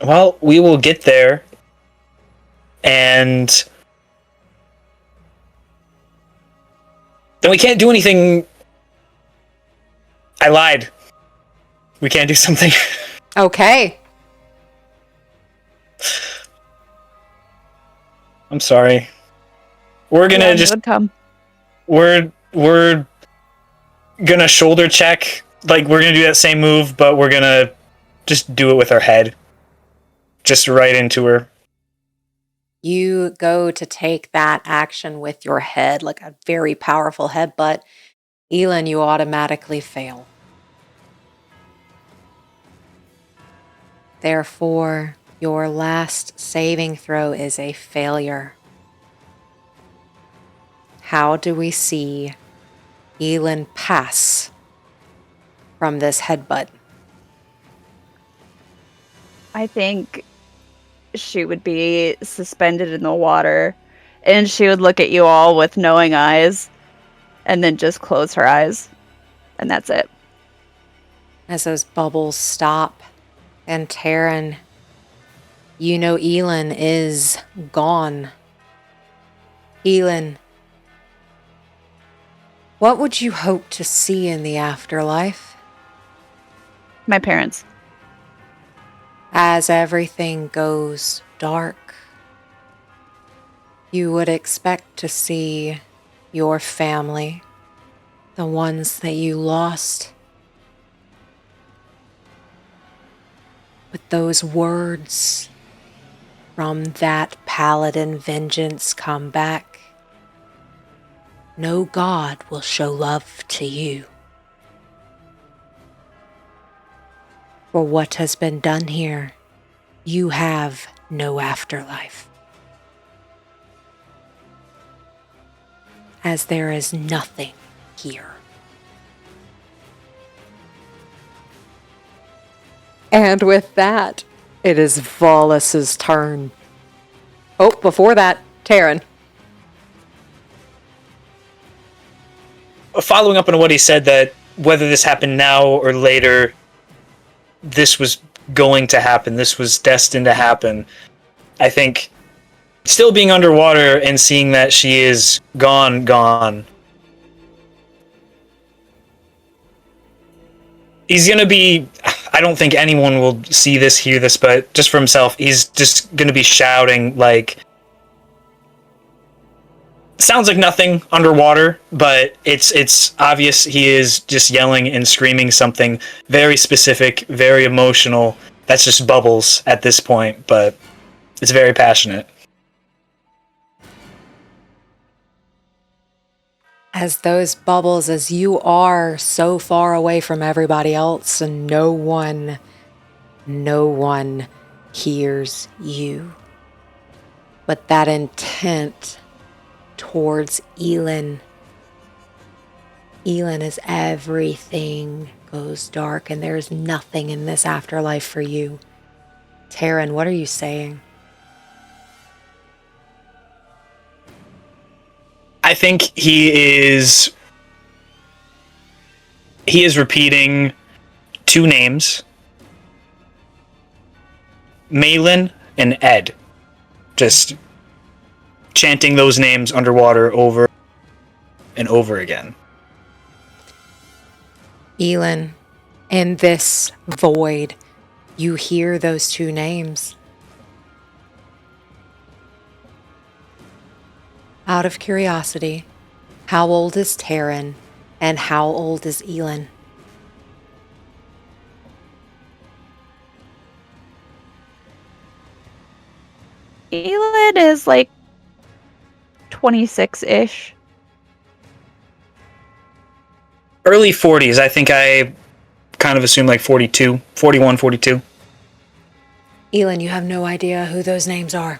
Well, we will get there. And then we can't do anything. I lied. We can't do something. Okay. I'm sorry. We're gonna Yeah, would come. we're gonna shoulder check. Like, we're gonna do that same move, but we're gonna just do it with our head. Just right into her. You go to take that action with your head, like a very powerful headbutt. Elin, you automatically fail. Therefore, your last saving throw is a failure. How do we see Elin pass from this headbutt? I think she would be suspended in the water, and she would look at you all with knowing eyes, and then just close her eyes, and that's it. As those bubbles stop, and Taryn, you know Elin is gone. Elin, what would you hope to see in the afterlife? My parents. As everything goes dark, you would expect to see your family, the ones that you lost. But those words from that paladin vengeance come back. No god will show love to you. For what has been done here, you have no afterlife. As there is nothing here. And with that, it is Valas's turn. Oh, before that, Taryn. Following up on what he said, that whether this happened now or later, this was going to happen. This was destined to happen. I think still being underwater and seeing that she is gone. He's going to be... I don't think anyone will see this, hear this, but just for himself, he's just going to be shouting, like... Sounds like nothing underwater, but it's obvious he is just yelling and screaming something very specific, very emotional. That's just bubbles at this point, but it's very passionate. As those bubbles, as you are so far away from everybody else and no one hears you. But that intent towards Elin as everything goes dark and there's nothing in this afterlife for you. Taryn, what are you saying? I think he is repeating two names. Malin and Ed. Just chanting those names underwater over and over again. Elin, in this void, you hear those two names. Out of curiosity, how old is Taryn and how old is Elin? Elin is like 26-ish. Early 40s, I think I kind of assume like 42, 41, 42. Elin, you have no idea who those names are.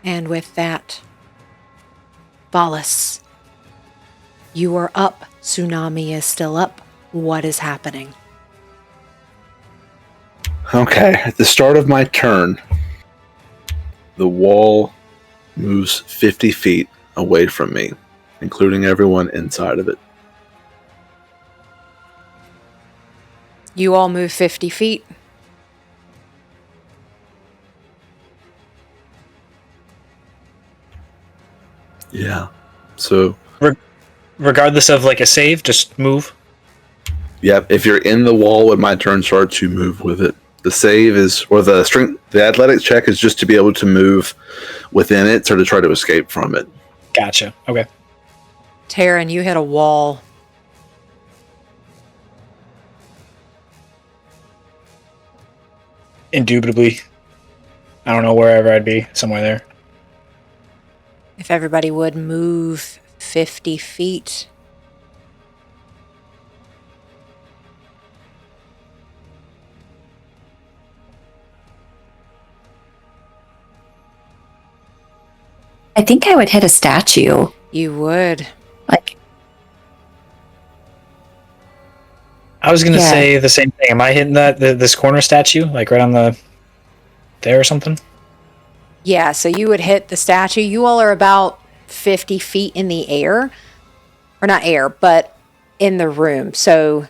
And with that, Valas, you are up. Tsunami is still up. What is happening? Okay, at the start of my turn, the wall moves 50 feet away from me, including everyone inside of it. You all move 50 feet. Yeah. So Regardless of like a save, just move. Yep. If you're in the wall when my turn starts, you move with it. The save is, or the strength, the athletics check is just to be able to move within it, or to try to escape from it. Gotcha. Okay. Taryn, you hit a wall. Indubitably. I don't know, wherever I'd be, somewhere there. If everybody would move 50 feet. I think I would hit a statue. You would. Like, I was gonna Yeah. say the same thing. Am I hitting this corner statue, like right on there or something? Yeah, so you would hit the statue. You all are about 50 feet in the air. Or not air, but in the room. So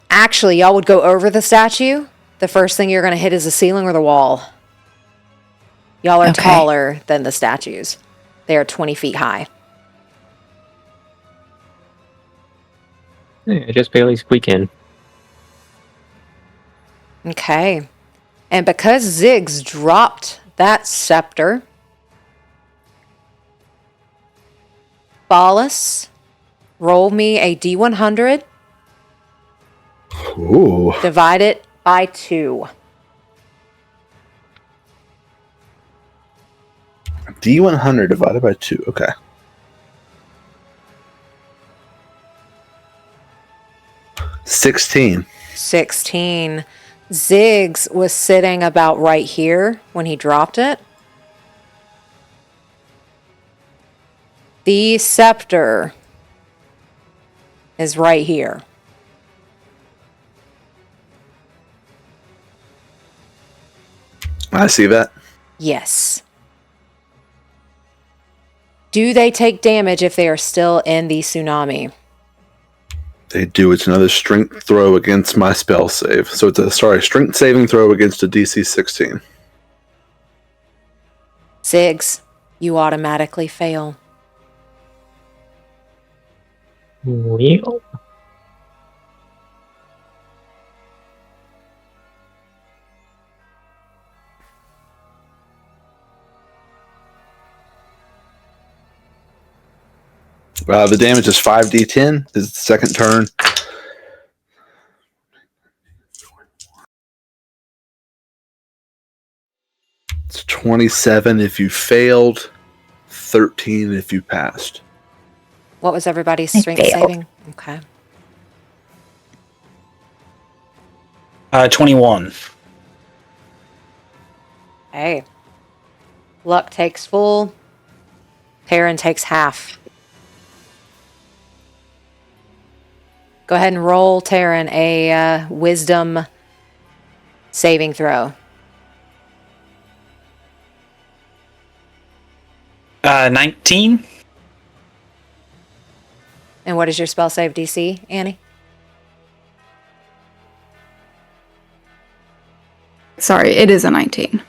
actually, y'all would go over the statue. The first thing you're going to hit is the ceiling or the wall. Y'all are Okay. taller than the statues. They are 20 feet high. Yeah, just barely squeak in. Okay. And because Ziggs dropped that scepter, Valas, roll me a D100, Ooh. divide it by 2. D100 divided by 2. Okay. $16. 16. Ziggs was sitting about right here when he dropped it. The scepter is right here. I see that. Yes. Do they take damage if they are still in the tsunami? They do. It's another strength throw against my spell save. So it's a strength saving throw against a DC 16. Ziggs, you automatically fail. Well, The damage is 5d10. This is the second turn. It's 27 if you failed, 13 if you passed. What was everybody's I strength failed. saving? Okay. 21. Hey. Luck takes full. Taryn takes half. Go ahead and roll, Taryn, a wisdom saving throw. 19. And what is your spell save DC, Annie? Sorry, it is a 19.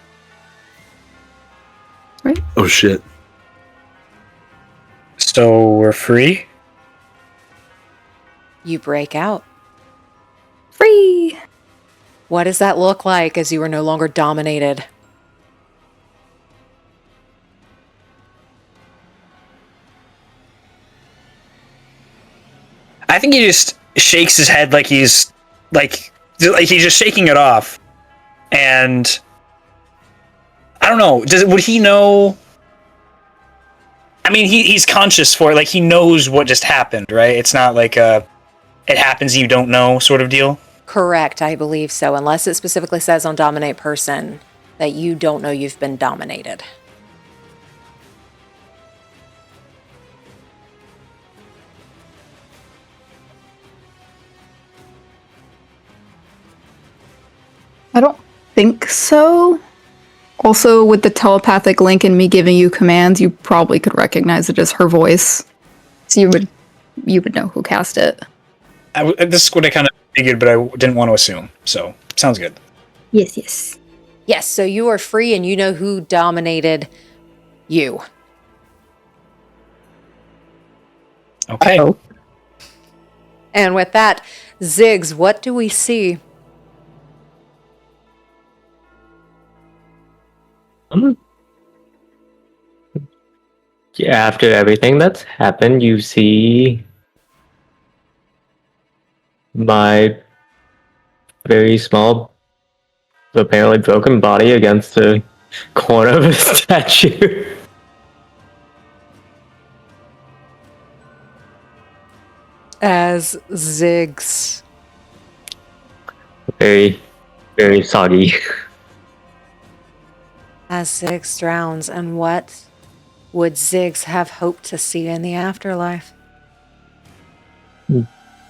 Right? Oh shit. So we're free. You break out. Free! What does that look like as you are no longer dominated? I think he just shakes his head like he's just shaking it off, and I don't know. Would he know? I mean, he's conscious for it. Like, he knows what just happened, right? It's not like it happens you don't know sort of deal. Correct, I believe so. Unless it specifically says on dominate person that you don't know you've been dominated. I don't think so. Also, with the telepathic link and me giving you commands, you probably could recognize it as her voice. So you would know who cast it. This is what I kind of figured, but I didn't want to assume. So, sounds good. Yes, yes. Yes, so you are free and you know who dominated you. Okay. Oh. And with that, Ziggs, what do we see? After everything that's happened, you see my very small, apparently broken body against the corner of a statue. As Ziggs Very, very soggy. As Ziggs drowns, and what would Ziggs have hoped to see in the afterlife?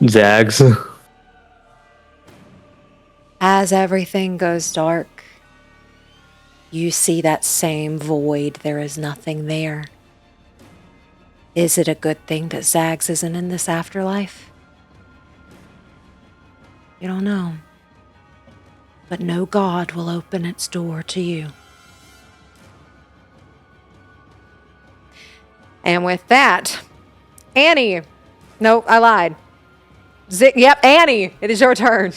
Zags. As everything goes dark, you see that same void. There is nothing there. Is it a good thing that Zags isn't in this afterlife? You don't know. But no god will open its door to you. And with that, Annie. No, I lied. Yep, Annie, it is your turn.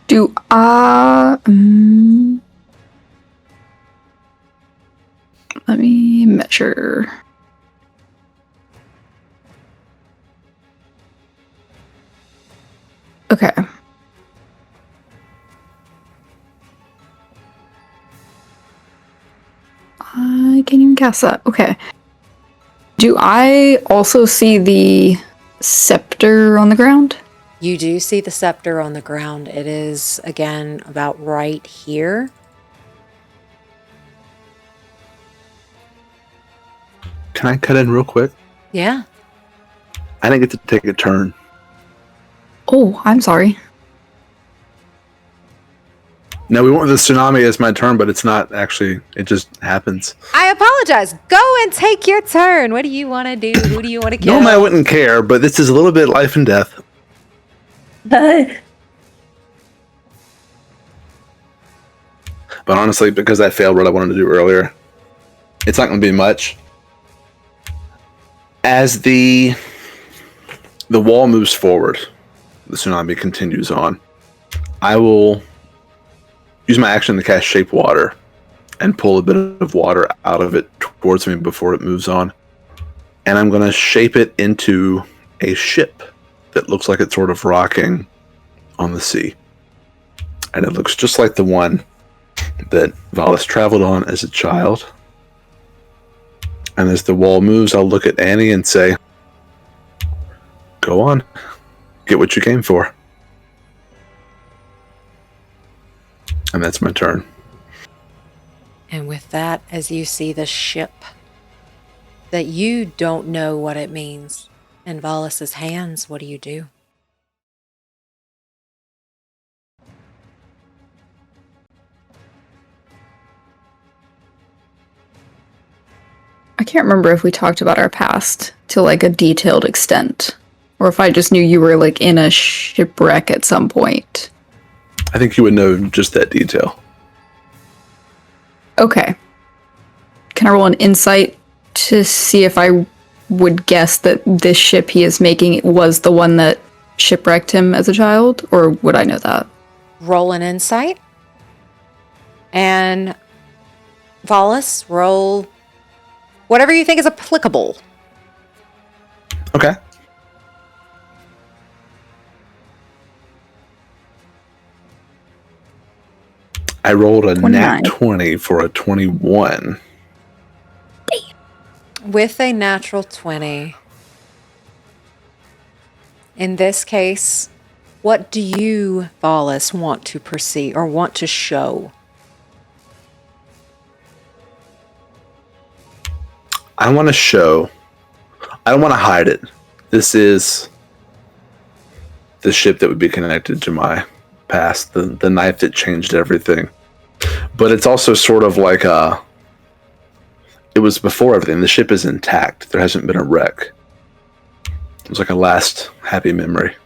Do I... let me measure. Okay. I can't even cast that. Okay. Do I also see the scepter on the ground? You do see the scepter on the ground. It is, again, about right here. Can I cut in real quick? Yeah. I didn't get to take a turn. Oh, I'm sorry. No, we went with the tsunami as my turn, but it's not actually. It just happens. I apologize. Go and take your turn. What do you want to do? Who do you want to kill? Normally I wouldn't care, but this is a little bit life and death. But honestly, because I failed what I wanted to do earlier, it's not going to be much. As the wall moves forward, the tsunami continues on. I will use my action to cast Shape Water and pull a bit of water out of it towards me before it moves on. And I'm going to shape it into a ship that looks like it's sort of rocking on the sea. And it looks just like the one that Valas traveled on as a child. And as the wall moves, I'll look at Annie and say, go on, get what you came for. And that's my turn. And with that, as you see the ship that you don't know what it means in Valas's hands, what do you do? I can't remember if we talked about our past to like a detailed extent, or if I just knew you were like in a shipwreck at some point. I think you would know just that detail. Okay. Can I roll an insight to see if I would guess that this ship he is making was the one that shipwrecked him as a child, or would I know that? Roll an insight. And Valas, roll whatever you think is applicable. Okay. I rolled a 29. nat 20 for a 21. With a natural 20, in this case, what do you, Valas, want to perceive or want to show? I want to show. I don't want to hide it. This is the ship that would be connected to my past, the knife that changed everything. But it's also sort of like it was before everything. The ship is intact. There hasn't been a wreck. It was like a last happy memory.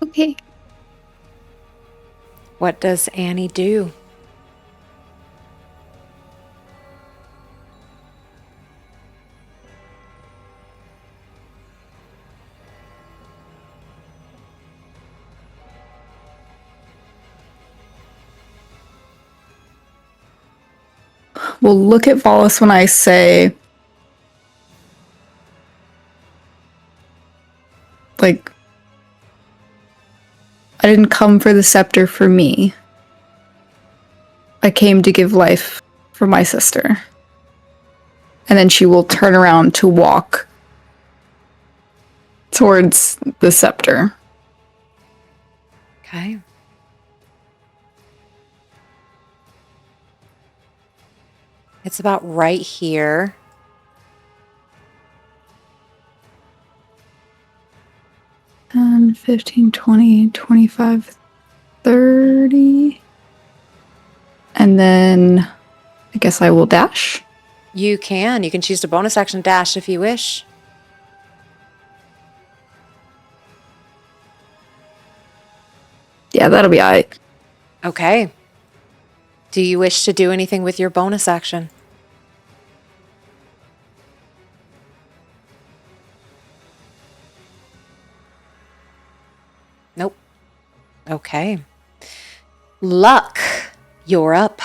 Okay. What does Annie do? We'll look at Valas when I say, like, I didn't come for the scepter for me. I came to give life for my sister. And then she will turn around to walk towards the scepter. Okay. It's about right here. 10, 15, 20, 25, 30. And then I guess I will dash. You can. You can choose to bonus action dash if you wish. Yeah, that'll be alright. Okay. Do you wish to do anything with your bonus action? Nope. Okay. Luck, you're up.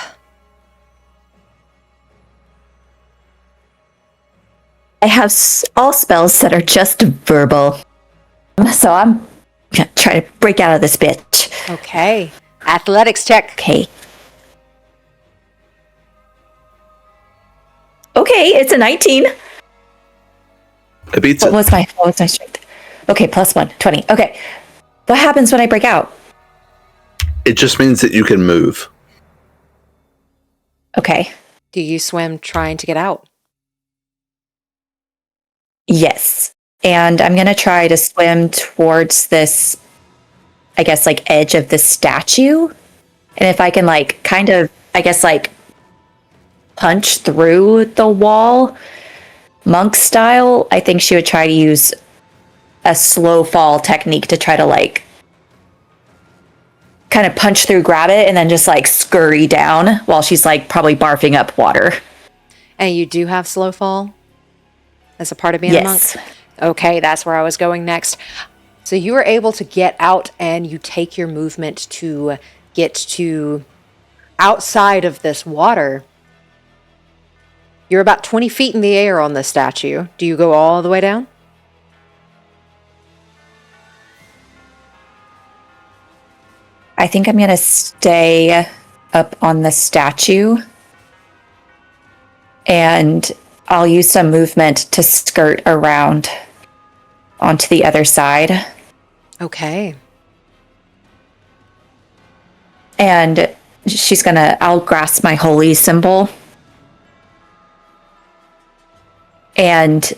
I have all spells that are just verbal. So I'm gonna try to break out of this bitch. Okay. Athletics check. Okay. Okay, it's a 19. It beats What it. was my strength? Okay, +1, 20. Okay. What happens when I break out? It just means that you can move. Okay. Do you swim trying to get out? Yes. And I'm going to try to swim towards this, I guess, like, edge of the statue. And if I can, like, kind of, I guess, like, punch through the wall, monk style, I think she would try to use a slow fall technique to try to, like, kind of punch through, grab it, and then just, like, scurry down while she's, like, probably barfing up water. And you do have slow fall as a part of being a monk? Yes. Okay, that's where I was going next. So you were able to get out and you take your movement to get to outside of this water. You're about 20 feet in the air on the statue. Do you go all the way down? I think I'm going to stay up on the statue. And I'll use some movement to skirt around onto the other side. Okay. And I'll grasp my holy symbol. And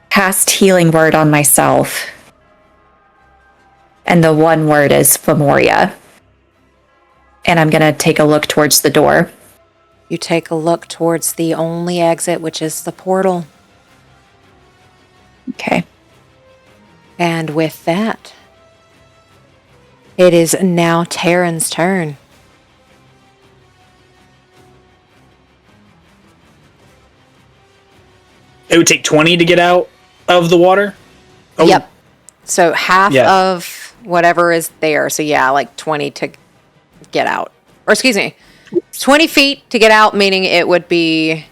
cast healing word on myself. And the one word is Formoria. And I'm going to take a look towards the door. You take a look towards the only exit, which is the portal. Okay. And with that, it is now Taryn's turn. It would take 20 to get out of the water? Oh, Yep. So half Yeah. of whatever is there. So yeah, like 20 to get out. Or excuse me, 20 feet to get out, meaning it would be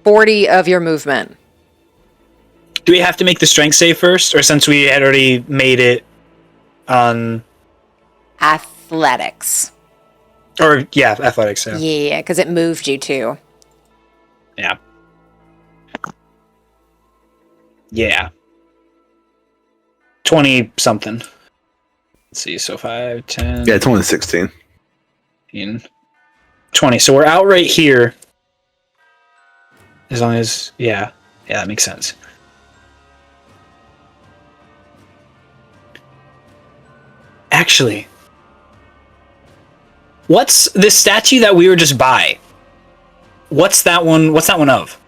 40 of your movement. Do we have to make the strength save first? Or since we had already made it on... Athletics. Or, yeah, athletics. Yeah. Yeah, because it moved you too. Yeah. Yeah. 20 something. Let's see, so 5, 10, Yeah, it's only 16. 15, 20. So we're out right here. As long as, yeah, that makes sense. Actually, what's this statue that we were just by? What's that one of?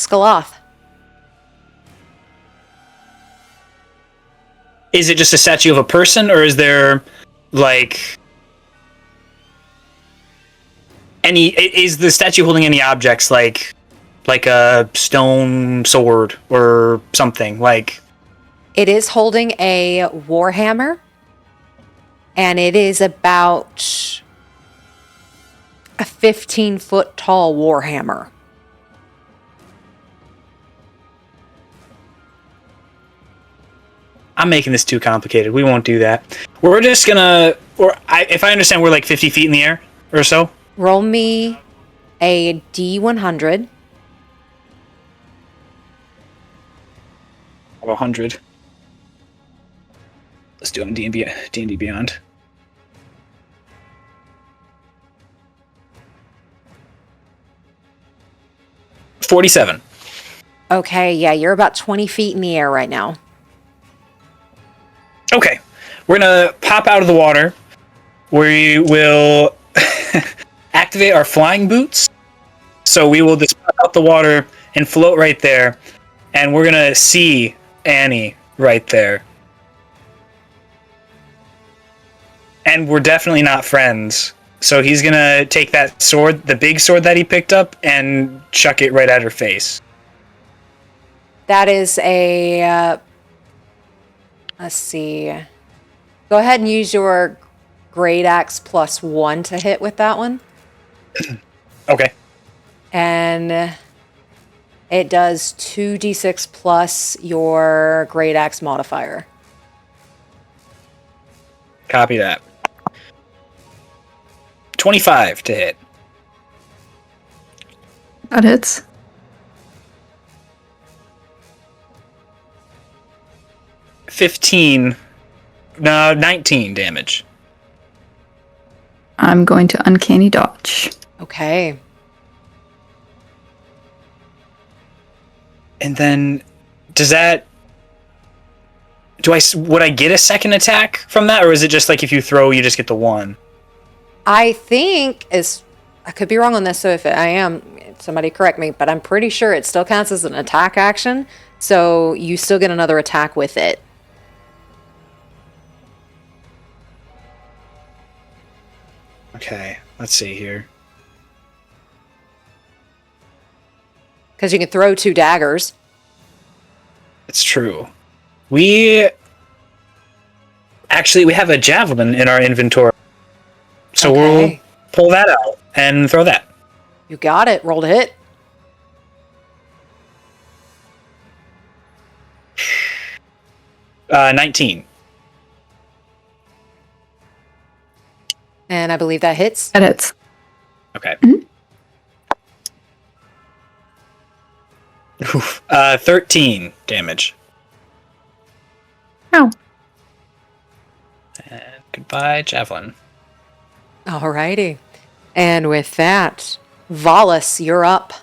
Skaloth. Is it just a statue of a person, or is there, like, is the statue holding any objects, like a stone sword or something? Like, It is holding a warhammer, and it is about a 15-foot tall warhammer. I'm making this too complicated. We won't do that. We're just gonna, if I understand, we're like 50 feet in the air or so. Roll me a D100. 100. Let's do it on D&D Beyond. $47. Okay, yeah, you're about 20 feet in the air right now. Okay, we're gonna pop out of the water. We will activate our flying boots. So we will just pop out the water and float right there. And we're gonna see Annie right there. And we're definitely not friends. So he's gonna take that sword, the big sword that he picked up, and chuck it right at her face. That is a... let's see. Go ahead and use your Great Axe +1 to hit with that one. Okay. And it does 2d6 plus your Great Axe modifier. Copy that. 25 to hit. That hits. No, 19 damage. I'm going to uncanny dodge. Okay. And then, would I get a second attack from that, or is it just like if you throw, you just get the one? I think I could be wrong on this, so if I am, somebody correct me, but I'm pretty sure it still counts as an attack action, so you still get another attack with it. Okay, let's see here. Because you can throw 2 daggers. It's true. We have a javelin in our inventory. So Okay. we'll pull that out and throw that. You got it. Roll to hit. Uh, 19. And I believe that hits. That hits. Okay. Oof. 13 damage. Oh. And goodbye, javelin. Alrighty. And with that, Valas, you're up.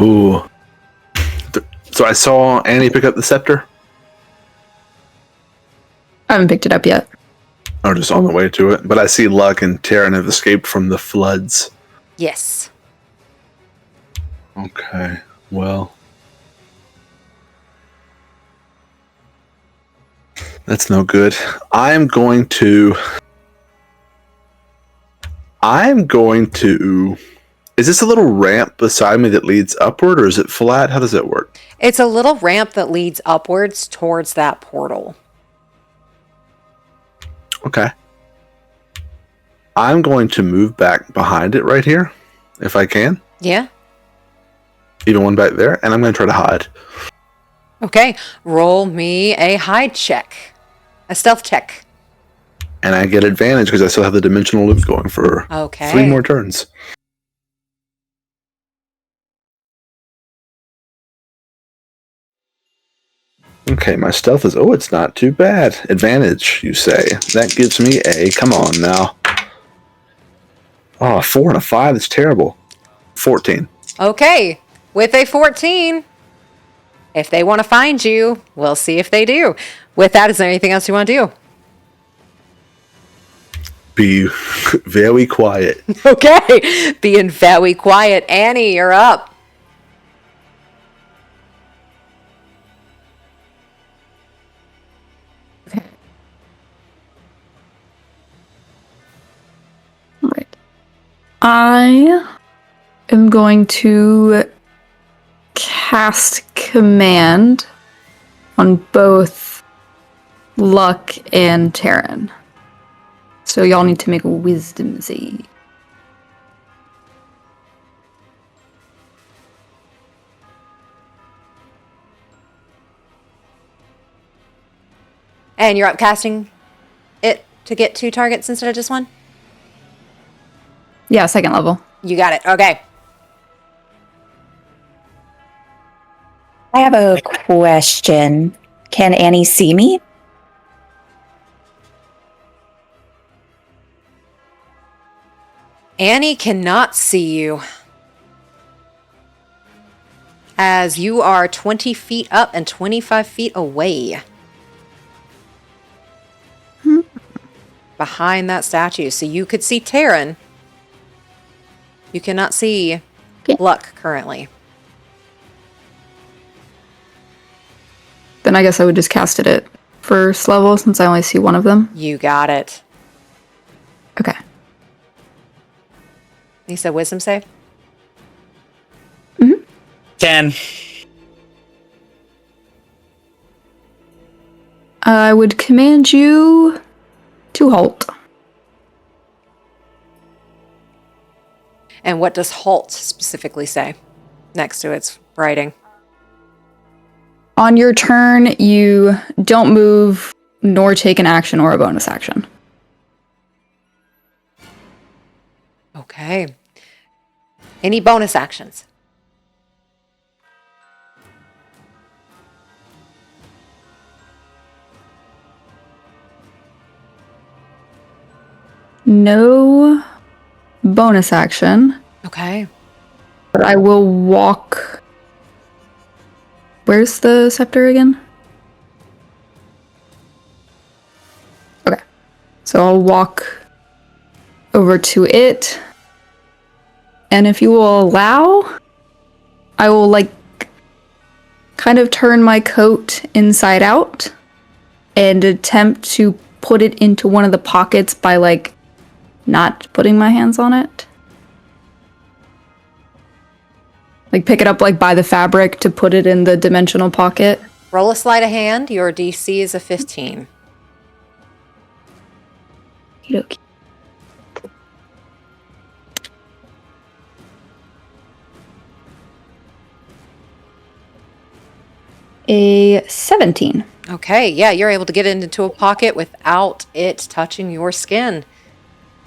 Ooh. So I saw Annie pick up the scepter. I haven't picked it up yet. Or just on the way to it. But I see Luck and Taryn have escaped from the floods. Yes. Okay. Well. That's no good. I'm going to... Is this a little ramp beside me that leads upward, or is it flat? How does that work? It's a little ramp that leads upwards towards that portal. Okay. I'm going to move back behind it right here, if I can. Yeah. Even one back there, and I'm going to try to hide. Okay. Roll me a hide check. A stealth check. And I get advantage because I still have the dimensional loop going for Okay. 3 more turns. Okay, my stealth is, it's not too bad. Advantage, you say. That gives me come on now. Oh, 4 and a 5, that's terrible. 14. Okay. With a 14, if they want to find you, we'll see if they do. With that, is there anything else you want to do? Be very quiet. Okay, being very quiet. Annie, you're up. Right. I am going to cast command on both Luck and Taryn. So y'all need to make a wisdom save. And you're upcasting it to get 2 targets instead of just 1? Yeah, second level. You got it. Okay. I have a question. Can Annie see me? Annie cannot see you, as you are 20 feet up and 25 feet away. Behind that statue. So you could see Taryn. You cannot see Luck currently. Then I guess I would just cast it at first level since I only see one of them. You got it. Okay. You said wisdom save? 10. I would command you to halt. And what does halt specifically say next to its writing? On your turn, you don't move nor take an action or a bonus action. Okay. Any bonus actions? No bonus action, Okay. but I will walk. Where's the scepter again? Okay. So I'll walk over to it. And if you will allow, I will kind of turn my coat inside out and attempt to put it into one of the pockets by not putting my hands on it. Pick it up by the fabric to put it in the dimensional pocket. Roll a sleight of hand. Your DC is a 15. Okey-dokey. A 17. Okay, yeah, you're able to get it into a pocket without it touching your skin.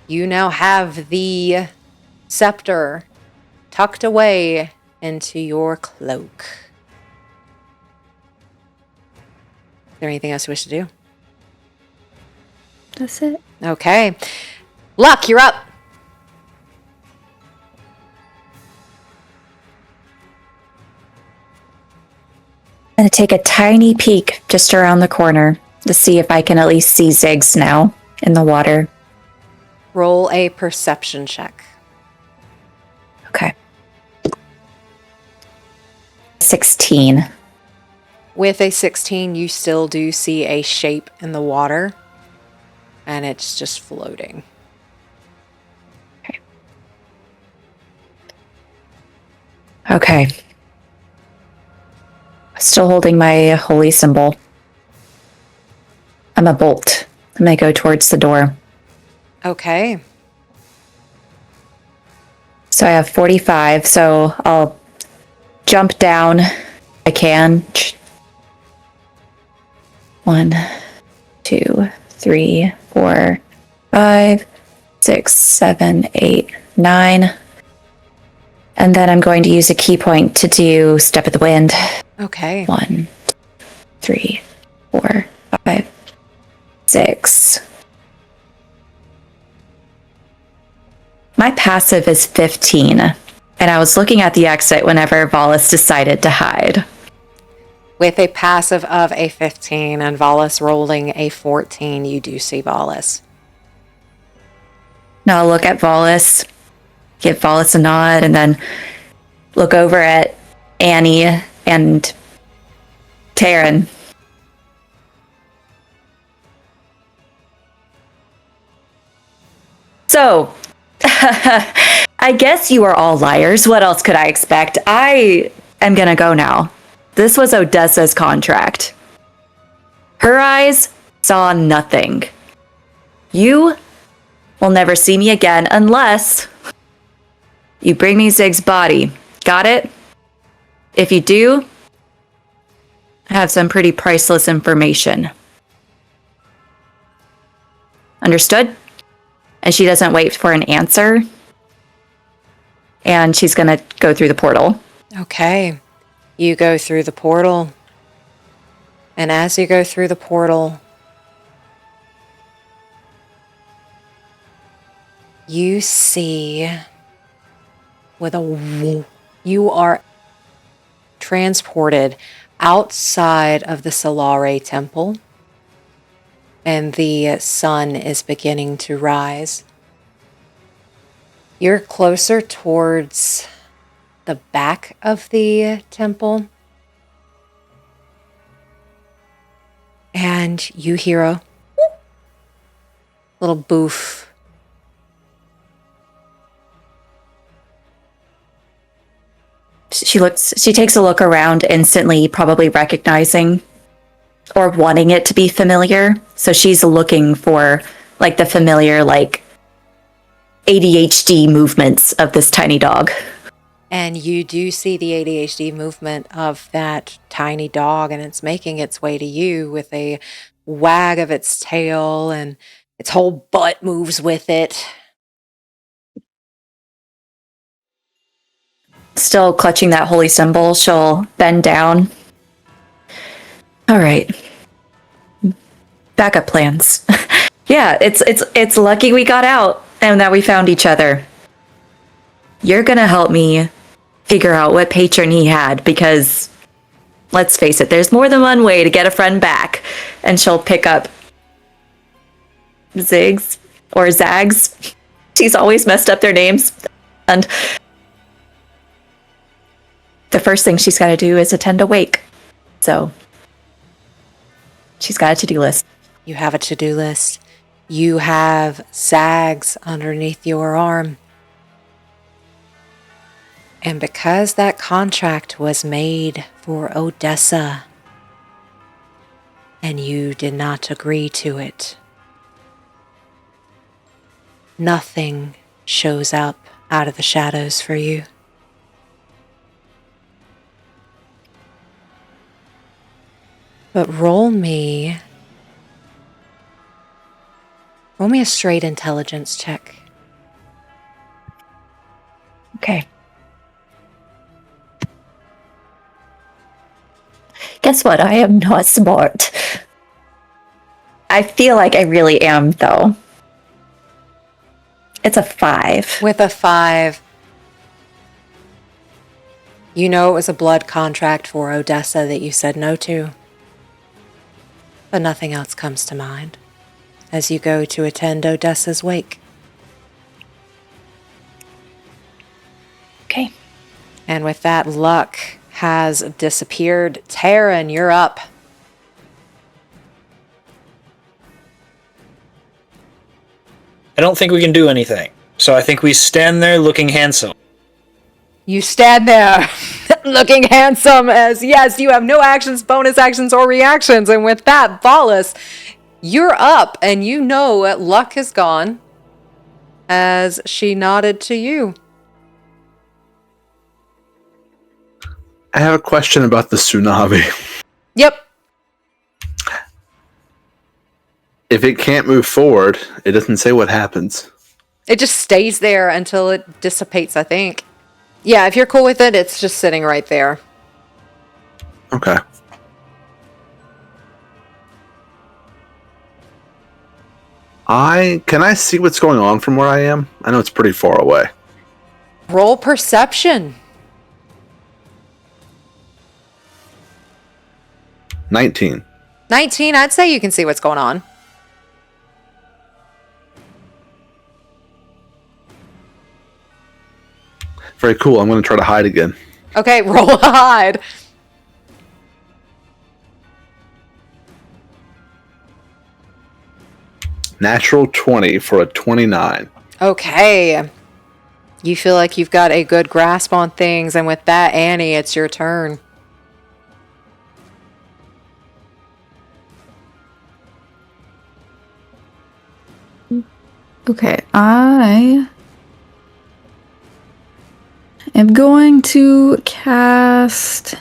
You now have the scepter tucked away into your cloak. Is there anything else you wish to do? That's it. Okay. Luck, you're up. I'm going to take a tiny peek just around the corner to see if I can at least see Ziggs now in the water. Roll a perception check. Okay. 16. With a 16, you still do see a shape in the water, and it's just floating. Okay. Still holding my holy symbol. I'm a bolt. I'm going to go towards the door. Okay. So I have 45, so I'll jump down if I can. 1, 2, 3, 4, 5, 6, 7, 8, 9. And then I'm going to use a key point to do Step of the Wind. Okay. 1, 3, 4, 5, 6. My passive is 15, and I was looking at the exit whenever Valas decided to hide. With a passive of a 15 and Valas rolling a 14, you do see Valas. Now I'll look at Valas, give Valas a nod, and then look over at Annie and Taryn. So, I guess you are all liars. What else could I expect? I am gonna go now. This was Odessa's contract. Her eyes saw nothing. You will never see me again unless you bring me Zig's body. Got it? If you do, I have some pretty priceless information. Understood? And she doesn't wait for an answer. And she's gonna go through the portal. Okay. You go through the portal. And as you go through the portal, you see you are transported outside of the Sylarae temple, and the sun is beginning to rise. You're closer towards the back of the temple, and you hear a little boof. She takes a look around, instantly probably recognizing or wanting it to be familiar. So she's looking for like the familiar like ADHD movements of this tiny dog. And you do see the ADHD movement of that tiny dog, and it's making its way to you with a wag of its tail, and its whole butt moves with it. Still clutching that holy symbol, she'll bend down. All right. Backup plans. Yeah, it's lucky we got out and that we found each other. You're gonna help me figure out what patron he had, because let's face it, there's more than one way to get a friend back. And she'll pick up Ziggs or Zags. She's always messed up their names. And the first thing she's got to do is attend a wake. So she's got a to-do list. You have a to-do list. You have Zags underneath your arm. And because that contract was made for Odessa, and you did not agree to it, nothing shows up out of the shadows for you. But roll me a straight intelligence check. Okay. Guess what? I am not smart. I feel like I really am, though. It's a 5. With a 5, you know it was a blood contract for Odessa that you said no to. But nothing else comes to mind as you go to attend Odessa's wake. Okay. And with that, luck has disappeared. Taryn, you're up. I don't think we can do anything. So I think we stand there looking handsome. You stand there looking handsome as, yes, you have no actions, bonus actions, or reactions. And with that, Valas, you're up, and you know luck is gone as she nodded to you. I have a question about the tsunami. Yep. If it can't move forward, it doesn't say what happens. It just stays there until it dissipates, I think. Yeah, if you're cool with it, it's just sitting right there. Okay. Can I see what's going on from where I am? I know it's pretty far away. Roll perception. 19. 19, I'd say you can see what's going on. Very cool. I'm going to try to hide again. Okay, roll a hide. Natural 20 for a 29. Okay. You feel like you've got a good grasp on things, and with that, Annie, it's your turn. Okay, I am going to cast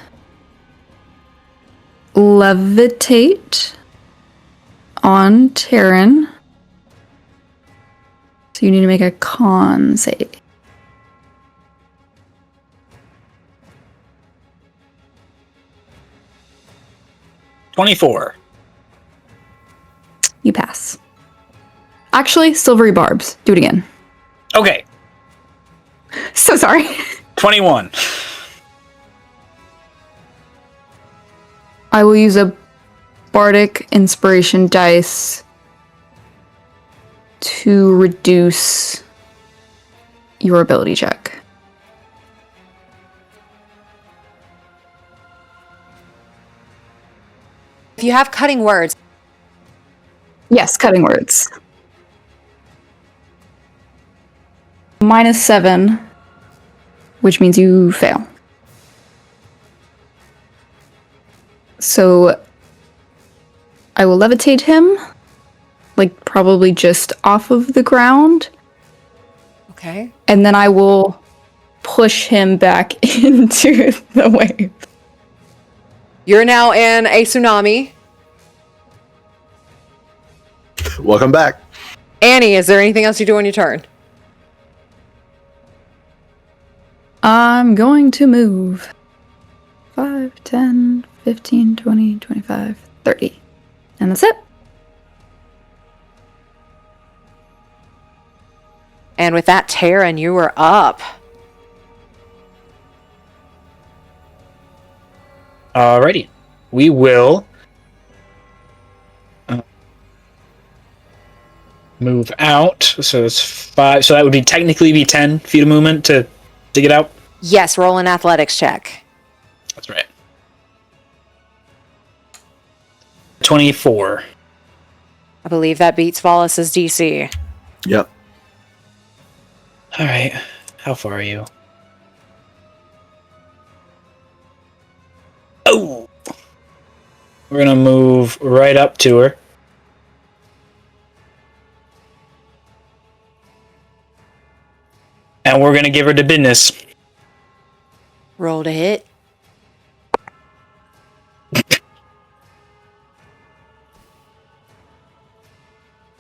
Levitate on Taryn. So you need to make a con save. $24. You pass. Actually, silvery barbs. Do it again. Okay. So sorry. 21. I will use a bardic inspiration dice to reduce your ability check. If you have cutting words, Yes, cutting words. -7, which means you fail. So I will levitate him, like probably just off of the ground, okay. and then I will push him back into the wave. You're now in a tsunami. Welcome back. Annie, is there anything else you do on your turn? I'm going to move 5, 10, 15, 20, 25, 30. And that's it. And with that, Taryn, you are up. Alrighty. We will move out. So it's 5. So that would be technically be 10 feet of movement to get out. Yes, roll an athletics check. That's right. 24. I believe that beats Valas's DC. Yep. All right. How far are you? Oh! We're going to move right up to her. And we're going to give her the business. Roll to hit.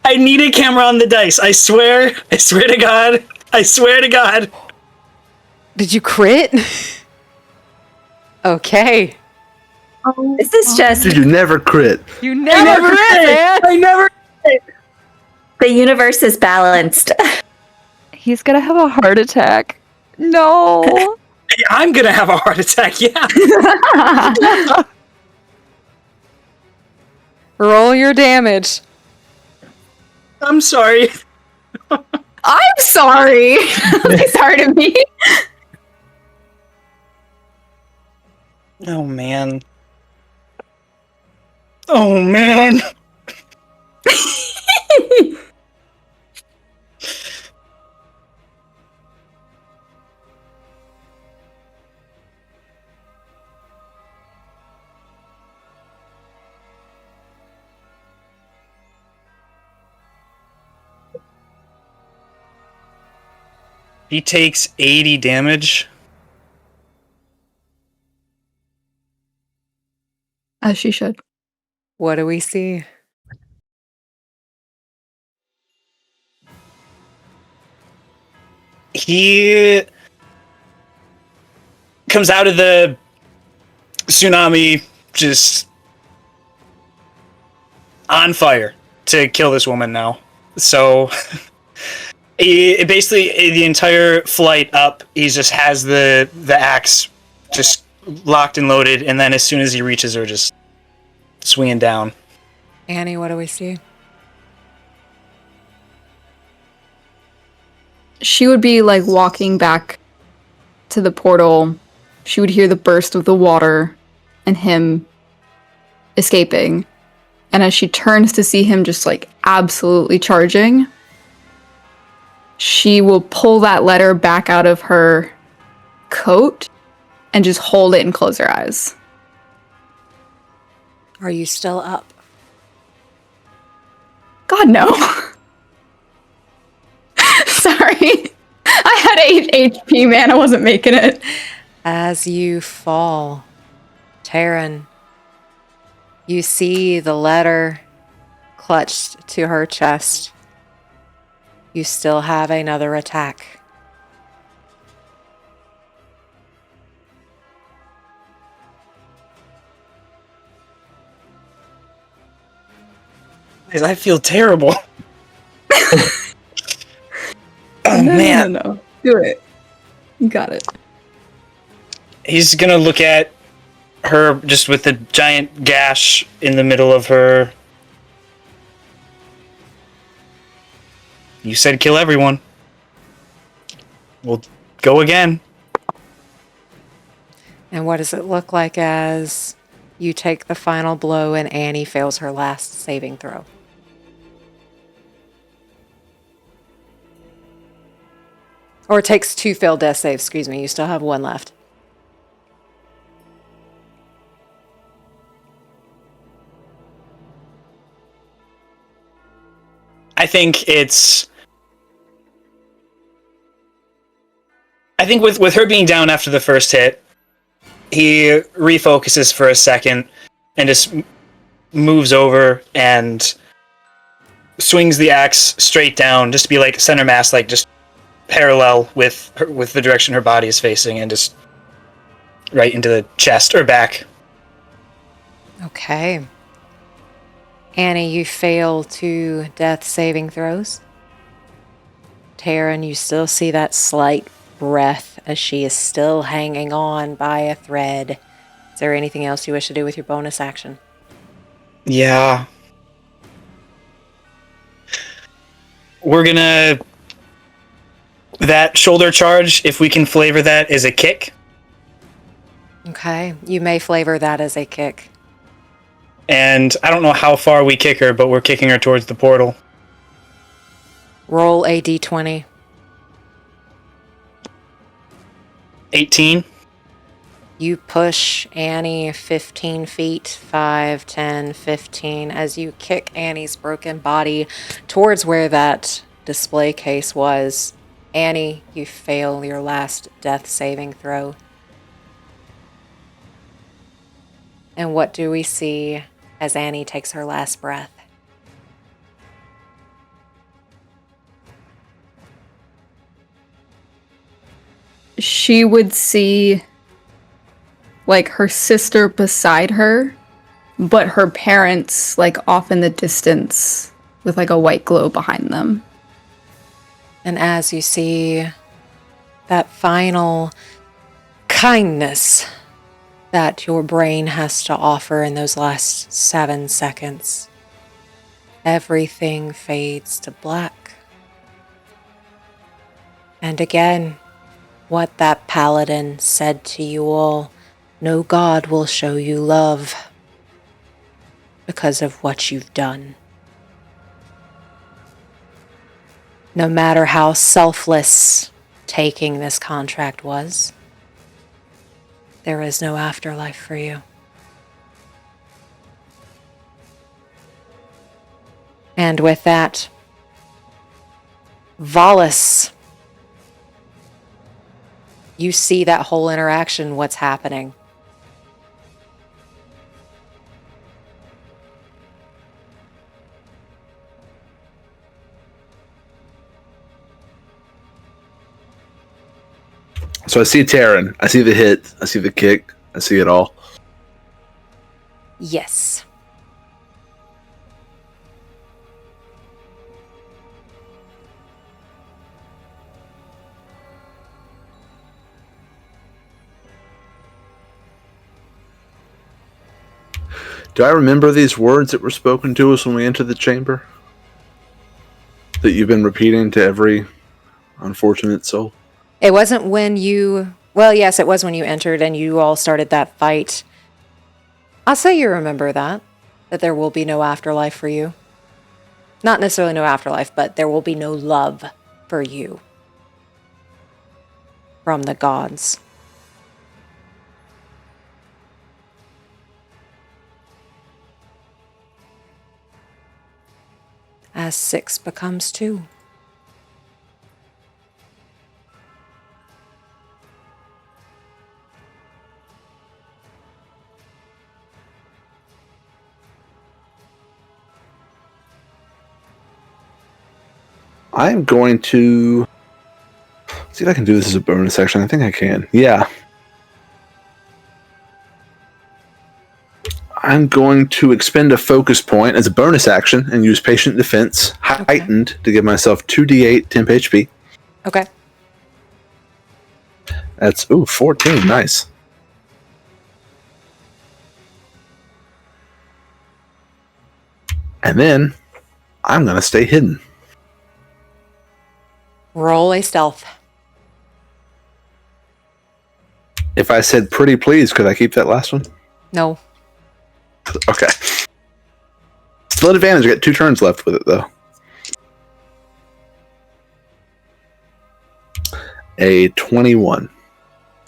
I need a camera on the dice. I swear. I swear to God. I swear to God. Did you crit? Okay. This is just Dude, you never crit. You never crit, man. I never. the universe is balanced. He's gonna have a heart attack. No. I'm going to have a heart attack. Yeah. Roll your damage. I'm sorry. I'm sorry. It's hard to me. Oh, man. Oh, man. He takes 80 damage. As she should. What do we see? He comes out of the tsunami just on fire to kill this woman now. So basically the entire flight up, he just has the axe just locked and loaded, and then as soon as he reaches her, just swinging down. Annie, what do we see? She would be like walking back to the portal, she would hear the burst of the water and him escaping. And as she turns to see him just like absolutely charging, she will pull that letter back out of her coat and just hold it and close her eyes. Are you still up? God, no. Sorry. I had 8 HP, man. I wasn't making it. As you fall, Taryn, you see the letter clutched to her chest. You still have another attack. I feel terrible. Oh, man. No. Do it. You got it. He's gonna look at her just with the giant gash in the middle of her. You said kill everyone. We'll go again. And what does it look like as you take the final blow and Annie fails her last saving throw? Or takes 2 failed death saves, excuse me. You still have 1 left. I think with her being down after the first hit, he refocuses for a second and just moves over and swings the axe straight down, just to be like center mass, like just parallel with the direction her body is facing, and just right into the chest or back. Okay. Annie, you fail 2 death saving throws. Taryn, you still see that slight breath as she is still hanging on by a thread. Is there anything else you wish to do with your bonus action? Yeah. We're gonna... That shoulder charge, if we can flavor that as a kick. Okay, you may flavor that as a kick. And I don't know how far we kick her, but we're kicking her towards the portal. Roll a d20. 18. You push Annie 15 feet, 5, 10, 15, as you kick Annie's broken body towards where that display case was. Annie, you fail your last death saving throw. And what do we see as Annie takes her last breath? She would see like her sister beside her, but her parents like off in the distance with like a white glow behind them. And as you see that final kindness that your brain has to offer in those last 7 seconds, everything fades to black. And again, what that paladin said to you all, no god will show you love because of what you've done. No matter how selfless taking this contract was, there is no afterlife for you. And with that, Valas, you see that whole interaction, what's happening. So I see Taryn. I see the hit. I see the kick. I see it all. Yes. Do I remember these words that were spoken to us when we entered the chamber? That you've been repeating to every unfortunate soul? It wasn't when you Well, yes, it was when you entered and you all started that fight. I'll say you remember that there will be no afterlife for you. Not necessarily no afterlife, but there will be no love for you from the gods. As 6 becomes 2. I'm going to see if I can do this as a bonus action. I think I can. Yeah. I'm going to expend a focus point as a bonus action and use Patient Defense heightened to give myself 2d8 temp HP. Okay. That's 14. Nice. And then I'm going to stay hidden. Roll a stealth. If I said pretty please, could I keep that last one? No. Okay. Still at advantage. I got 2 turns left with it, though. A 21.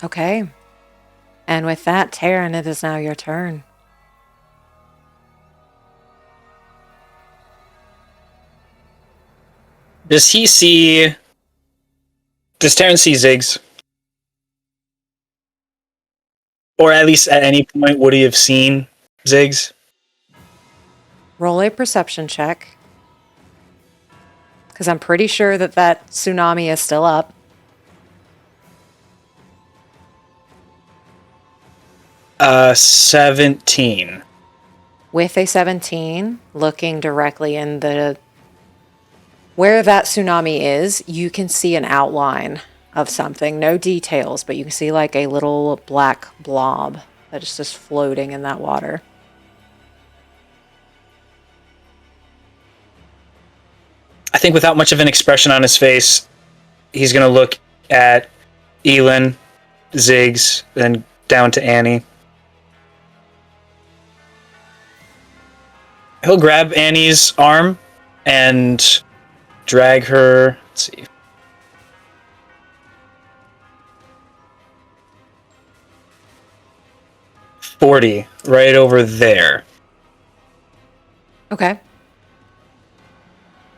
Okay. And with that, Taryn, it is now your turn. Does Taryn see Ziggs? Or at least at any point would he have seen Ziggs? Roll a perception check. Because I'm pretty sure that tsunami is still up. Uh, 17. With a 17, looking directly in where that tsunami is, you can see an outline of something. No details, but you can see like a little black blob that is just floating in that water. I think without much of an expression on his face, he's going to look at Elin, Ziggs, then down to Annie. He'll grab Annie's arm and drag her. Let's see. $40 right over there. Okay.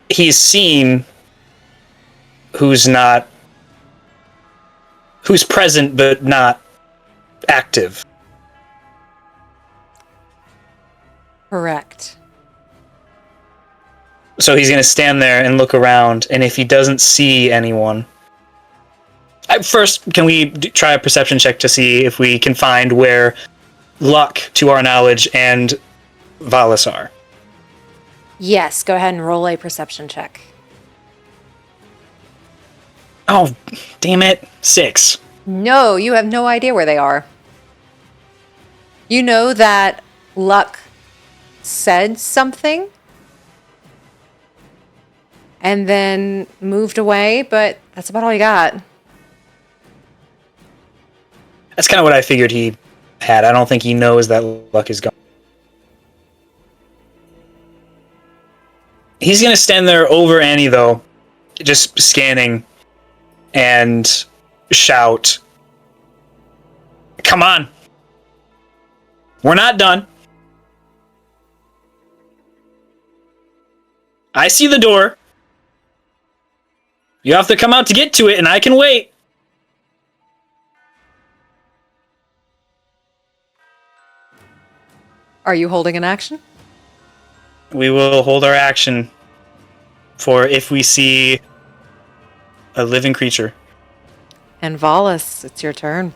He's seen who's present but not active. Correct. So he's going to stand there and look around, and if he doesn't see anyone... First, can we try a perception check to see if we can find where Luck, to our knowledge, and Valas are? Yes, go ahead and roll a perception check. Oh, damn it. 6. No, you have no idea where they are. You know that Luck said something and then moved away, but that's about all you got. That's kind of what I figured he had. I don't think he knows that Luck is gone. He's going to stand there over Annie, though, just scanning, and shout, "Come on! We're not done. I see the door. You have to come out to get to it, and I can wait." Are you holding an action? We will hold our action for if we see a living creature. And Valas, it's your turn.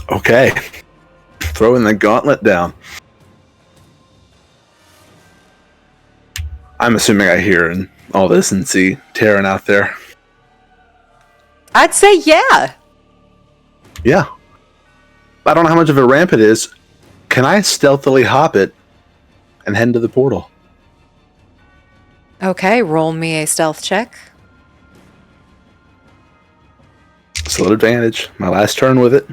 Okay. Throwing the gauntlet down. I'm assuming I hear and all this and see Taryn out there. I'd say yeah. Yeah. I don't know how much of a ramp it is. Can I stealthily hop it and head into the portal? Okay, roll me a stealth check. Still advantage. My last turn with it.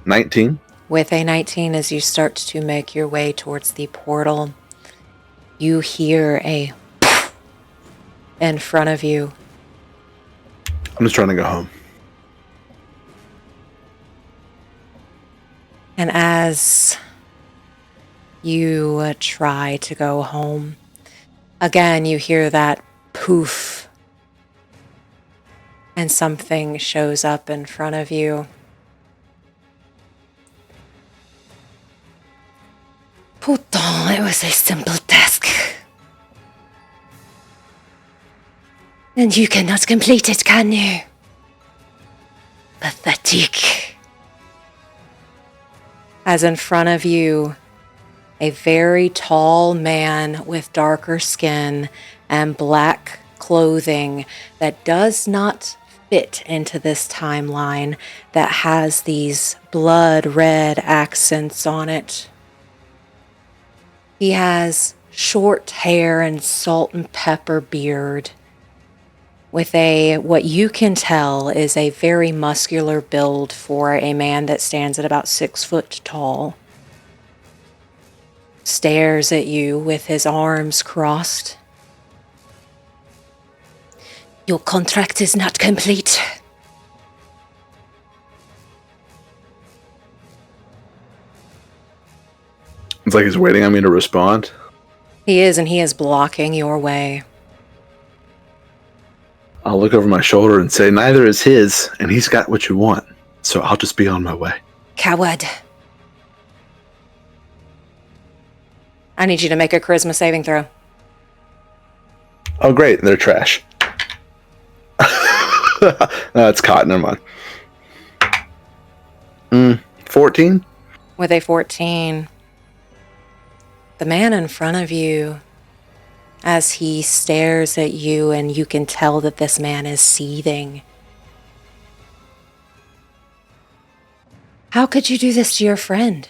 $19. With a 19, as you start to make your way towards the portal, you hear a in front of you. I'm just trying to go home. And as you try to go home, again you hear that poof, and something shows up in front of you. Pourtant, it was a simple task. And you cannot complete it, can you? Pathetic. As in front of you, a very tall man with darker skin and black clothing that does not fit into this timeline, that has these blood red accents on it. He has short hair and salt and pepper beard, with what you can tell is a very muscular build for a man that stands at about 6 foot tall. Stares at you with his arms crossed. Your contract is not complete. It's like he's waiting on me to respond. He is, and he is blocking your way. I'll look over my shoulder and say, neither is his, and he's got what you want, so I'll just be on my way. Coward. I need you to make a charisma saving throw. Oh, great, they're trash. No, it's caught, never mind. 14? With a 14, the man in front of you, as he stares at you, and you can tell that this man is seething. How could you do this to your friend?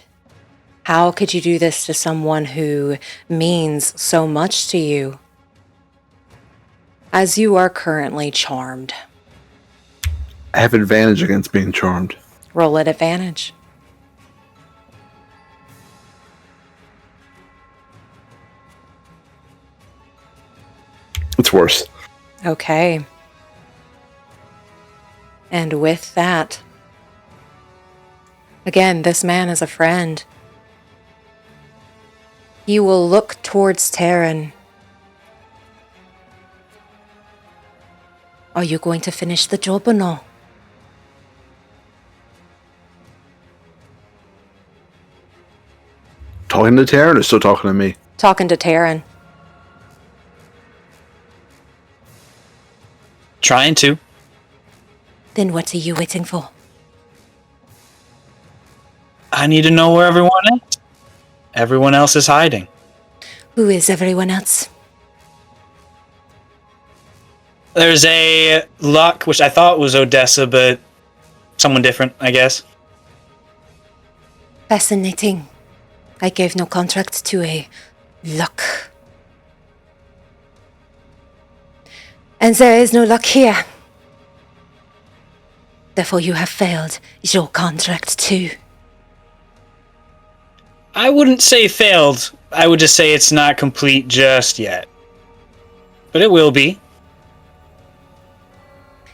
How could you do this to someone who means so much to you? As you are currently charmed. I have advantage against being charmed. Roll at advantage. It's worse. Okay. And with that, again, this man is a friend. You will look towards Taryn. Are you going to finish the job or no? Talking to Taryn or still talking to me? Talking to Taryn. Trying to. Then what are you waiting for? I need to know where everyone is. Everyone else is hiding. Who is everyone else? There's a Luck, which I thought was Odessa, but someone different, I guess. Fascinating. I gave no contract to a Luck. And there is no luck here. Therefore you have failed your contract too. I wouldn't say failed. I would just say it's not complete just yet. But it will be.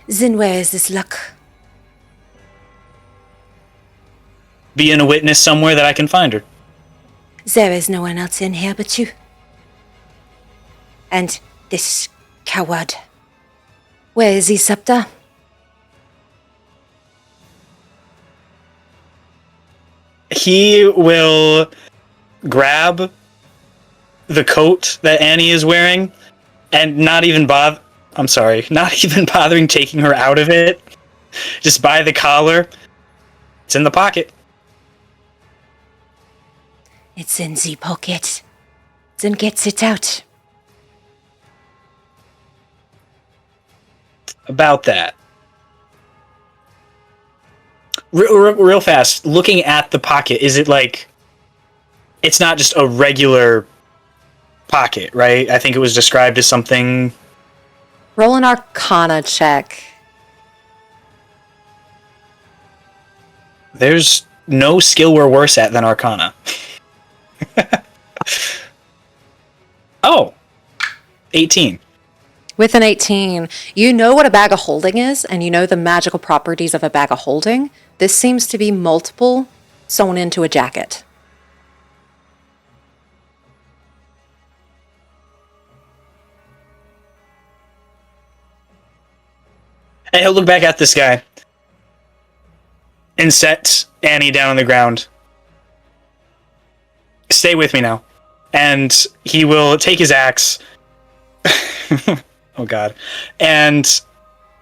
Then where is this luck? Being a witness somewhere that I can find her. There is no one else in here but you. And this coward. Where is the scepter? He will grab the coat that Annie is wearing and not even bothering taking her out of it. Just by the collar. It's in the pocket. It's in the pocket. Then get it out. About that. Real fast, looking at the pocket, is it like... It's not just a regular pocket, right? I think it was described as something Roll an Arcana check. There's no skill we're worse at than Arcana. Oh, 18. With an 18, you know what a bag of holding is, and you know the magical properties of a bag of holding. This seems to be multiple sewn into a jacket. And he'll look back at this guy and set Annie down on the ground. Stay with me now. And he will take his axe. Oh god. And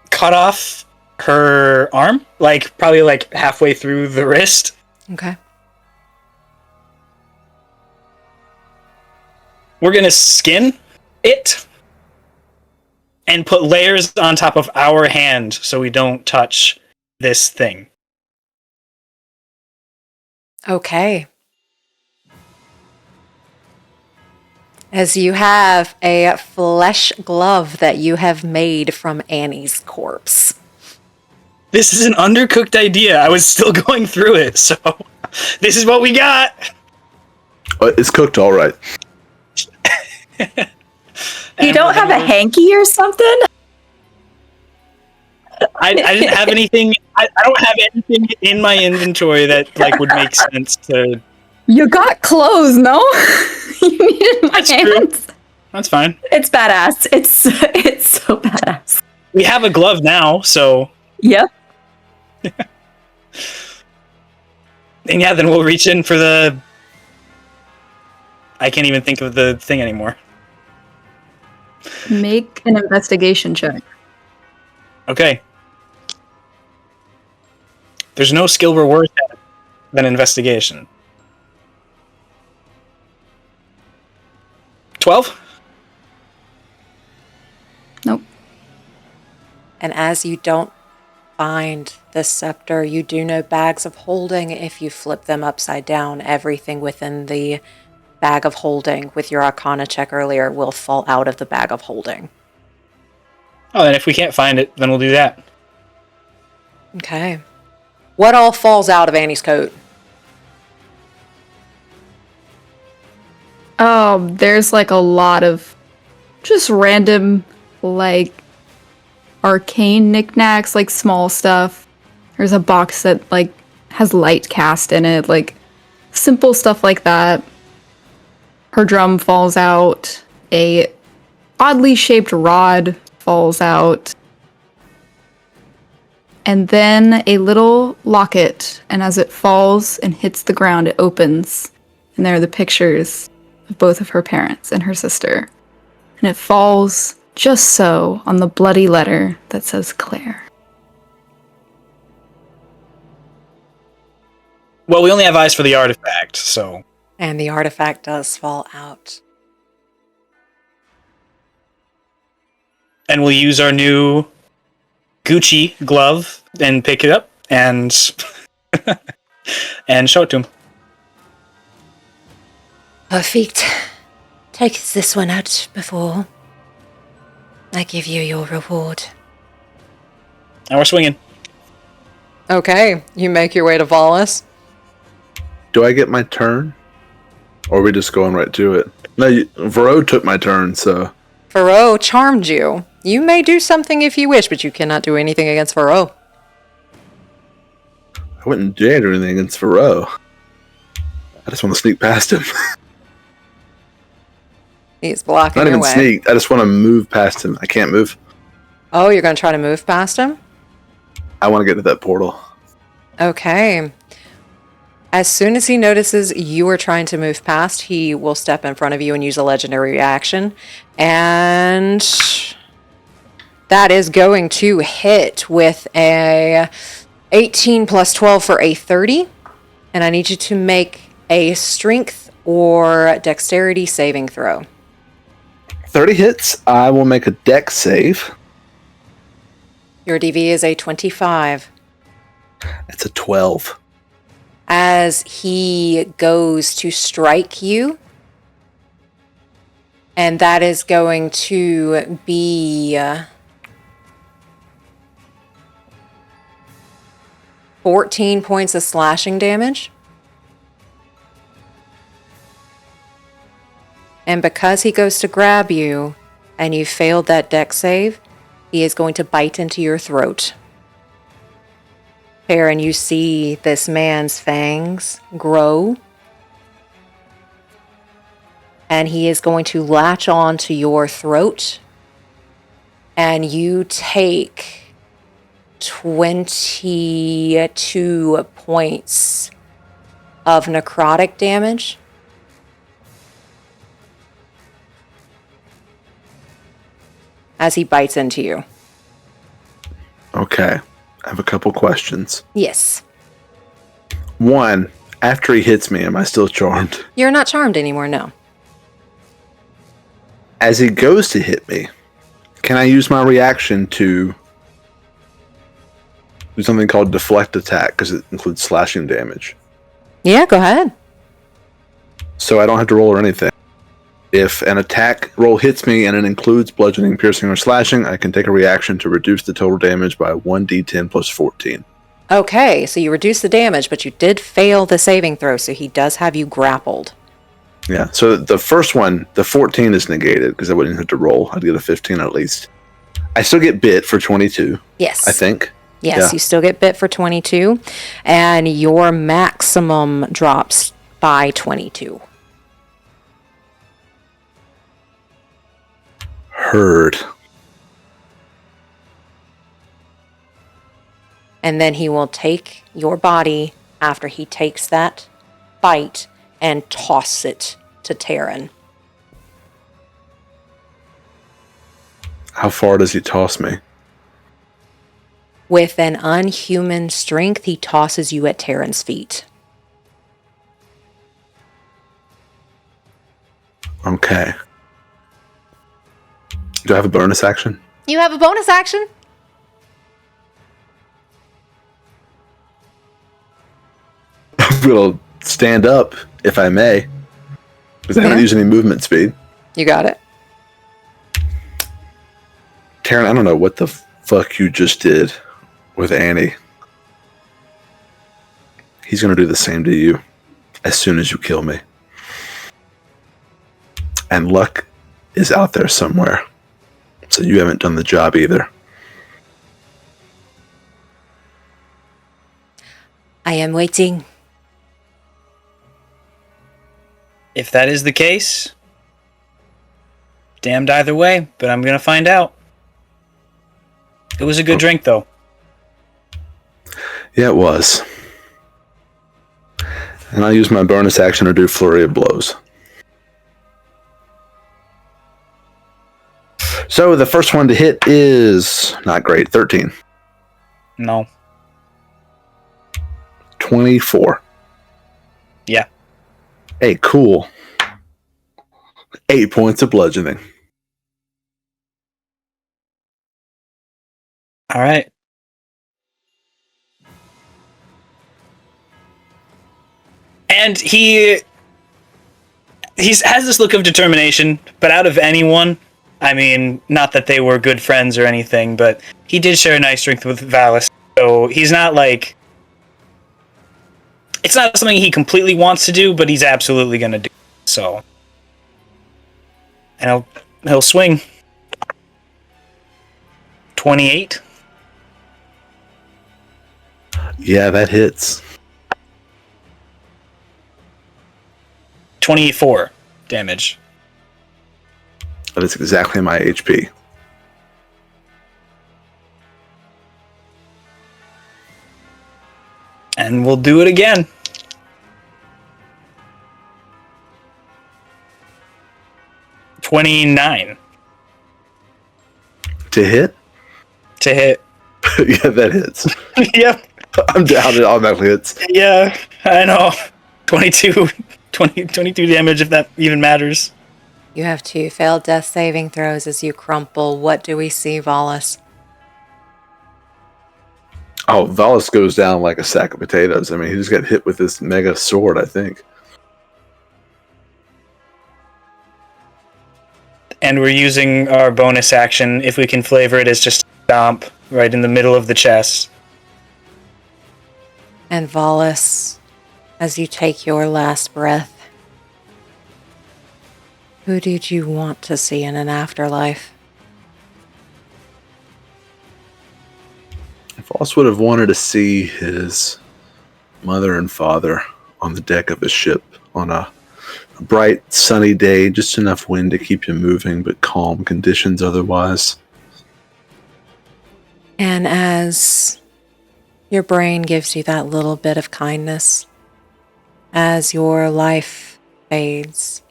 cut off her arm, probably halfway through the wrist. Okay. We're gonna skin it and put layers on top of our hand so we don't touch this thing. Okay. As you have a flesh glove that you have made from Annie's corpse. This is an undercooked idea. I was still going through it, so this is what we got. It's cooked all right. You don't have a hanky or something? I didn't have anything. I don't have anything in my inventory that would make sense to. You got clothes, no? You needed my That's hands. true. That's fine. It's badass. It's so badass. We have a glove now, so. Yep. And yeah, then we'll reach in for the. I can't even think of the thing anymore. Make an investigation check. Okay. There's no skill we're worse at than investigation. 12? Nope. And as you don't find the scepter, you do know bags of holding, if you flip them upside down, everything within the bag of holding with your Arcana check earlier will fall out of the bag of holding. Oh, then if we can't find it, then we'll do that. Okay. What all falls out of Annie's coat? There's a lot of just random, arcane knickknacks, small stuff. There's a box that, has light cast in it, simple stuff like that. Her drum falls out. A oddly shaped rod falls out. And then a little locket, and as it falls and hits the ground, it opens. And there are the pictures of both of her parents and her sister. And it falls just so on the bloody letter that says Claire. Well, we only have eyes for the artifact, so... And the artifact does fall out. And we'll use our new Gucci glove and pick it up and and show it to him. Perfect. Take this one out before I give you your reward. And we're swinging. Okay, you make your way to Valas. Do I get my turn? Or are we just going right to it? No, Vireaux took my turn, so... Vireaux charmed you. You may do something if you wish, but you cannot do anything against Vireaux. I wouldn't dare do anything against Vireaux. I just want to sneak past him. He's blocking Not your even way. sneak. I just want to move past him. I can't move. Oh, you're going to try to move past him? I want to get to that portal. Okay. As soon as he notices you are trying to move past, he will step in front of you and use a legendary reaction. And that is going to hit with a 18 plus 12 for a 30. And I need you to make a strength or dexterity saving throw. 30 hits. I will make a dex save. Your DV is a 25. It's a 12. As he goes to strike you, and that is going to be 14 points of slashing damage. And because he goes to grab you and you failed that dex save, he is going to bite into your throat. Taryn, you see this man's fangs grow. And he is going to latch on to your throat. And you take 22 points of necrotic damage. As he bites into you. Okay. I have a couple questions. Yes. One, after he hits me, am I still charmed? You're not charmed anymore, no. As he goes to hit me, can I use my reaction to do something called deflect attack, because it includes slashing damage? Yeah, go ahead. So I don't have to roll or anything. If an attack roll hits me and it includes bludgeoning, piercing, or slashing, I can take a reaction to reduce the total damage by 1d10 plus 14. Okay, so you reduce the damage, but you did fail the saving throw, so he does have you grappled. Yeah, so the first one, the 14 is negated, because I wouldn't have to roll. I'd get a 15 at least. I still get bit for 22. Yes. I think. Yes, Yeah. you still get bit for 22, and your maximum drops by 22. Heard. And then he will take your body after he takes that bite and toss it to Taryn. How far does he toss me? With an unhuman strength, he tosses you at Taryn's feet. Okay. Do I have a bonus action? You have a bonus action? I'm going to stand up, if I may, because I haven't used any movement speed. You got it. Taryn, I don't know what the fuck you just did with Annie. He's going to do the same to you as soon as you kill me. And luck is out there somewhere. So you haven't done the job either. I am waiting. If that is the case, damned either way, but I'm going to find out. It was a good drink, though. Yeah, it was. And I'll use my bonus action to do Flurry of Blows. So the first one to hit is not great. 13. No. 24. Yeah. Hey, cool. 8 points of bludgeoning. All right. And he has this look of determination, but out of anyone, I mean, not that they were good friends or anything, but he did share a nice strength with Valas, so he's not like... It's not something he completely wants to do, but he's absolutely going to do, so... And he'll swing. 28? Yeah, that hits. 24 damage. That is exactly my HP. And we'll do it again. $29 To hit? to hit. Yeah, that hits. Yep. I'm down. It automatically hits. Yeah, I know. 22 damage, if that even matters. You have 2 failed death saving throws as you crumple. What do we see, Valas? Oh, Valas goes down like a sack of potatoes. I mean, he just got hit with this mega sword, I think. And we're using our bonus action, if we can flavor it, as just stomp right in the middle of the chest. And Valas, as you take your last breath, who did you want to see in an afterlife? Voss would have wanted to see his mother and father on the deck of his ship on a bright, sunny day, just enough wind to keep you moving, but calm conditions otherwise. And as your brain gives you that little bit of kindness, as your life fades,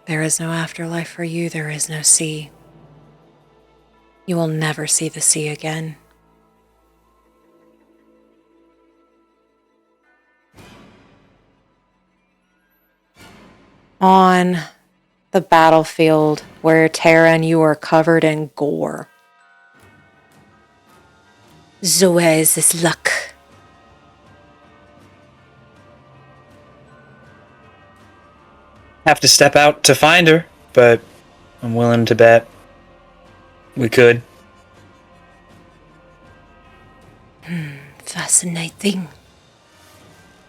there is no afterlife for you, there is no sea. You will never see the sea again. On the battlefield where Taryn, you are covered in gore. So where is this luck? Have to step out to find her, but I'm willing to bet we could. Fascinating.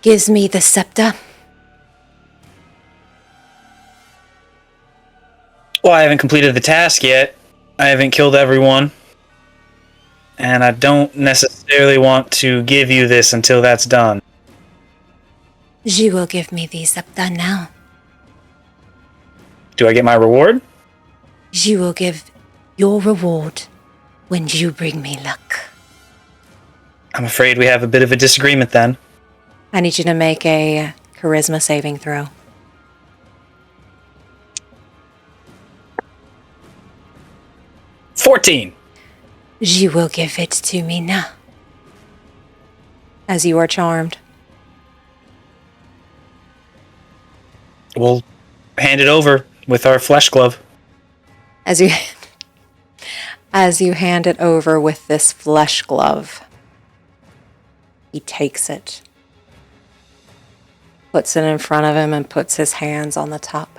Gives me the scepter. Well, I haven't completed the task yet. I haven't killed everyone. And I don't necessarily want to give you this until that's done. You will give me the scepter now. Do I get my reward? You will give your reward when you bring me luck. I'm afraid we have a bit of a disagreement then. I need you to make a charisma saving throw. $14. You will give it to me now. As you are charmed. We'll hand it over with our flesh glove. As you hand it over with this flesh glove, he takes it, puts it in front of him, and puts his hands on the top.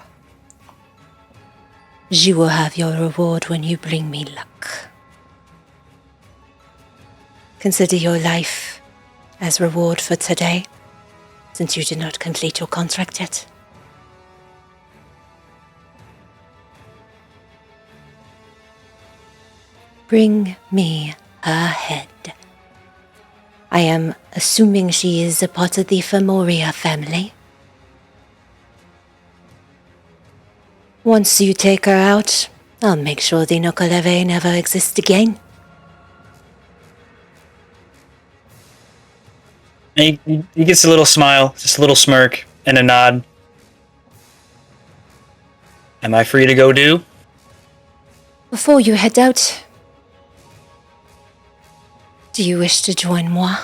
You will have your reward when you bring me luck. Consider your life as reward for today, since you did not complete your contract yet. Bring me her head. I am assuming she is a part of the Formoria family. Once you take her out, I'll make sure the Nokoleve never exists again. And he gets a little smile, just a little smirk, and a nod. Am I free to go do? Before you head out, do you wish to join moi?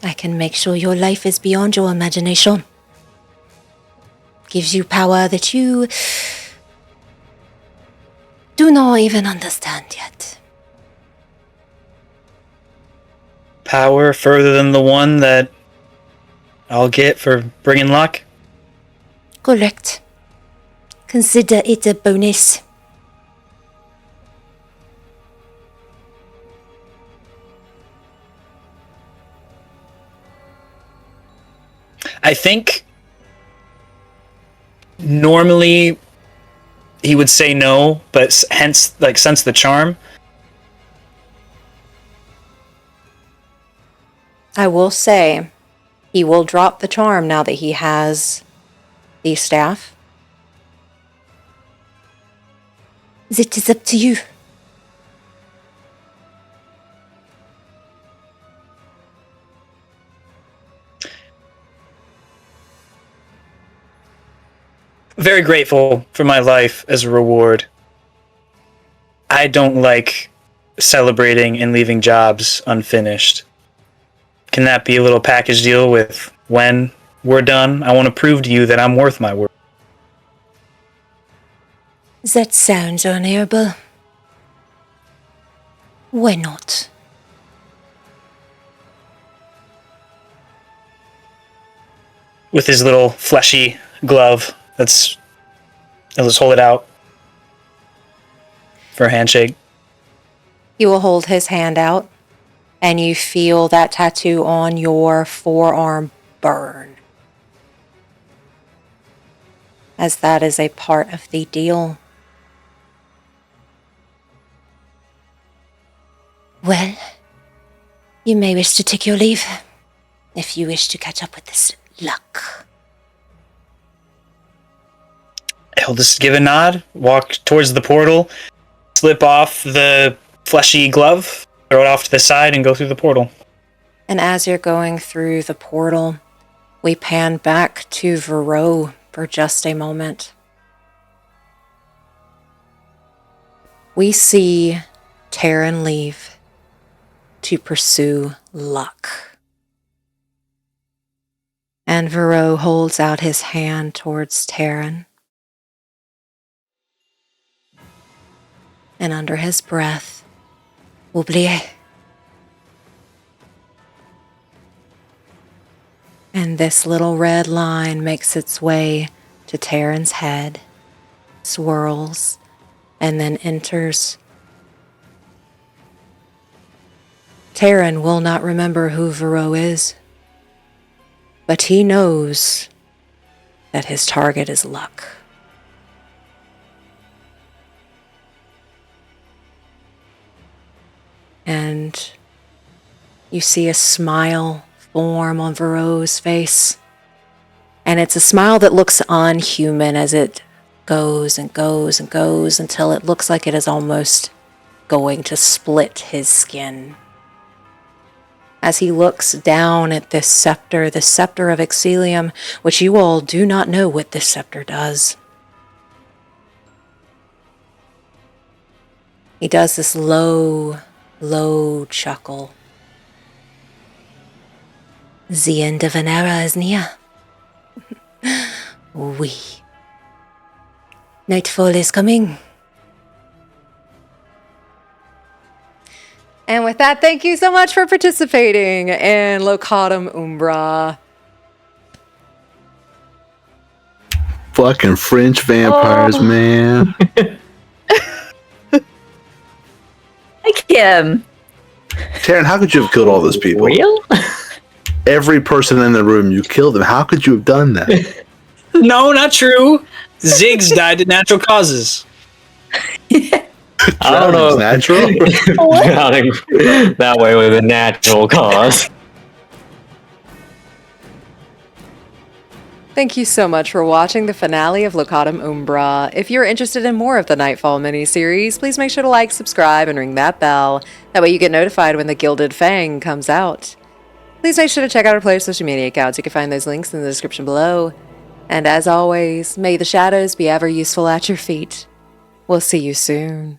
I can make sure your life is beyond your imagination. Gives you power that you do not even understand yet. Power further than the one that I'll get for bringing luck? Correct. Consider it a bonus. I think normally he would say no, but hence, sense the charm. I will say, he will drop the charm now that he has the staff. It is up to you. Very grateful for my life as a reward. I don't like celebrating and leaving jobs unfinished. Can that be a little package deal with when we're done? I want to prove to you that I'm worth my worth. That sounds honorable. Why not? With his little fleshy glove, I'll just hold it out for a handshake. He will hold his hand out, and you feel that tattoo on your forearm burn, as that is a part of the deal. Well, you may wish to take your leave, if you wish to catch up with this luck. He'll just give a nod, walk towards the portal, slip off the fleshy glove, throw it off to the side, and go through the portal. And as you're going through the portal, we pan back to Vireaux for just a moment. We see Taryn leave to pursue luck. And Vireaux holds out his hand towards Taryn. And under his breath, oubliez. And this little red line makes its way to Taryn's head, swirls, and then enters. Taryn will not remember who Vireaux is, but he knows that his target is luck. And you see a smile form on Vireaux's face. And it's a smile that looks unhuman as it goes and goes and goes until it looks like it is almost going to split his skin. As he looks down at this scepter, the Scepter of Exsilium, which you all do not know what this scepter does. He does this low chuckle. The end of an era is near. Oui. Nightfall is coming. And with that, thank you so much for participating in Locatum Umbra. Fucking French vampires, man. Like him. Taryn, how could you have killed all those people? Real? Every person in the room, you killed them. How could you have done that? No, not true. Ziggs died of natural causes. I don't know. Natural? Drowning that way with a natural cause. Thank you so much for watching the finale of Locatum Umbra. If you're interested in more of the Nightfall miniseries, please make sure to like, subscribe, and ring that bell. That way you get notified when the Gilded Fang comes out. Please make sure to check out our players' social media accounts. You can find those links in the description below. And as always, may the shadows be ever useful at your feet. We'll see you soon.